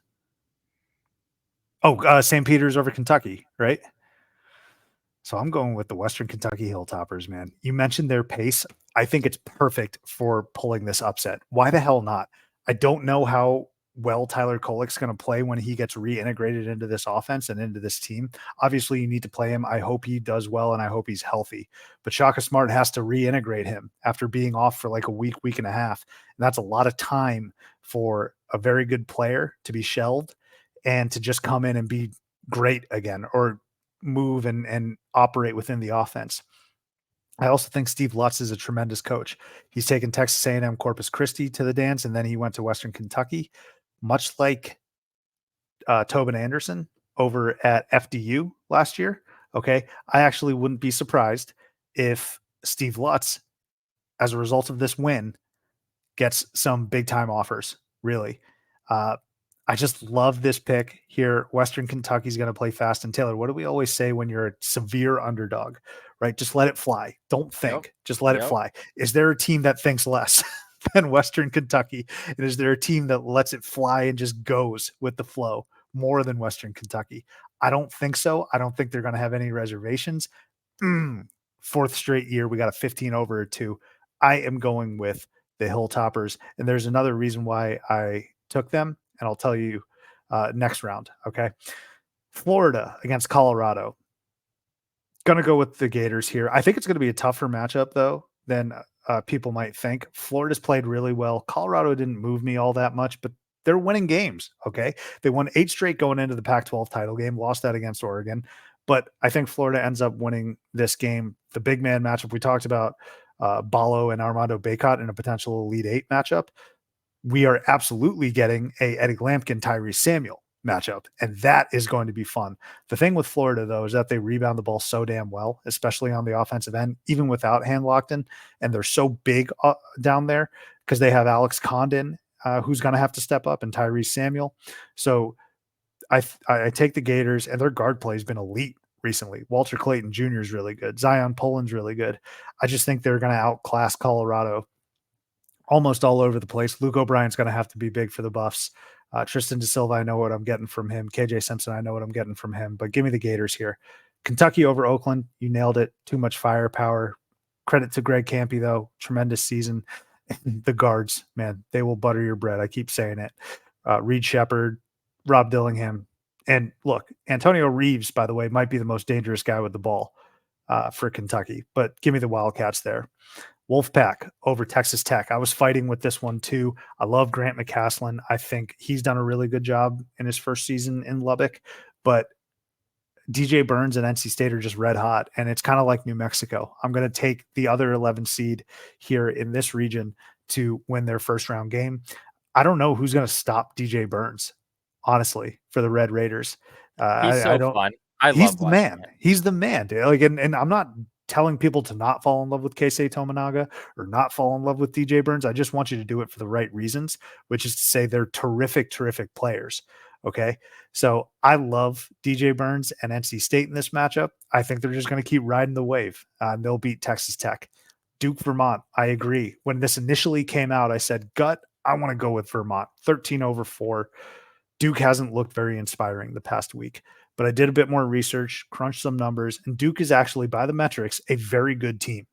Oh, St. Peter's over Kentucky, right? So I'm going with the Western Kentucky Hilltoppers, man. You mentioned their pace. I think it's perfect for pulling this upset. Why the hell not? I don't know how well Tyler Kolek's going to play when he gets reintegrated into this offense and into this team. Obviously, you need to play him. I hope he does well, and I hope he's healthy. But Shaka Smart has to reintegrate him after being off for like a week and a half. And that's a lot of time for a very good player to be shelved and to just come in and be great again, or move and operate within the offense. I also think Steve Lutz is a tremendous coach. He's taken Texas A&M Corpus Christi to the dance, and then he went to Western Kentucky, much like Tobin Anderson over at FDU last year. Okay. I actually wouldn't be surprised if Steve Lutz, as a result of this win, gets some big time offers. Really. I just love this pick here. Western Kentucky's going to play fast. And Taylor, what do we always say when you're a severe underdog, right? Just let it fly. Don't think. Just let it fly. Is there a team that thinks less than Western Kentucky? And is there a team that lets it fly and just goes with the flow? more than Western Kentucky. I don't think so. I don't think they're going to have any reservations. Fourth straight year, we got a 15 over 2. I am going with the Hilltoppers. And there's another reason why I took them, and I'll tell you next round. Okay. Florida against Colorado. Gonna go with the Gators here. I think it's gonna be a tougher matchup though than people might think. Florida's played really well. Colorado didn't move me all that much, but they're winning games. Okay, they won 8 straight going into the Pac-12 title game. Lost that against Oregon, but I think Florida ends up winning this game. The big man matchup we talked about, Ballo and Armando Bacot in a potential Elite Eight matchup. We are absolutely getting a Eddie Lampkin, Tyrese Samuel matchup, and that is going to be fun. The thing with Florida, though, is that they rebound the ball so damn well, especially on the offensive end, even without Hand Lockton, and they're so big down there because they have Alex Condon, who's going to have to step up, and Tyrese Samuel. So I take the Gators, and their guard play has been elite recently. Walter Clayton Jr. is really good. Zion Poland's really good. I just think they're going to outclass Colorado almost all over the place. Luke O'Brien's going to have to be big for the Buffs. Tristan Da Silva, I know what I'm getting from him. KJ Simpson, I know what I'm getting from him. But give me the Gators here. Kentucky over Oakland. You nailed it. Too much firepower. Credit to Greg Campy, though. Tremendous season. The guards, man, they will butter your bread. I keep saying it. Reed Shepard, Rob Dillingham. And look, Antonio Reeves, by the way, might be the most dangerous guy with the ball for Kentucky. But give me the Wildcats there. Wolfpack over Texas Tech. I was fighting with this one too. I love Grant McCaslin. I think he's done a really good job in his first season in Lubbock, but DJ Burns and NC State are just red hot, and it's kind of like New Mexico. I'm going to take the other 11 seed here in this region to win their first round game. I don't know who's going to stop DJ Burns, honestly, for the Red Raiders. He's so fun. I He's love the watching man. him. He's the man, dude. Like, and I'm not telling people to not fall in love with Keisei Tominaga or not fall in love with DJ Burns. I just want you to do it for the right reasons, which is to say they're terrific, terrific players. Okay. So I love DJ Burns and NC State in this matchup. I think they're just going to keep riding the wave. They'll beat Texas Tech. Duke, Vermont. I agree. When this initially came out, I said, gut, I want to go with Vermont. 13 over 4. Duke hasn't looked very inspiring the past week, but I did a bit more research, crunched some numbers, and Duke is actually, by the metrics, a very good team.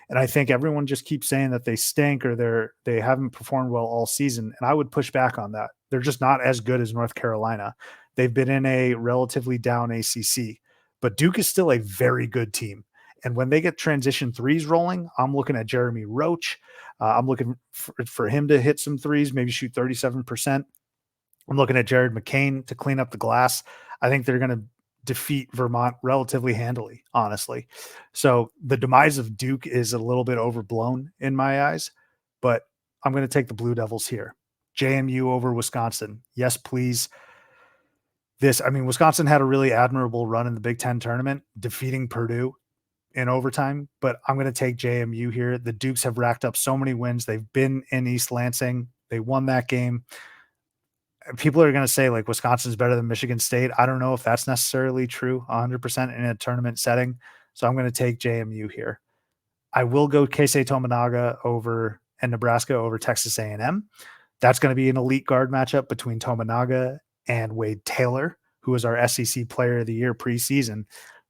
And I think everyone just keeps saying that they stink or they haven't performed well all season. And I would push back on that. They're just not as good as North Carolina. They've been in a relatively down ACC, but Duke is still a very good team. And when they get transition threes rolling, I'm looking at Jeremy Roach. I'm looking for him to hit some threes, maybe shoot 37%. I'm looking at Jared McCain to clean up the glass. I think they're going to defeat Vermont relatively handily, honestly. So the demise of Duke is a little bit overblown in my eyes, but I'm going to take the Blue Devils here. JMU over Wisconsin. Yes, please. Wisconsin had a really admirable run in the Big Ten tournament, defeating Purdue in overtime, but I'm going to take JMU here. The Dukes have racked up so many wins. They've been in East Lansing. They won that game. People are going to say like Wisconsin's better than Michigan State. I don't know if that's necessarily true 100% in a tournament setting. So I'm going to take JMU here. I will go Keisei Tominaga over and Nebraska over Texas A&M. That's going to be an elite guard matchup between Tominaga and Wade Taylor, who was our SEC Player of the Year preseason.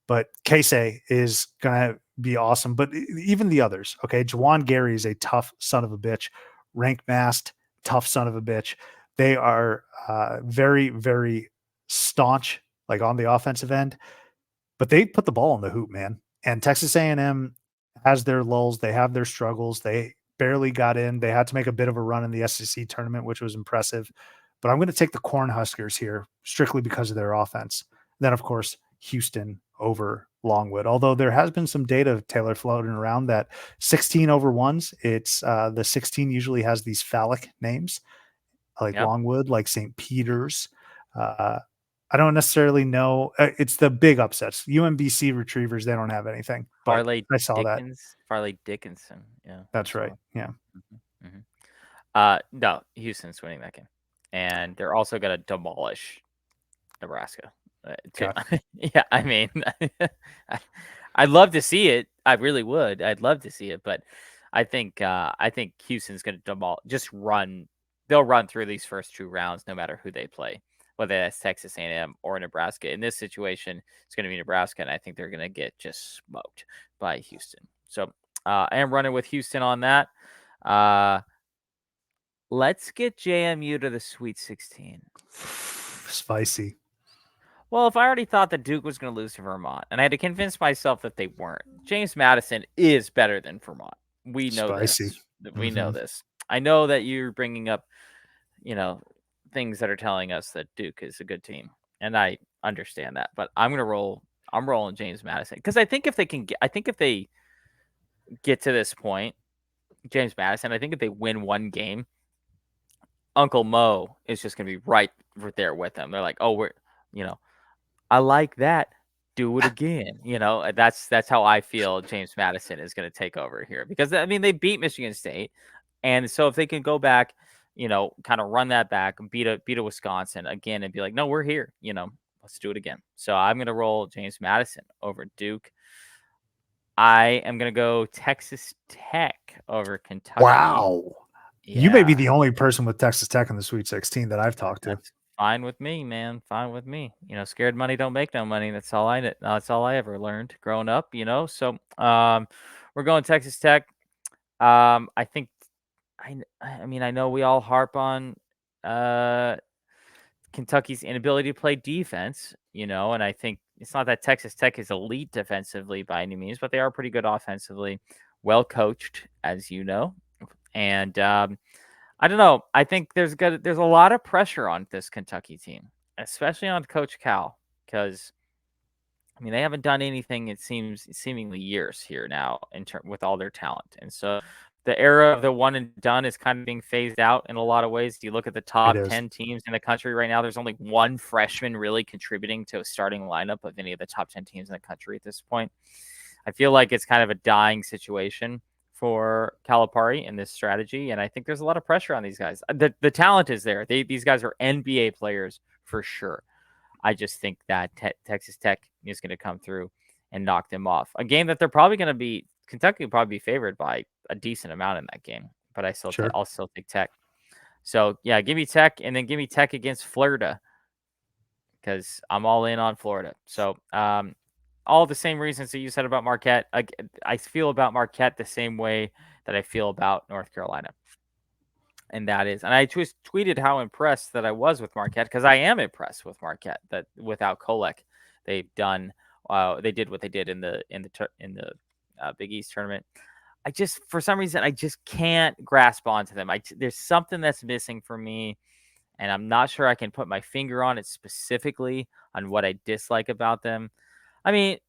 But Keisei is going to be awesome. But even the others, okay, Juwan Gary is a tough son of a bitch. Rank Mast, tough son of a bitch. They are very, very staunch, like on the offensive end, but they put the ball in the hoop, man. And Texas A&M has their lulls. They have their struggles. They barely got in. They had to make a bit of a run in the SEC tournament, which was impressive. But I'm going to take the Cornhuskers here strictly because of their offense. Then, of course, Houston over Longwood. Although there has been some data, Taylor, floating around that 16 over ones. It's the 16 usually has these phallic names, like Longwood, like St. Peter's. I don't necessarily know. It's the big upsets. UMBC Retrievers, they don't have anything. But Farley I saw that. Farley Dickinson. Yeah. That's right. Yeah. No, Houston's winning that game. And they're also going to demolish Nebraska. Yeah, I mean, I'd love to see it. I really would. I'd love to see it, but I think Houston's going to demolish. They'll run through these first 2 rounds, no matter who they play. whether that's Texas A&M or Nebraska. In this situation, it's going to be Nebraska, and I think they're going to get just smoked by Houston. So I am running with Houston on that. Let's get JMU to the Sweet 16. Spicy. Well, if I already thought that Duke was going to lose to Vermont, and I had to convince myself that they weren't, James Madison is better than Vermont. We know Spicy. this. We know this. I know that you're bringing up, things that are telling us that Duke is a good team, and I understand that. But I'm rolling James Madison because I think if they get to this point, James Madison, I think if they win one game, Uncle Mo is just going to be right there with them. They're like, oh, I like that. Do it again. That's how I feel James Madison is going to take over here because they beat Michigan State, and so if they can go back, kind of run that back, beat a Wisconsin again, and be like, no, we're here. Let's do it again. So I'm going to roll James Madison over Duke. I am going to go Texas Tech over Kentucky. Wow. Yeah. You may be the only person with Texas Tech in the Sweet 16 that I've talked to. That's fine with me, man. Fine with me. Scared money don't make no money. That's all I ever learned growing up, So we're going Texas Tech. I think I know we all harp on Kentucky's inability to play defense, and I think it's not that Texas Tech is elite defensively by any means, but they are pretty good offensively, well coached, as you know. And I don't know. I think there's a lot of pressure on this Kentucky team, especially on Coach Cal, because they haven't done anything. It seems seemingly years here now with all their talent, and so the era of the one and done is kind of being phased out in a lot of ways. You look at the top 10 teams in the country right now. There's only one freshman really contributing to a starting lineup of any of the top 10 teams in the country at this point. I feel like it's kind of a dying situation for Calipari in this strategy, and I think there's a lot of pressure on these guys. The talent is there. These guys are NBA players for sure. I just think that Texas Tech is going to come through and knock them off. A game that they're probably going to be Kentucky will probably be favored by a decent amount in that game, but I'll still take Tech. So yeah, give me Tech, and then give me Tech against Florida because I'm all in on Florida. So all the same reasons that you said about Marquette. I feel about Marquette the same way that I feel about North Carolina. And that is, and I just tweeted how impressed that I was with Marquette because I am impressed with Marquette that without Kolek, they did what they did in the Big East tournament. For some reason, I just can't grasp onto them. There's something that's missing for me, and I'm not sure I can put my finger on it specifically on what I dislike about them.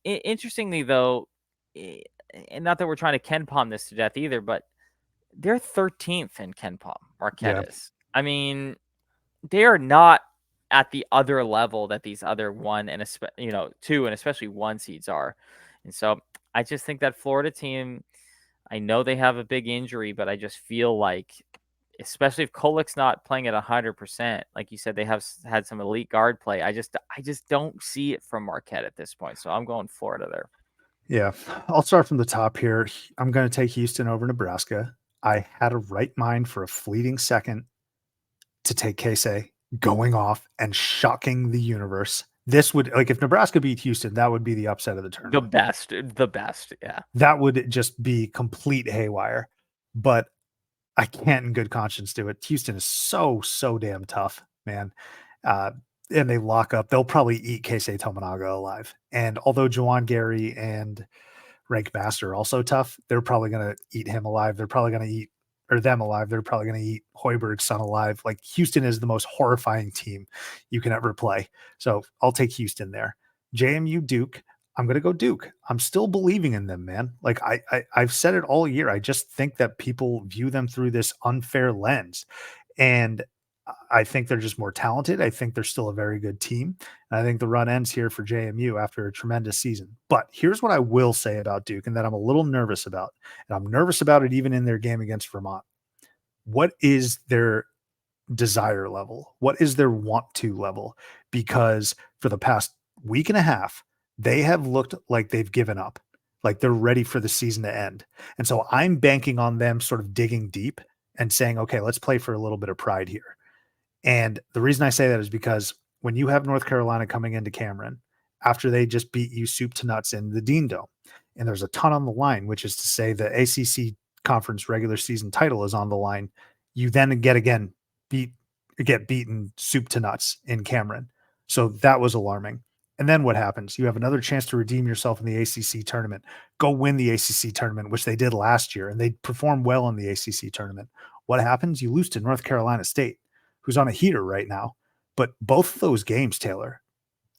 Interestingly though, and not that we're trying to KenPom this to death either, but they're 13th in KenPom. Marquette is. They are not at the other level that these other 1 and 2 and especially 1 seeds are. And so I just think that Florida team, I know they have a big injury, but I just feel like, especially if Kolek's not playing at 100%, like you said, they have had some elite guard play. I just don't see it from Marquette at this point. So I'm going Florida there. Yeah, I'll start from the top here. I'm going to take Houston over Nebraska. I had a right mind for a fleeting second to take Casey going off and shocking the universe. This would, if Nebraska beat Houston, that would be the upset of the tournament. The best. Yeah. That would just be complete haywire. But I can't in good conscience do it. Houston is so damn tough, man. And they lock up. They'll probably eat Keisei Tominaga alive. And although Juwan Gary and Rank Master are also tough, they're probably going to eat him alive. They're probably going to eat them alive. They're probably going to eat Hoiberg's son alive. Houston is the most horrifying team you can ever play. So I'll take Houston there. JMU Duke. I'm going to go Duke. I'm still believing in them, man. I've said it all year. I just think that people view them through this unfair lens. And I think they're just more talented. I think they're still a very good team. And I think the run ends here for JMU after a tremendous season. But here's what I will say about Duke and that I'm a little nervous about. And I'm nervous about it even in their game against Vermont. What is their desire level? What is their want to level? Because for the past week and a half, they have looked like they've given up, like they're ready for the season to end. And so I'm banking on them sort of digging deep and saying, okay, let's play for a little bit of pride here. And the reason I say that is because when you have North Carolina coming into Cameron after they just beat you soup to nuts in the Dean Dome, and there's a ton on the line, which is to say the ACC conference regular season title is on the line, you then get beaten soup to nuts in Cameron. So that was alarming. And then what happens? You have another chance to redeem yourself in the ACC tournament. Go win the ACC tournament, which they did last year, and they performed well in the ACC tournament. What happens? You lose to North Carolina State, who's on a heater right now. But both of those games, Taylor,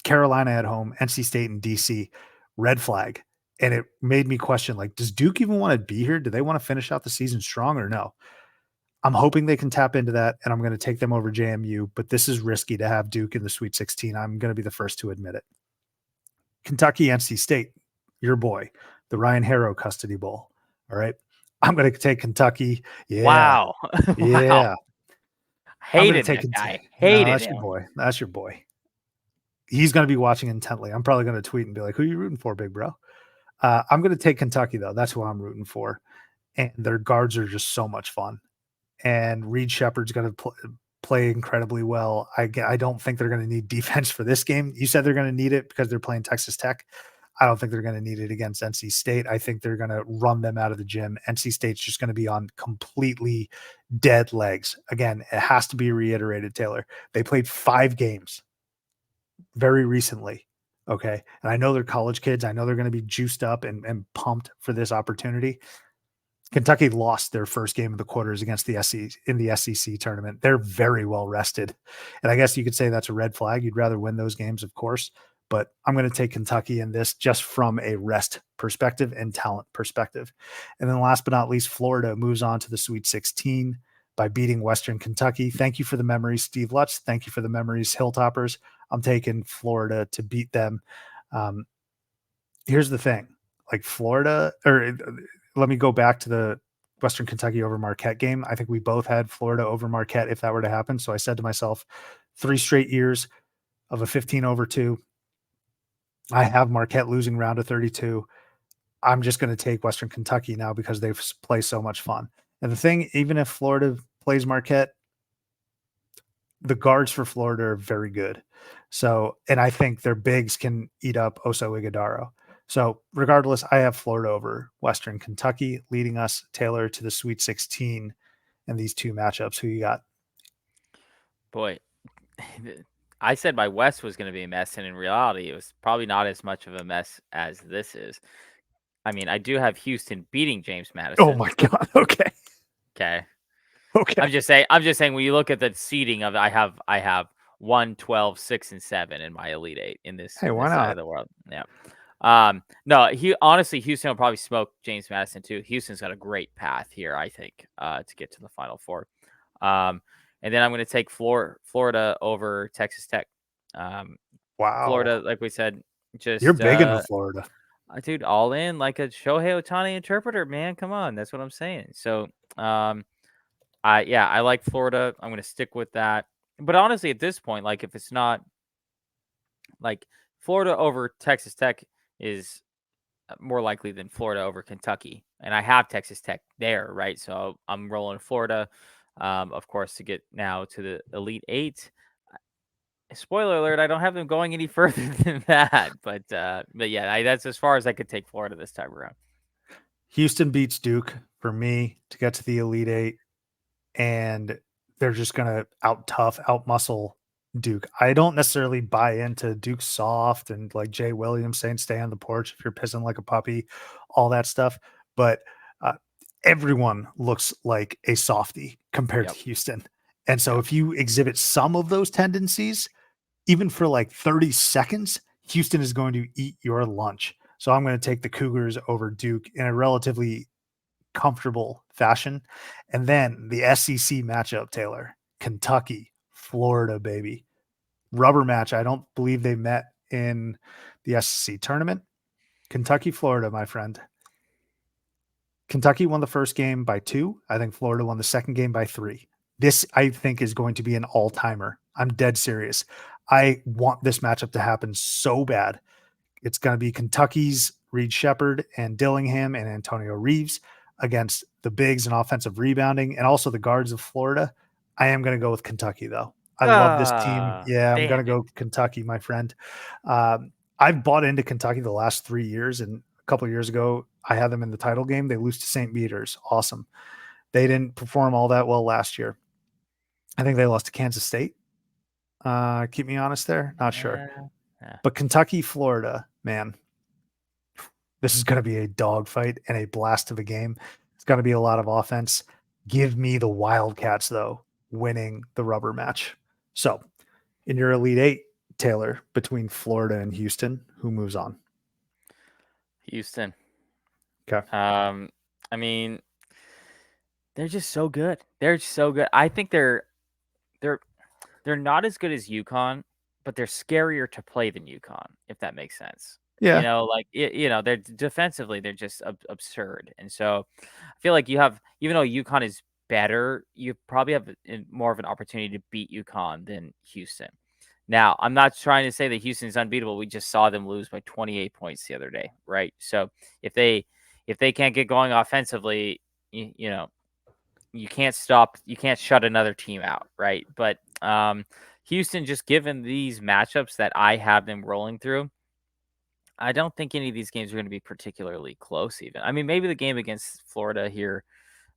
Carolina at home, NC State and DC, red flag. And it made me question, like, does Duke even want to be here? Do they want to finish out the season strong or no? I'm hoping they can tap into that, and I'm going to take them over JMU, but this is risky to have Duke in the Sweet 16. I'm going to be the first to admit it. Kentucky, NC State, your boy, the Ryan Harrow Custody Bowl. All right. I'm going to take Kentucky. Yeah. Wow. Yeah. Wow. Hated take that guy. No, Hated that's him. your boy. That's your boy. He's going to be watching intently. I'm probably going to tweet and be like, who are you rooting for, big bro? I'm going to take Kentucky, though. That's who I'm rooting for. And their guards are just so much fun. And Reed Shepherd's going to play incredibly well. I don't think they're going to need defense for this game. You said they're going to need it because they're playing Texas Tech. I don't think they're going to need it against NC State. I think they're going to run them out of the gym. NC State's just going to be on completely dead legs. Again, it has to be reiterated, Taylor. They played 5 games very recently. Okay. And I know they're college kids. I know they're going to be juiced up and pumped for this opportunity. Kentucky lost their first game of the quarters against the SEC tournament. They're very well rested. And I guess you could say that's a red flag. You'd rather win those games, of course, but I'm going to take Kentucky in this just from a rest perspective and talent perspective. And then last but not least, Florida moves on to the Sweet 16 by beating Western Kentucky. Thank you for the memories, Steve Lutz. Thank you for the memories, Hilltoppers. I'm taking Florida to beat them. Here's the thing, like Florida, or let me go back to the Western Kentucky over Marquette game. I think we both had Florida over Marquette if that were to happen. So I said to myself, 3 straight years of a 15-2. I have Marquette losing round of 32. I'm just going to take Western Kentucky now because they play so much fun. And the thing, even if Florida plays Marquette, the guards for Florida are very good. So, and I think their bigs can eat up Oso Ighodaro. So regardless, I have Florida over Western Kentucky, leading us, Taylor, to the Sweet 16 and these 2 matchups. Who you got? Boy, I said my West was going to be a mess, and in reality, it was probably not as much of a mess as this is. I mean, I do have Houston beating James Madison. Oh my God. Okay. Okay. Okay. I'm just saying when you look at the seeding of it, I have 1, 12, 6, and 7 in my Elite 8 in this, Hey, why side not? of the world. Yeah. No, honestly, Houston will probably smoke James Madison too. Houston's got a great path here, I think, to get to the Final Four. And then I'm going to take Florida over Texas Tech. Wow. Florida, like we said, just you're big into Florida, dude. All in like a Shohei Ohtani interpreter, man. Come on, that's what I'm saying. So, I like Florida. I'm going to stick with that. But honestly, at this point, like if it's not like Florida over Texas Tech is more likely than Florida over Kentucky. And I have Texas Tech there, right? So I'm rolling Florida, of course, to get now to the Elite 8. Spoiler alert, I don't have them going any further than that. But yeah, that's as far as I could take Florida this time around. Houston beats Duke for me to get to the Elite 8. And they're just going to out muscle Duke. I don't necessarily buy into Duke soft and like Jay Williams saying, stay on the porch if you're pissing like a puppy, all that stuff. But everyone looks like a softie compared to Houston. And so if you exhibit some of those tendencies, even for like 30 seconds, Houston is going to eat your lunch. So I'm going to take the Cougars over Duke in a relatively comfortable fashion. And then the SEC matchup, Taylor, Kentucky, Florida, baby. Rubber match. I don't believe they met in the SEC tournament. Kentucky, Florida, my friend. Kentucky won the first game by 2. I think Florida won the second game by 3. This, I think, is going to be an all-timer. I'm dead serious. I want this matchup to happen so bad. It's going to be Kentucky's Reed Shepherd and Dillingham and Antonio Reeves against the bigs and offensive rebounding and also the guards of Florida. I am going to go with Kentucky, though. I love this team. Ah, Yeah, I'm damn gonna it. go Kentucky, my friend. I've bought into Kentucky the last 3 years, and a couple of years ago, I had them in the title game. They lose to St. Peter's. Awesome. They didn't perform all that well last year. I think they lost to Kansas State. Keep me honest there. Not sure. Yeah. Yeah. But Kentucky, Florida, man, this is going to be a dogfight and a blast of a game. It's going to be a lot of offense. Give me the Wildcats, though, winning the rubber match. So, in your Elite Eight, Taylor, between Florida and Houston, who moves on? Houston. Okay. I mean, they're just so good. They're so good. I think they're they're not as good as UConn, but they're scarier to play than UConn, if that makes sense. Yeah. Like they're defensively, they're just absurd, and so I feel like you have, even though UConn is better, you probably have more of an opportunity to beat UConn than Houston. Now, I'm not trying to say that Houston's unbeatable. We just saw them lose by 28 points the other day, right? So if they can't get going offensively, you know, you can't shut another team out, right? But Houston, just given these matchups that I have them rolling through, I don't think any of these games are going to be particularly close. Even, I mean, maybe the game against Florida here,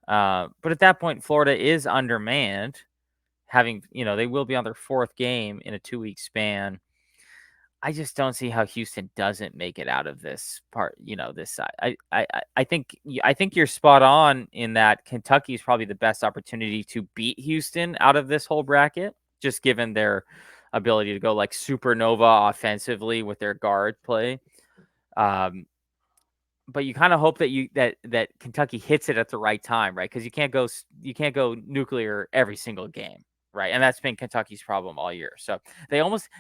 but at that point, Florida is undermanned. They will be on their fourth game in a 2-week span. I just don't see how Houston doesn't make it out of this part. This side. I think you're spot on in that Kentucky is probably the best opportunity to beat Houston out of this whole bracket, just given their ability to go like supernova offensively with their guard play. But you kind of hope that Kentucky hits it at the right time, right? Because you can't go nuclear every single game, right? And that's been Kentucky's problem all year. So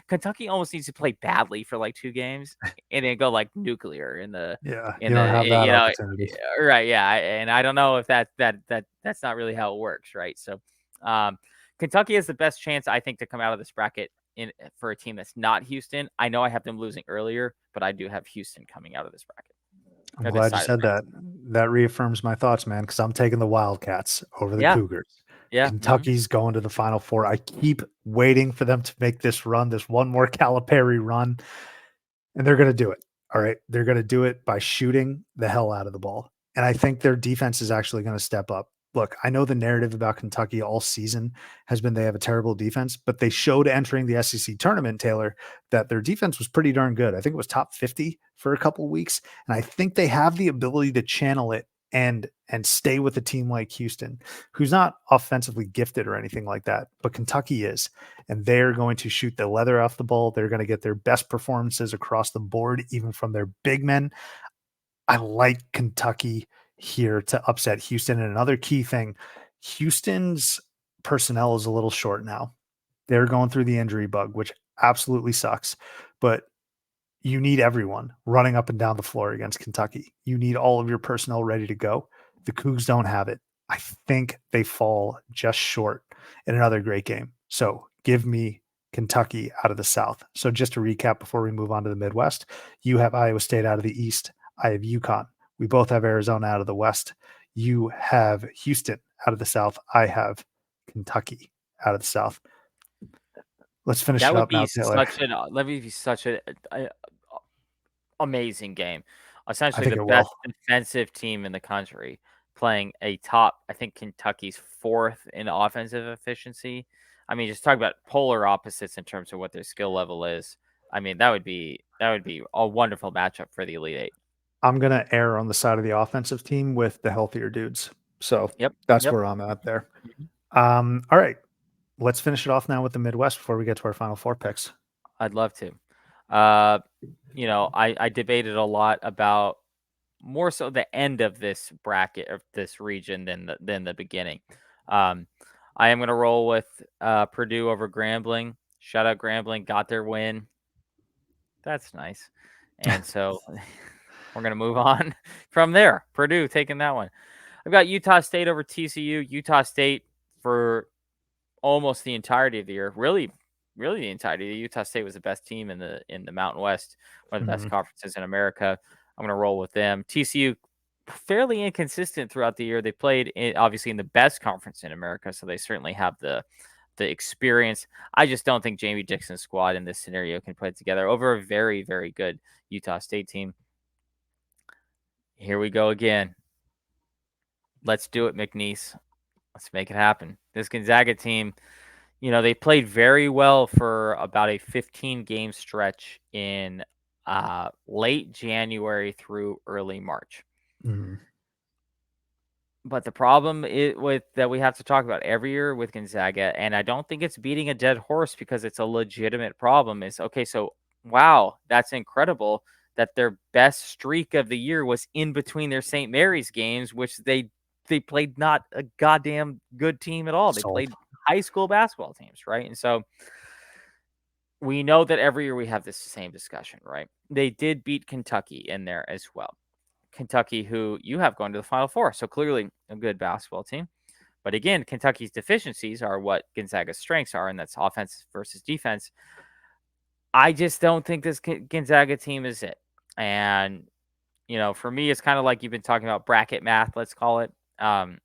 Kentucky almost needs to play badly for like 2 games and then go like nuclear Yeah. in You don't the have that you know opportunity. right, yeah. And I don't know if that's not really how it works, right? So Kentucky has the best chance, I think, to come out of this bracket for a team that's not Houston. I know I have them losing earlier, but I do have Houston coming out of this bracket. I'm Or this glad you side of the said bracket. that. That reaffirms my thoughts, man, because I'm taking the Wildcats over the Yeah, Cougars. yeah, Kentucky's going to the Final Four. I keep waiting for them to make this run, this one more Calipari run, and they're going to do it. All right. They're going to do it by shooting the hell out of the ball. And I think their defense is actually going to step up. Look, I know the narrative about Kentucky all season has been they have a terrible defense, but they showed entering the SEC tournament, Taylor, that their defense was pretty darn good. I think it was top 50 for a couple of weeks, and I think they have the ability to channel it and stay with a team like Houston, who's not offensively gifted or anything like that, but Kentucky is, and they're going to shoot the leather off the ball. They're going to get their best performances across the board, even from their big men. I like Kentucky here to upset Houston. And another key thing, Houston's personnel is a little short now. They're going through the injury bug, which absolutely sucks. But you need everyone running up and down the floor against Kentucky. You need all of your personnel ready to go. The Cougs don't have it. I think they fall just short in another great game. So give me Kentucky out of the South. So just to recap before we move on to the Midwest, you have Iowa State out of the East. I have UConn. We both have Arizona out of the West. You have Houston out of the South. I have Kentucky out of the South. Let's finish that it would up now, be Taylor. such a amazing game. I Essentially, think the it best will. defensive team in the country playing a top. I think Kentucky's fourth in offensive efficiency. I mean, just talk about polar opposites in terms of what their skill level is. I mean, that would be a wonderful matchup for the Elite Eight. I'm going to err on the side of the offensive team with the healthier dudes. So Yep, that's yep. where I'm at there. Mhm. All right. Let's finish it off now with the Midwest before we get to our final four picks. I'd love to. Uh, I debated a lot about more so the end of this bracket of this region than the beginning. Um, I am going to roll with Purdue over Grambling. Shout out Grambling, got their win. That's nice. And so we're going to move on from there. Purdue taking that one. I've got Utah State over TCU. Utah State for almost the entirety of the year. Really the entirety. Utah State was the best team in the Mountain West, one of the best Mhm. conferences in America. I'm going to roll with them. TCU fairly inconsistent throughout the year. They played obviously in the best conference in America, so they certainly have the the experience. I just don't think Jamie Dixon's squad in this scenario can put it together over a very, very good Utah State team. Here we go again. Let's do it, McNeese. Let's make it happen. This Gonzaga team, they played very well for about a 15-game stretch in late January through early March. Mhm. But the problem that we have to talk about every year with Gonzaga, and I don't think it's beating a dead horse because it's a legitimate problem, is, okay, so, wow, that's incredible that their best streak of the year was in between their St. Mary's games, which they played not a goddamn good team at all. They Sold. played high school basketball teams, right? And so we know that every year we have this same discussion, right? They did beat Kentucky in there as well. Kentucky, who you have going to the Final Four, so clearly a good basketball team. But again, Kentucky's deficiencies are what Gonzaga's strengths are, and that's offense versus defense. I just don't think this Gonzaga team is it. And, for me, it's kind of like you've been talking about bracket math, let's call it. I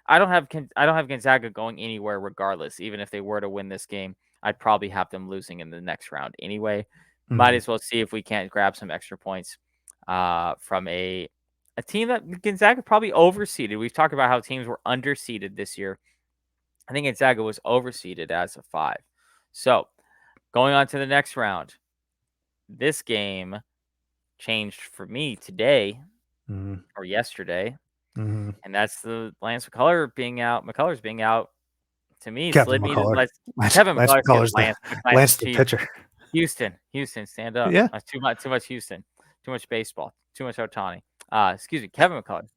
don't have Gonzaga going anywhere regardless. Even if they were to win this game, I'd probably have them losing in the next round anyway. Might Mhm. as well see if we can't grab some extra points from a team that Gonzaga probably overseeded. We've talked about how teams were underseeded this year. I think Gonzaga was overseeded as a 5. So going on to the next round, this game changed for me today Mhm. or yesterday, Mhm. and that's the Lance McCullers being out. McCullers being out to me Kevin slid me to McCullough. Kevin Lance McCullers. McCullers, Lance, the geez, pitcher. Houston, stand up. Yeah. That's too much Houston, too much baseball, too much Otani. Excuse me, Kevin McCullers.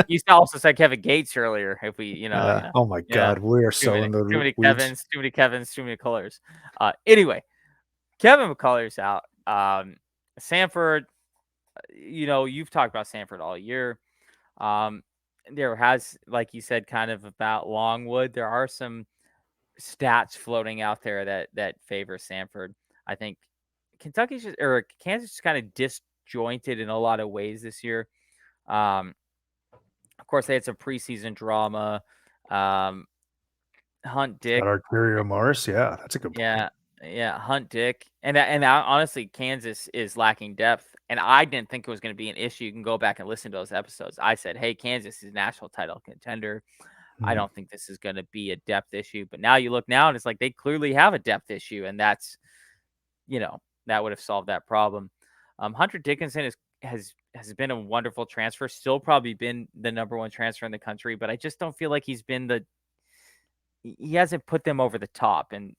You also said Kevin Gates earlier. If we, Oh my yeah, God, we are too so many, in the too many weeds. Kevins, too many Kevins, too many colors. Anyway, Kevin McCullers out. Samford, you've talked about Samford all year. There has, like you said, kind of about Longwood. There are some stats floating out there that favor Samford. I think Kansas just kind of disjointed in a lot of ways this year. Of course, they had some preseason drama. Hunt Dick, Got Arterio Morris. Yeah, that's a good point. Hunt Dick, and honestly, Kansas is lacking depth, and I didn't think it was going to be an issue. You can go back and listen to those episodes. I said, "Hey, Kansas is a national title contender. I Mhm. don't think this is going to be a depth issue." But now you look now, and it's like they clearly have a depth issue, and that's that would have solved that problem. Hunter Dickinson has been a wonderful transfer, still probably been the number one transfer in the country, but I just don't feel like he hasn't put them over the top. And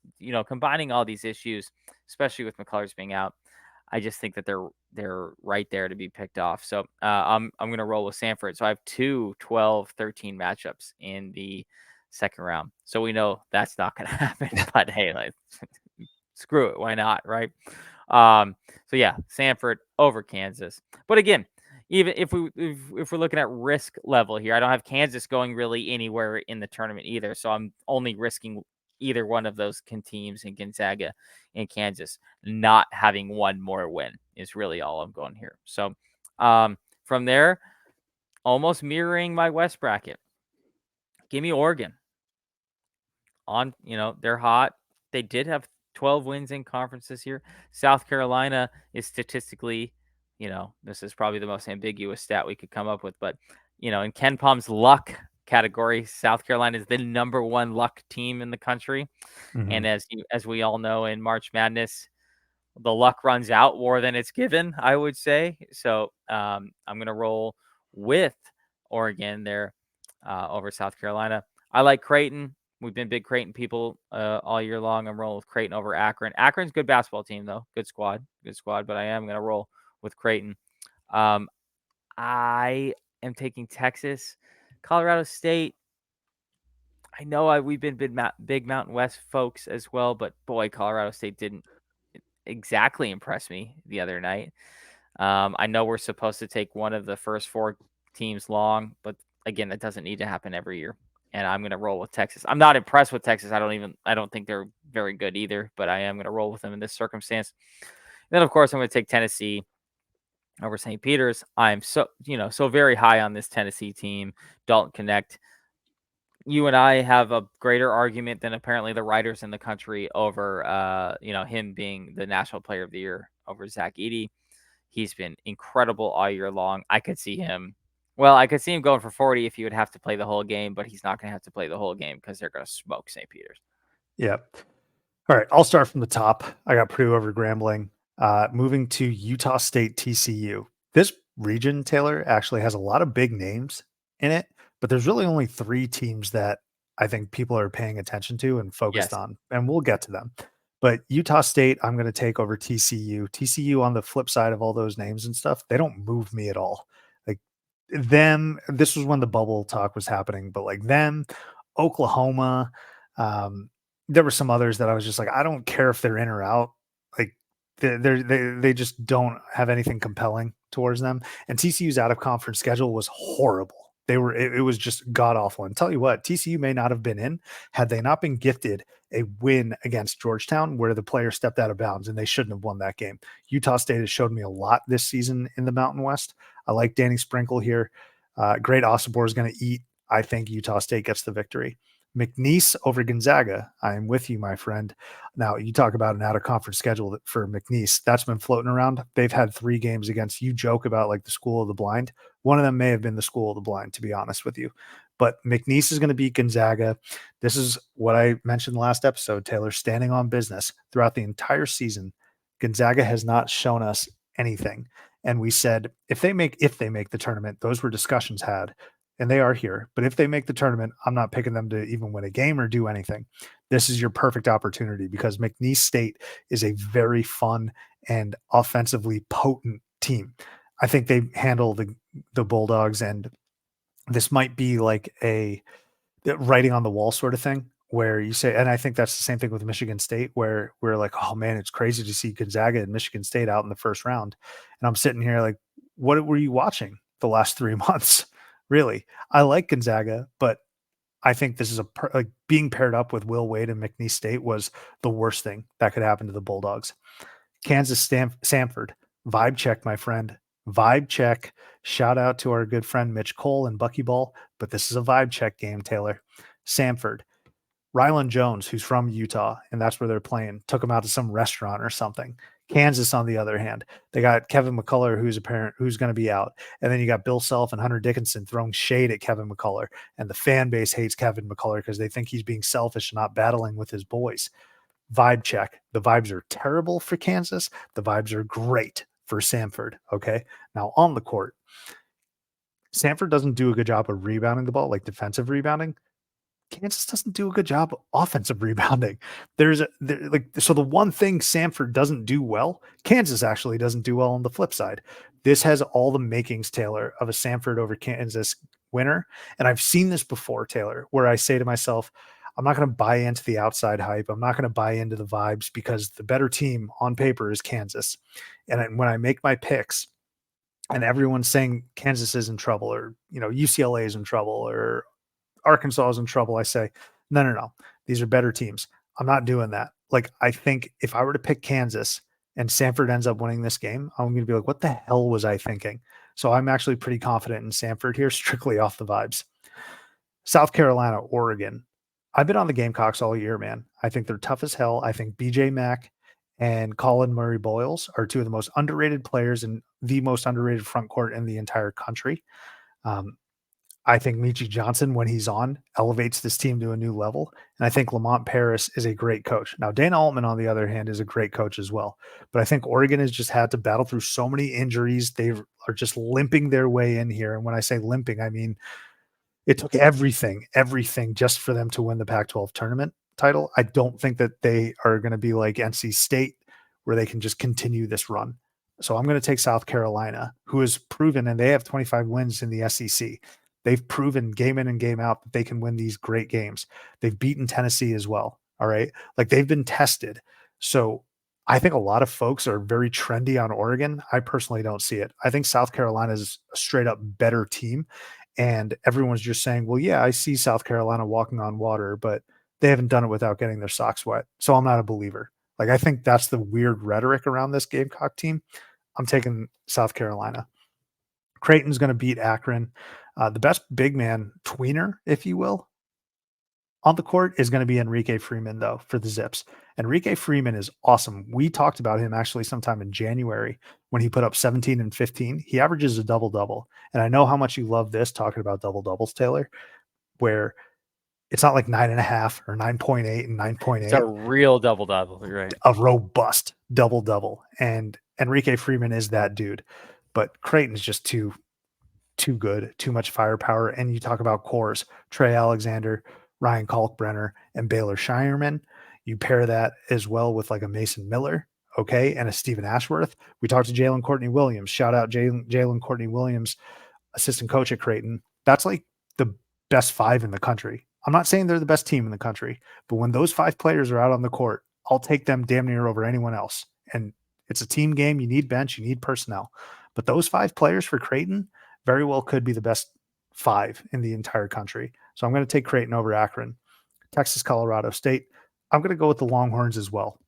combining all these issues, especially with McCullers being out, I just think that they're right there to be picked off. So I'm going to roll with Samford. So I have 2 12-13 matchups in the second round. So we know that's not going to happen. But hey, screw it, why not, right? So yeah, Samford over Kansas. But again, even if we're looking at risk level here, I don't have Kansas going really anywhere in the tournament either. So I'm only risking either one of those teams in Gonzaga and Kansas not having one more win is really all I'm going here. So from there, almost mirroring my West bracket. Give me Oregon. They're hot. They did have 12 wins in conference this year. South Carolina is statistically, this is probably the most ambiguous stat we could come up with, but in Ken Palm's luck category, South Carolina is the number 1 luck team in the country. And Mhm. as we all know, in March Madness, the luck runs out more than it's given, I would say. So I'm going to roll with Oregon there over South Carolina. I like Creighton. We've been big Creighton people all year long. I'm rolling with Creighton over Akron. Akron's a good basketball team, though. Good squad. But I am going to roll with Creighton. I am taking Texas. Colorado State. I know we've been big Mountain West folks as well, but boy, Colorado State didn't exactly impress me the other night. I know we're supposed to take one of the first 4 teams long, but again, that doesn't need to happen every year. And I'm going to roll with Texas. I'm not impressed with Texas. I don't think they're very good either, but I am going to roll with them in this circumstance. And then, of course, I'm going to take Tennessee over St. Peter's. I'm so very high on this Tennessee team. Dalton Connect, you and I have a greater argument than apparently the writers in the country over, him being the National Player of the Year over Zach Edey. He's been incredible all year long. I could see him. Well, I could see him going for 40 if he would have to play the whole game, but he's not going to have to play the whole game because they're going to smoke St. Peter's. Yeah. All right. I'll start from the top. I got Purdue over Grambling. Moving to Utah State TCU. This region, Taylor, actually has a lot of big names in it, but there's really only 3 teams that I think people are paying attention to and focused Yes. on, and we'll get to them. But Utah State, I'm going to take over TCU. TCU, on the flip side of all those names and stuff, they don't move me at all. Like them, this was when the bubble talk was happening, but like them, Oklahoma, um, there were some others that I was just like, I don't care if they're in or out. Like they just don't have anything compelling towards them. And TCU's out of conference schedule was horrible. It was just god awful. And tell you what, TCU may not have been in had they not been gifted a win against Georgetown where the player stepped out of bounds and they shouldn't have won that game. Utah State has showed me a lot this season in the Mountain West. I like Danny Sprinkle here. Great Osibor is going to eat. I think Utah State gets the victory. McNeese over Gonzaga. I am with you, my friend. Now, you talk about an out of conference schedule for McNeese. That's been floating around. They've had 3 games against, you joke about like the school of the blind. One of them may have been the school of the blind, to be honest with you. But McNeese is going to beat Gonzaga. This is what I mentioned last episode, Taylor, standing on business throughout the entire season. Gonzaga has not shown us anything. And we said if they make the tournament, those were discussions had, and they are here. But if they make the tournament, I'm not picking them to even win a game or do anything. This is your perfect opportunity because McNeese State is a very fun and offensively potent team. I think they handle the Bulldogs, and this might be like a writing on the wall sort of thing where you say, and I think that's the same thing with Michigan State, where we're like, oh man, it's crazy to see Gonzaga and Michigan State out in the first round. And I'm sitting here like, what were you watching the last 3 months? Really? I like Gonzaga, but I think this is like being paired up with Will Wade and McNeese State was the worst thing that could happen to the Bulldogs. Kansas Samford, vibe check, my friend. Vibe check. Shout out to our good friend Mitch Cole and Buckyball, but this is a vibe check game, Taylor. Samford, Rylan Jones, who's from Utah, and that's where they're playing, took him out to some restaurant or something. Kansas, on the other hand, they got Kevin McCullough, who's going to be out, and then you got Bill Self and Hunter Dickinson throwing shade at Kevin McCullough, and the fan base hates Kevin McCullough because they think he's being selfish and not battling with his boys. Vibe check. The vibes are terrible for Kansas. The vibes are great for Samford. Okay. Now on the court, Samford doesn't do a good job of rebounding the ball, like defensive rebounding. Kansas doesn't do a good job offensive rebounding. So the one thing Samford doesn't do well, Kansas actually doesn't do well on the flip side. This has all the makings, Taylor, of a Samford over Kansas winner. And I've seen this before, Taylor, where I say to myself, I'm not going to buy into the outside hype. I'm not going to buy into the vibes because the better team on paper is Kansas. And when I make my picks and everyone's saying Kansas is in trouble or, UCLA is in trouble or Arkansas is in trouble, I say, no. These are better teams. I'm not doing that. Like, I think if I were to pick Kansas and Samford ends up winning this game, I'm going to be like, what the hell was I thinking? So I'm actually pretty confident in Samford here, strictly off the vibes. South Carolina, Oregon. I've been on the Gamecocks all year, man. I think they're tough as hell. I think BJ Mack and Colin Murray Boyles are 2 of the most underrated players in the most underrated front court in the entire country. I think Michi Johnson, when he's on, elevates this team to a new level. And I think Lamont Paris is a great coach. Now, Dana Altman, on the other hand, is a great coach as well. But I think Oregon has just had to battle through so many injuries. They are just limping their way in here. And when I say limping, I mean it took everything just for them to win the Pac-12 tournament title. I don't think that they are going to be like NC State where they can just continue this run. So I'm going to take South Carolina, who has proven, and they have 25 wins in the SEC. They've proven game in and game out that they can win these great games. They've beaten Tennessee as well. All right. Like they've been tested. So I think a lot of folks are very trendy on Oregon. I personally don't see it. I think South Carolina is a straight up better team. And everyone's just saying, well, yeah, I see South Carolina walking on water, but they haven't done it without getting their socks wet. So I'm not a believer. Like, I think that's the weird rhetoric around this Gamecock team. I'm taking South Carolina. Creighton's going to beat Akron. The best big man tweener, if you will, On the court is going to be Enrique Freeman, though, for the Zips. Enrique Freeman is awesome. We talked about him actually sometime in January when he put up 17 and 15. He averages a double double. And I know how much you love this talking about double doubles, Taylor, where it's not like 9.5 or 9.8 and It's a 9.8, real double double, right? a robust double double. And Enrique Freeman is that dude. But Creighton's just too good, too much firepower. And you talk about cores, Trey Alexander, Ryan Kalkbrenner, and Baylor Shireman. You pair that as well with like a Mason Miller, okay, and a Stephen Ashworth. We talked to Jalen Courtney Williams. Shout out Jalen Courtney Williams, assistant coach at Creighton. That's like the best 5 in the country. I'm not saying they're the best team in the country, but when those 5 players are out on the court, I'll take them damn near over anyone else. And it's a team game. You need bench, you need personnel. But those 5 players for Creighton very well could be the best 5 in the entire country. So I'm going to take Creighton over Akron. Texas, Colorado State. I'm going to go with the Longhorns as well.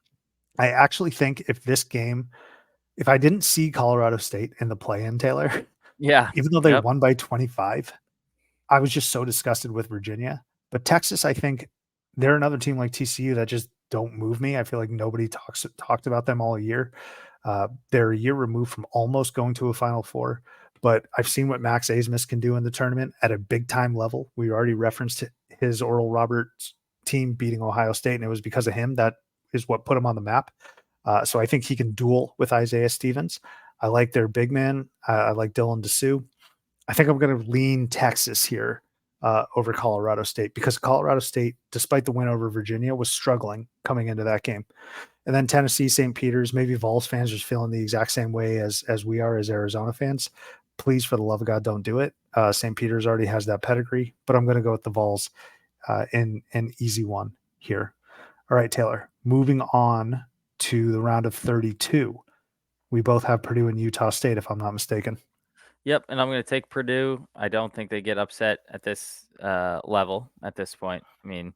I actually think if I didn't see Colorado State in the play-in, Taylor, Yeah. even though they won by 25, I was just so disgusted with Virginia. But Texas, I think they're another team like TCU that just don't move me. I feel like nobody talked about them all year. They're a year removed from almost going to a Final Four, but I've seen what Max Abmas can do in the tournament at a big time level. We already referenced his Oral Roberts team beating Ohio State, and it was because of him. That is what put him on the map. So I think he can duel with Isaiah Stevens. I like their big man. I like Dylan Dessou. I think I'm going to lean Texas here over Colorado State because Colorado State, despite the win over Virginia, was struggling coming into that game. And then Tennessee, St. Peter's, maybe Vols fans are feeling the exact same way as we are as Arizona fans. Please, for the love of God, don't do it. St. Peter's already has that pedigree, but I'm going to go with the Vols in an easy one here. All right, Taylor, moving on to the round of 32. We both have Purdue and Utah State, if I'm not mistaken. Yep, and I'm going to take Purdue. I don't think they get upset at this level at this point. I mean,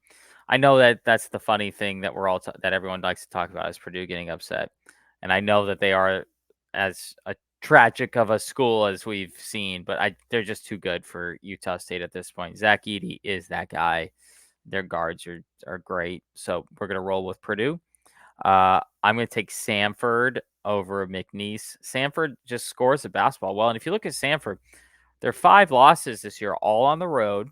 I know that that's the funny thing that we're all that everyone likes to talk about is Purdue getting upset, and I know that they are as a tragic of a school as we've seen, but they're just too good for Utah State at this point. Zach Edey is that guy. Their guards are great, so we're going to roll with Purdue. I'm going to take Samford over McNeese. Samford just scores the basketball well. And if you look at Samford, their 5 losses this year, all on the road.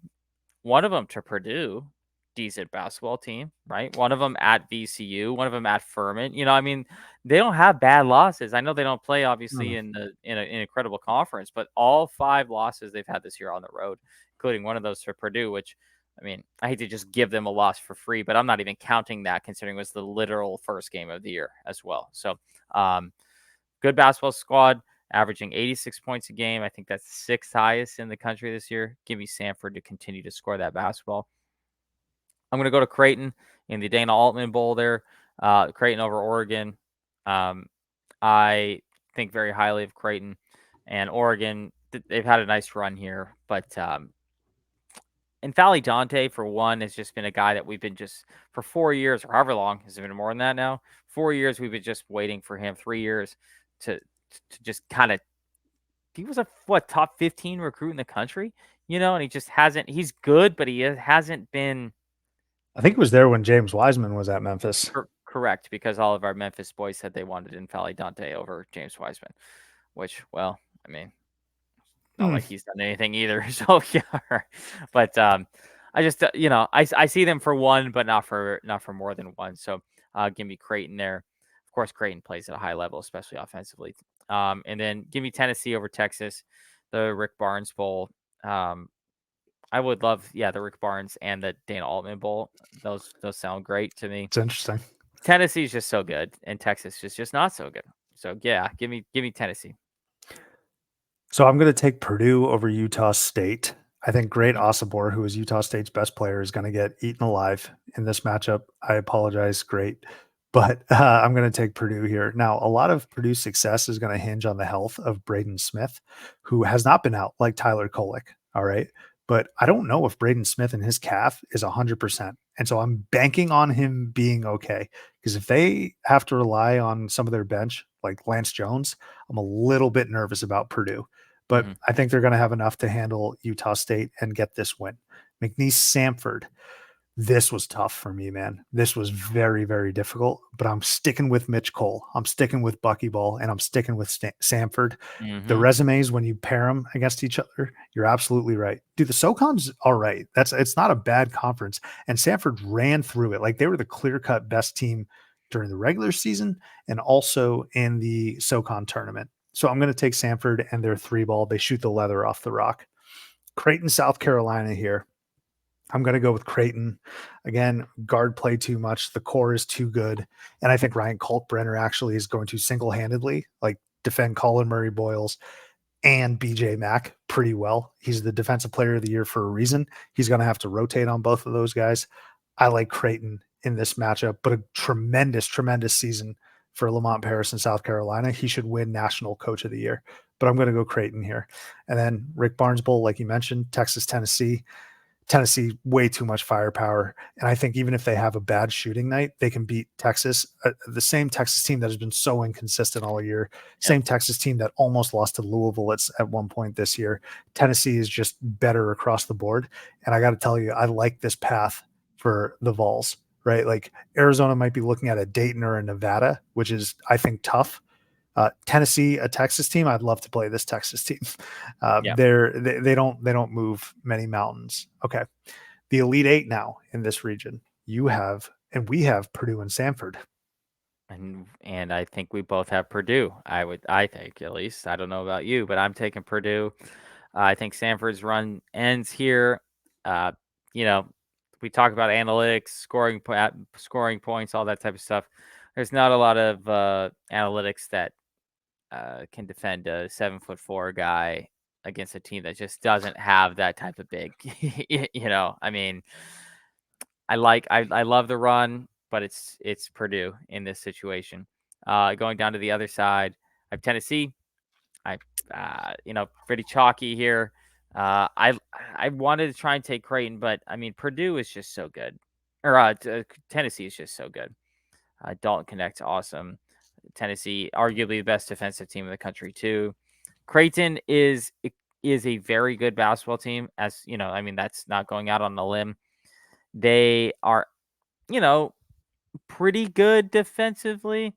One of them to Purdue, decent basketball team, right? One of them at VCU, one of them at Furman. I mean, they don't have bad losses. I know they don't play obviously in an incredible conference, but all 5 losses they've had this year on the road, including one of those for Purdue, which I mean, I hate to just give them a loss for free, but I'm not even counting that considering it was the literal first game of the year as well. So, good basketball squad, averaging 86 points a game. I think that's 6th highest in the country this year. Give me Samford to continue to score that basketball. I'm going to go to Creighton in the Dana Altman Bowl there. Creighton over Oregon. I think very highly of Creighton and Oregon. They've had a nice run here, but and Fally Dante, for one, has just been a guy that we've been just for 4 years or however long, has it been more than that now? 4 years we've been just waiting for him, 3 years to just kind of. He was a top 15 recruit in the country, and he just hasn't. He's good, but he hasn't been. I think it was there when James Wiseman was at Memphis. Correct, because all of our Memphis boys said they wanted in Fally Dante over James Wiseman, which, well, I mean, not like he's done anything either. So yeah, but I just I see them for one, but not for more than one. So give me Creighton there. Of course, Creighton plays at a high level, especially offensively. And then give me Tennessee over Texas, the Rick Barnes Bowl. I would love, the Rick Barnes and the Dana Altman Bowl. Those sound great to me. It's interesting. Tennessee's just so good, and Texas is just not so good. So yeah, give me Tennessee. So I'm going to take Purdue over Utah State. I think Great Osibor, who is Utah State's best player, is going to get eaten alive in this matchup. I apologize, Great, but I'm going to take Purdue here. Now, a lot of Purdue's success is going to hinge on the health of Braden Smith, who has not been out like Tyler Kolek. All right. But I don't know if Braden Smith and his calf is 100%. And so I'm banking on him being okay. Because if they have to rely on some of their bench, like Lance Jones, I'm a little bit nervous about Purdue. But I think they're going to have enough to handle Utah State and get this win. McNeese Samford. This was tough for me, man. This was very, very difficult, but I'm sticking with Mitch Cole. I'm sticking with Buckyball, and I'm sticking with Samford. The Mm-hmm. resumes, when you pair them against each other, you're absolutely right. Dude, the SoCon's all right. It's not a bad conference. And Samford ran through it. Like, they were the clear-cut best team during the regular season and also in the SoCon tournament. So I'm going to take Samford and their 3-ball. They shoot the leather off the rock. Creighton, South Carolina here. I'm going to go with Creighton. Again, guard play too much. The core is too good. And I think Ryan Kalkbrenner actually is going to single-handedly like defend Colin Murray Boyles and BJ Mack pretty well. He's the defensive player of the year for a reason. He's going to have to rotate on both of those guys. I like Creighton in this matchup, but a tremendous, tremendous season for Lamont Paris in South Carolina. He should win National Coach of the Year, but I'm going to go Creighton here. And then Rick Barnes Bowl, like you mentioned, Texas, Tennessee. Tennessee, way too much firepower. And I think even if they have a bad shooting night, they can beat Texas, the same Texas team that has been so inconsistent all year, same Texas team that almost lost to Louisville at one point this year. Tennessee is just better across the board. And I got to tell you, I like this path for the Vols, right? Like, Arizona might be looking at a Dayton or a Nevada, which is, I think, tough. Tennessee, a Texas team. I'd love to play this Texas team. Yeah. They don't move many mountains. Okay, the Elite Eight now in this region. You have and we have Purdue and Samford. And I think we both have Purdue. I think, at least. I don't know about you, but I'm taking Purdue. I think Samford's run ends here. Uh, you know, we talk about analytics, scoring points, all that type of stuff. There's not a lot of analytics that can defend a 7'4" guy against a team that just doesn't have that type of big. I mean, I love the run, but it's Purdue in this situation. Going down to the other side, I have Tennessee. I pretty chalky here. I wanted to try and take Creighton, but I mean Purdue is just so good, or Tennessee is just so good. Dalton Connect's awesome. Tennessee, arguably the best defensive team in the country too. Creighton is a very good basketball team. As you know, I mean that's not going out on a limb. They are, you know, pretty good defensively.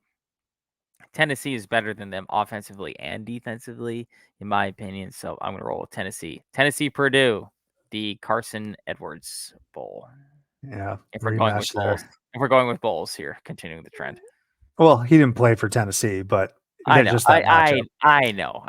Tennessee is better than them offensively and defensively, in my opinion. So I'm going to roll with Tennessee. Tennessee, Purdue, the Carson Edwards Bowl. Yeah, If we're going with rematch bowls, there. if we're going with bowls here, continuing the trend. Well, he didn't play for Tennessee, but I know. just that matchup. I know.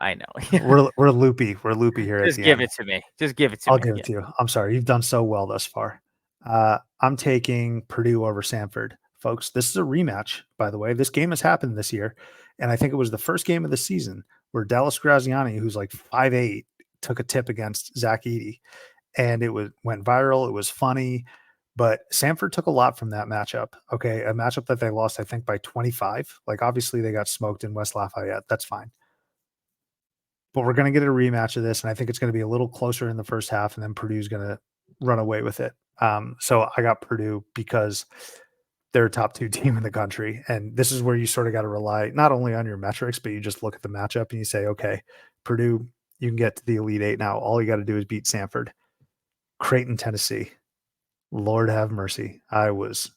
We're loopy. We're loopy here at Just the give end. it to me. Just give it to I'll me. give it to you. I'm sorry. You've done so well thus far. I'm taking Purdue over Samford, folks. This is a rematch, by the way. This game has happened this year, and I think it was the first game of the season where Dallas Graziani, who's like 5'8", took a tip against Zach Edey, and it went viral. It was funny, but Samford took a lot from that matchup. Okay, a matchup that they lost, I think, by 25. Like, obviously, they got smoked in West Lafayette. That's fine. But we're going to get a rematch of this, and I think it's going to be a little closer in the first half, and then Purdue's going to run away with it. So I got Purdue because they're a top 2 team in the country, and this is where you sort of got to rely not only on your metrics, but you just look at the matchup and you say, okay, Purdue, you can get to the Elite Eight now. All you got to do is beat Samford. Creighton, Tennessee. Lord have mercy. I was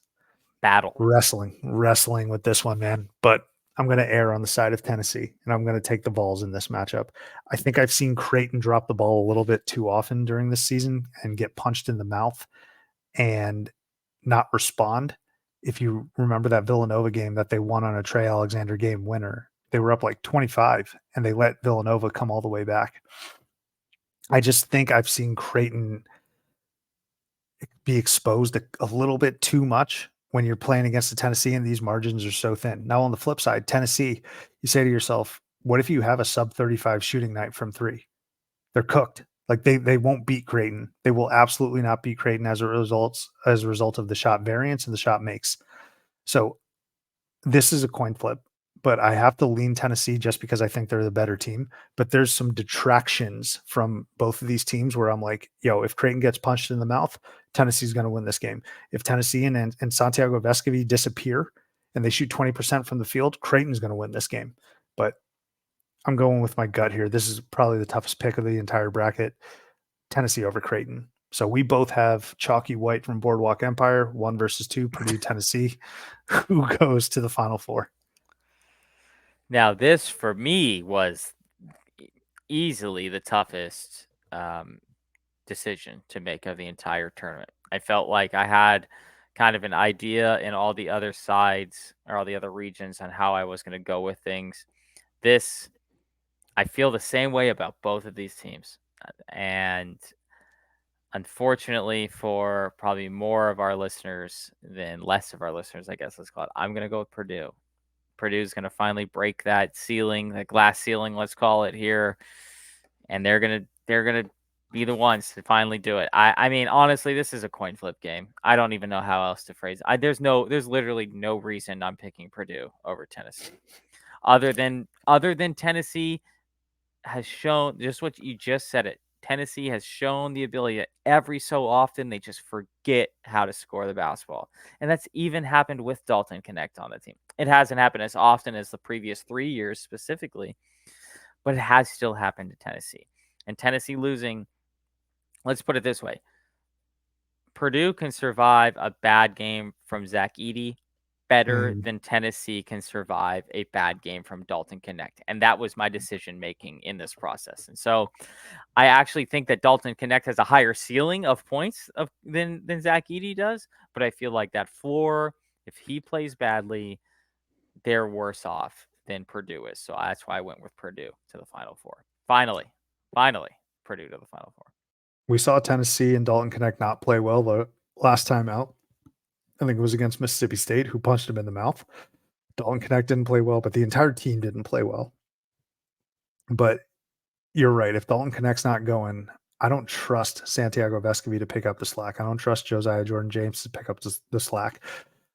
wrestling with this one, man, but I'm going to err on the side of Tennessee, and I'm going to take the Vols in this matchup. I think I've seen Creighton drop the ball a little bit too often during this season and get punched in the mouth and not respond. If you remember that Villanova game that they won on a Trey Alexander game winner, they were up like 25 and they let Villanova come all the way back. I just think I've seen Creighton be exposed a little bit too much when you're playing against the Tennessee and these margins are so thin. Now on the flip side, Tennessee, you say to yourself, what if you have a sub 35 shooting night from 3? They're cooked. Like they won't beat Creighton. They will absolutely not beat Creighton as a result of the shot variance and the shot makes. So this is a coin flip, but I have to lean Tennessee just because I think they're the better team. But there's some detractions from both of these teams where I'm like, yo, if Creighton gets punched in the mouth, Tennessee's going to win this game. If Tennessee and Santiago Vescovi disappear and they shoot 20% from the field, Creighton's going to win this game. But I'm going with my gut here. This is probably the toughest pick of the entire bracket. Tennessee over Creighton. So we both have Chalky White from Boardwalk Empire, 1 versus 2, Purdue, Tennessee. Who goes to the Final Four? Now, this for me was easily the toughest decision to make of the entire tournament. I felt like I had kind of an idea in all the other sides or all the other regions on how I was going to go with things. This, I feel the same way about both of these teams. And unfortunately, for probably more of our listeners than less of our listeners, I guess let's call it, I'm going to go with Purdue. Purdue's going to finally break that ceiling, that glass ceiling, let's call it here, and they're gonna be the ones to finally do it. I mean, honestly, this is a coin flip game. I don't even know how else to phrase it. There's literally no reason I'm picking Purdue over Tennessee, other than Tennessee has shown just what you just said. It Tennessee has shown the ability that every so often they just forget how to score the basketball. And that's even happened with Dalton Connect on the team. It hasn't happened as often as the previous 3 years specifically, but it has still happened to Tennessee. And Tennessee losing, let's put it this way. Purdue can survive a bad game from Zach Edey better than Tennessee can survive a bad game from Dalton Connect. And that was my decision making in this process. And so I actually think that Dalton Connect has a higher ceiling of points than Zach Edey does. But I feel like that floor, if he plays badly, they're worse off than Purdue is. So that's why I went with Purdue to the Final Four. Finally, Purdue to the Final Four. We saw Tennessee and Dalton Connect not play well the last time out. I think it was against Mississippi State, who punched him in the mouth. Dalton Connect didn't play well, but the entire team didn't play well. But you're right. If Dalton Connect's not going, I don't trust Santiago Vescovi to pick up the slack. I don't trust Josiah Jordan-James to pick up the slack.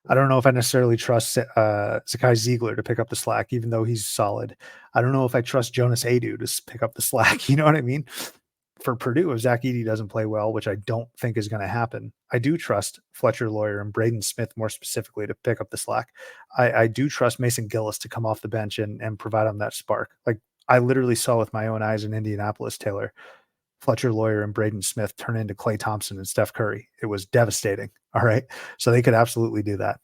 I don't know if I necessarily trust Zakai Ziegler to pick up the slack, even though he's solid. I don't know if I trust Jonas Adu to pick up the slack. You know what I mean? For Purdue, if Zach Edey doesn't play well, which I don't think is going to happen, I do trust Fletcher Lawyer and Braden Smith more specifically to pick up the slack. I do trust Mason Gillis to come off the bench and provide them that spark. Like I literally saw with my own eyes in Indianapolis, Taylor, Fletcher Lawyer and Braden Smith turn into Klay Thompson and Steph Curry. It was devastating. All right. So they could absolutely do that.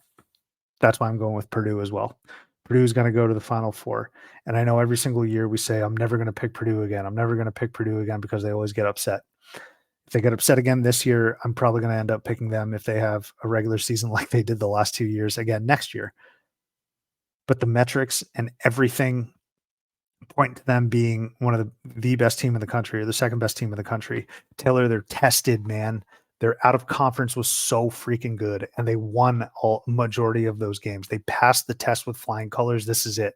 That's why I'm going with Purdue as well. Purdue's going to go to the Final Four. And I know every single year we say, I'm never going to pick Purdue again. I'm never going to pick Purdue again because they always get upset. If they get upset again this year, I'm probably going to end up picking them if they have a regular season like they did the last 2 years again next year. But the metrics and everything point to them being one of the best team in the country or the second best team in the country. Taylor, they're tested, man. Their out of conference was so freaking good, and they won all majority of those games. They passed the test with flying colors. This is it.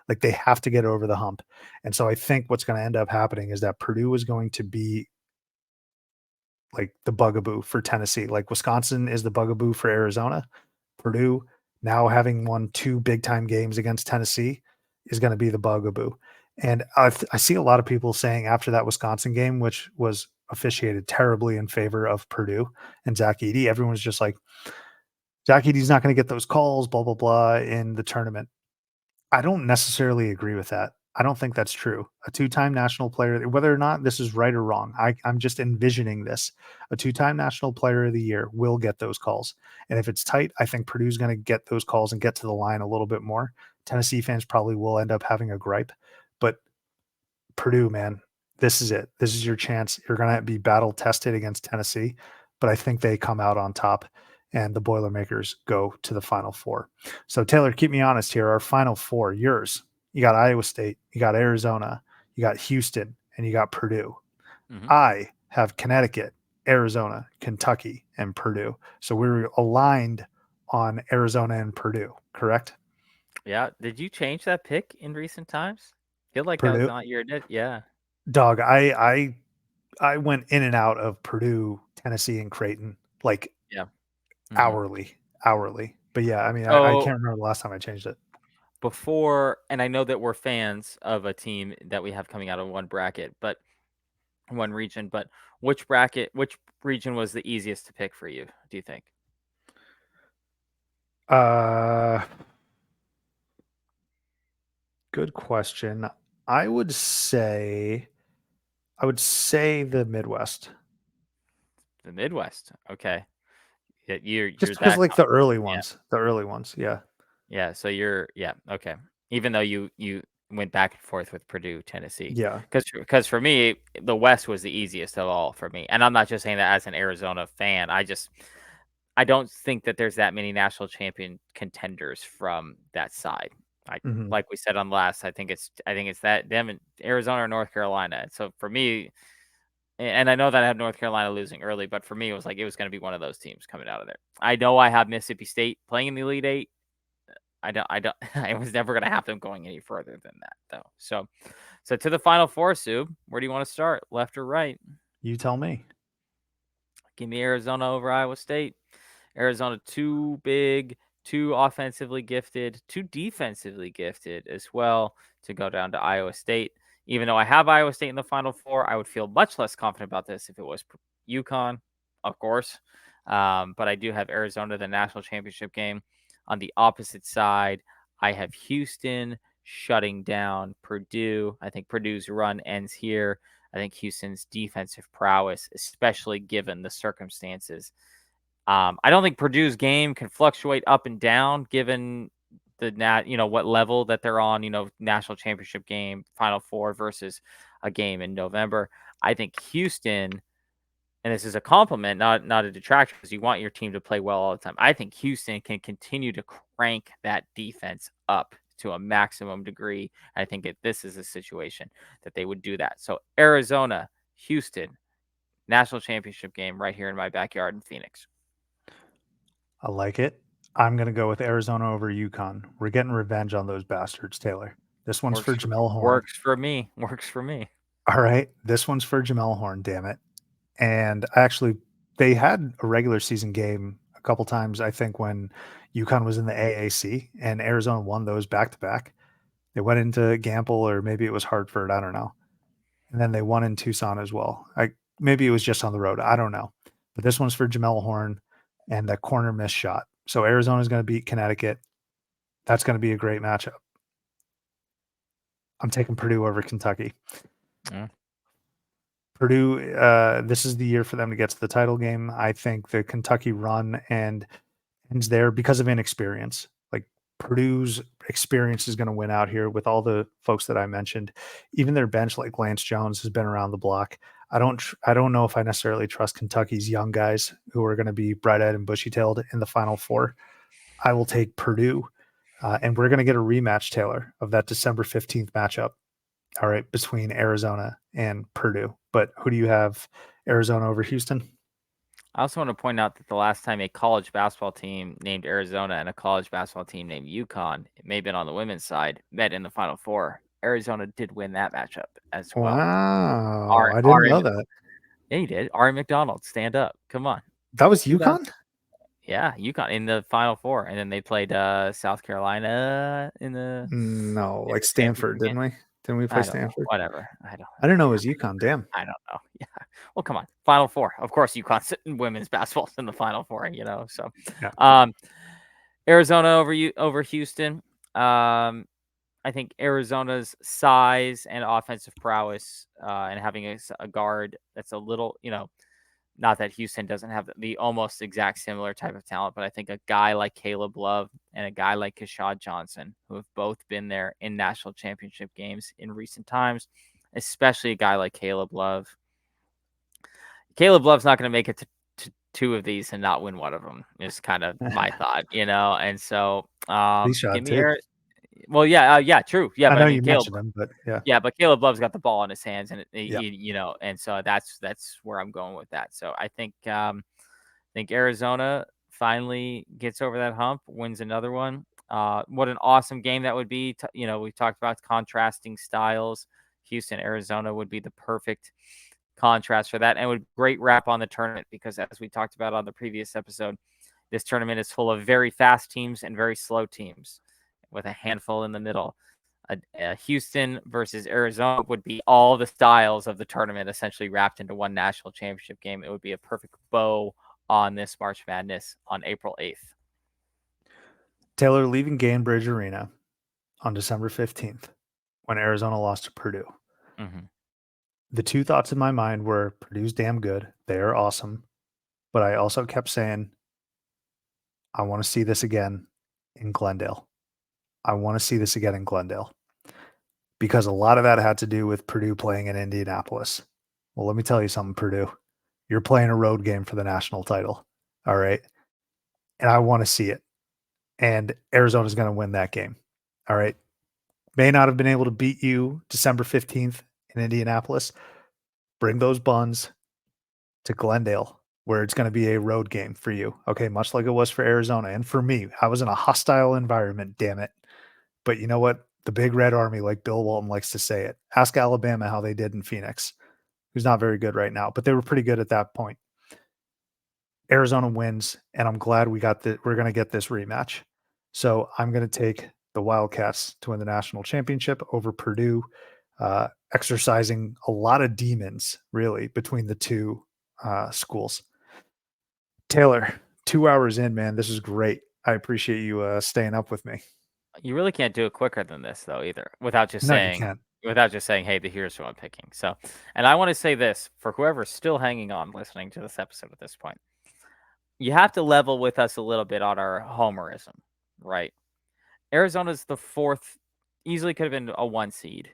Like they have to get over the hump. And so I think what's going to end up happening is that Purdue is going to be like the bugaboo for Tennessee. Like Wisconsin is the bugaboo for Arizona. Purdue, now having won 2 big time games against Tennessee, is going to be the bugaboo. And I see a lot of people saying after that Wisconsin game, which was officiated terribly in favor of Purdue and Zach Edey, everyone's just like, Zach Edey's not going to get those calls, blah, blah, blah, in the tournament. I don't necessarily agree with that. I don't think that's true. A 2-time national player, whether or not this is right or wrong, I'm just envisioning this. A 2-time national player of the year will get those calls. And if it's tight, I think Purdue's going to get those calls and get to the line a little bit more. Tennessee fans probably will end up having a gripe. But Purdue, man, this is it. This is your chance. You're going to be battle tested against Tennessee. But I think they come out on top and the Boilermakers go to the Final Four. So, Taylor, keep me honest here. Our Final Four, yours. You got Iowa State, you got Arizona, you got Houston, and you got Purdue. Mm-hmm. I have Connecticut, Arizona, Kentucky, and Purdue. So we're aligned on Arizona and Purdue, correct? Yeah. Did you change that pick in recent times? Feel like that was Purdue. not your yeah. Dog, I went in and out of Purdue, Tennessee, and Creighton like Yeah. hourly. But yeah, I mean, I So can't remember the last time I changed it. before, and I know that we're fans of a team that we have coming out of one bracket, but one region, but which region was the easiest to pick for you, do you think? Good question. I would say the Midwest. The Midwest. Okay. You're Just because that like the early yeah. ones, the early ones. Yeah. Yeah, so yeah, okay. Even though you went back and forth with Purdue, Tennessee, Yeah. because for me, the West was the easiest of all for me, and I'm not just saying that as an Arizona fan. I don't think that there's that many national champion contenders from that side. I Mhm. like we said on last. I think it's that them in Arizona or North Carolina. So for me, and I know that I have North Carolina losing early, but for me, it was like it was going to be one of those teams coming out of there. I know I have Mississippi State playing in the Elite Eight. I don't I was never gonna have them going any further than that though. So to the Final Four, Sue, where do you want to start? Left or right? You tell me. Give me Arizona over Iowa State. Arizona too big, too offensively gifted, too defensively gifted as well to go down to Iowa State. Even though I have Iowa State in the Final Four, I would feel much less confident about this if it was UConn, of course. But I do have Arizona, the national championship game. On the opposite side, I have Houston shutting down Purdue. I think Purdue's run ends here. I think Houston's defensive prowess, especially given the circumstances. I don't think Purdue's game can fluctuate up and down given what level that they're on, national championship game, Final Four versus a game in November. I think Houston, and this is a compliment, not a detractor, because you want your team to play well all the time. I think Houston can continue to crank that defense up to a maximum degree. I think this is a situation that they would do that. So Arizona, Houston, national championship game right here in my backyard in Phoenix. I like it. I'm gonna go with Arizona over UConn. We're getting revenge on those bastards, Taylor. This one's for Jamel Horn. Works for me. Works for me. All right. This one's for Jamel Horn, damn it. And actually, they had a regular season game a couple times, I think, when UConn was in the AAC and Arizona won those back to back. They went into Gamble, or maybe it was Hartford, I don't know. And then they won in Tucson as well. Maybe it was just on the road. I don't know. But this one's for Jamel Horn and that corner miss shot. So Arizona's going to beat Connecticut. That's going to be a great matchup. I'm taking Purdue over Kentucky. Mm. Purdue, this is the year for them to get to the title game. I think the Kentucky run ends there because of inexperience. Like Purdue's experience is going to win out here with all the folks that I mentioned. Even their bench, like Lance Jones, has been around the block. I don't know if I necessarily trust Kentucky's young guys who are going to be bright-eyed and bushy-tailed in the Final Four. I will take Purdue, and we're going to get a rematch, Taylor, of that December 15th matchup. All right, between Arizona and Purdue. But who do you have? Arizona over Houston? I also want to point out that the last time a college basketball team named Arizona and a college basketball team named UConn, it may have been on the women's side, met in the Final Four, Arizona did win that matchup as well. Wow, I didn't know that. Yeah, you did. Ari McDonald, stand up. Come on. That was UConn? Yeah, UConn in the Final Four. And then they played South Carolina in the No, like championship Stanford, game. didn't we? Didn't we play I don't know. Stanford? Whatever. I didn't know it was UConn. Damn. I don't know. Yeah. Well, come on. Final Four. Of course, UConn women's basketball's in the Final Four, So, Yeah. Arizona over Houston. I think Arizona's size and offensive prowess, and having a guard that's a little, not that Houston doesn't have the almost exact similar type of talent, but I think a guy like Caleb Love and a guy like Keshad Johnson, who have both been there in national championship games in recent times, especially a guy like Caleb Love. Caleb Love's not going to make it to two of these and not win one of them is kind of my thought, And so, give me well, yeah, true. Yeah, I but know I mean, you Caleb, mentioned him, but yeah. yeah, but Caleb Love's got the ball in his hands, and Yeah. and so that's where I'm going with that. So I think Arizona finally gets over that hump, wins another one. What an awesome game that would be. We talked about contrasting styles. Houston, Arizona would be the perfect contrast for that, and would great wrap on the tournament because, as we talked about on the previous episode, this tournament is full of very fast teams and very slow teams, with a handful in the middle. Houston versus Arizona would be all the styles of the tournament essentially wrapped into one national championship game. It would be a perfect bow on this March Madness on April 8th. Taylor, leaving Gainbridge Arena on December 15th when Arizona lost to Purdue. Mm-hmm. The two thoughts in my mind were Purdue's damn good. They are awesome. but I also kept saying, I want to see this again in Glendale. I want to see this again in Glendale because a lot of that had to do with Purdue playing in Indianapolis. Well, let me tell you something, Purdue. You're playing a road game for the national title. All right. And I want to see it. And Arizona's going to win that game. All right. May not have been able to beat you December 15th in Indianapolis. Bring those buns to Glendale, where it's going to be a road game for you. Okay. Much like it was for Arizona. And for me, I was in a hostile environment, damn it. But you know what? The big red army, like Bill Walton likes to say it. Ask Alabama how they did in Phoenix, who's not very good right now, but they were pretty good at that point. Arizona wins, and I'm glad we're going to get this rematch. So I'm going to take the Wildcats to win the national championship over Purdue, exercising a lot of demons, really, between the two schools. Taylor, 2 hours in, man. This is great. I appreciate you staying up with me. You really can't do it quicker than this, though, either, without just No, you saying, can't. hey, here's who I'm picking. So, and I want to say this for whoever's still hanging on listening to this episode at this point. You have to level with us a little bit on our homerism, right? Arizona's the fourth, easily could have been a 1 seed.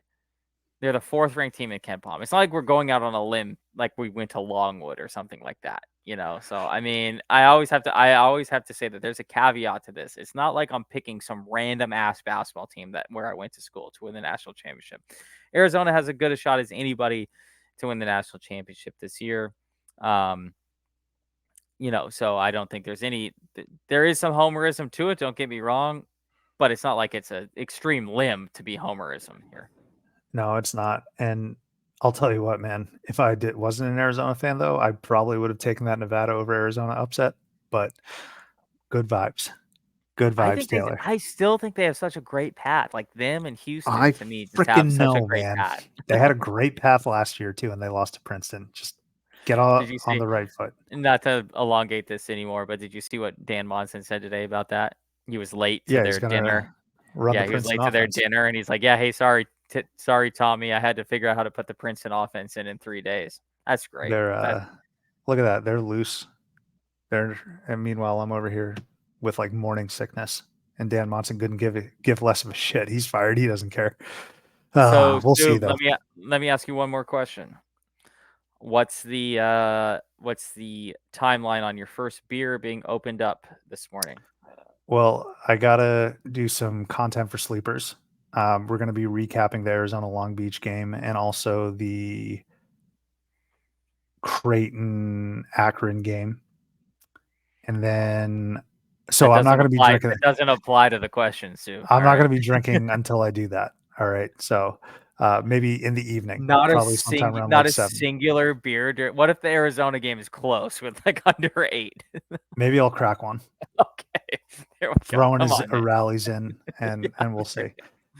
They're the 4th ranked team in KenPom. It's not like we're going out on a limb like we went to Longwood or something like that, you know. So I mean, I always have to say that there's a caveat to this. It's not like I'm picking some random ass basketball team that where I went to school to win the national championship. Arizona has as good a shot as anybody to win the national championship this year. You know, so I don't think there is some homerism to it, don't get me wrong, but it's not like it's an extreme limb to be homerism here. No, it's not. And I'll tell you what, man, if I wasn't an Arizona fan though, I probably would have taken that Nevada over Arizona upset, but good vibes. Good vibes, Taylor. I still think they have such a great path. Like them and Houston I to me just have freaking such a know, great man. path. They had a great path last year too, and they lost to Princeton. Just get Did you on see, the right foot. not to elongate this anymore, but did you see what Dan Monson said today about that? He was late to Yeah, he's their dinner. gonna run the Yeah, he was Princeton late to their offense. dinner, and he's like, "Yeah, hey, sorry, Tommy, I had to figure out how to put the Princeton offense in 3 days." That's great. They're look at that. They're loose. And meanwhile, I'm over here with like morning sickness, and Dan Monson couldn't give less of a shit. He's fired. He doesn't care. So, We'll see Stu, though. let me ask you one more question. What's the timeline on your first beer being opened up this morning? Well, I gotta do some content for sleepers. We're gonna be recapping the Arizona Long Beach game and also the Creighton Akron game. And then so I'm not gonna be drinking That doesn't apply to the question, Stu. I'm not gonna be drinking until I do that. All right. So maybe in the evening, probably sometime around Not like a 7. singular beer. What if the Arizona game is close with like under 8? Maybe I'll crack one. Okay, there we go. Throwing Come his on, man. rallies in, and we'll see.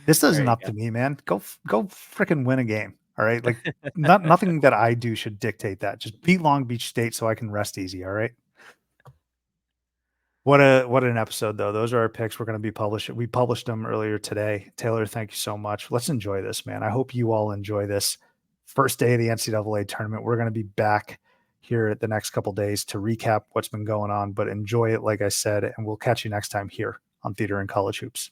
This isn't up to me, man. Go freaking win a game. All right. Like nothing that I do should dictate that. Just beat Long Beach State so I can rest easy. All right. What an episode though. Those are our picks. We're going to be publishing. We published them earlier today. Taylor, thank you so much. Let's enjoy this, man. I hope you all enjoy this first day of the NCAA tournament. We're going to be back here at the next couple days to recap what's been going on, but enjoy it, like I said, and we'll catch you next time here on Theater and College Hoops.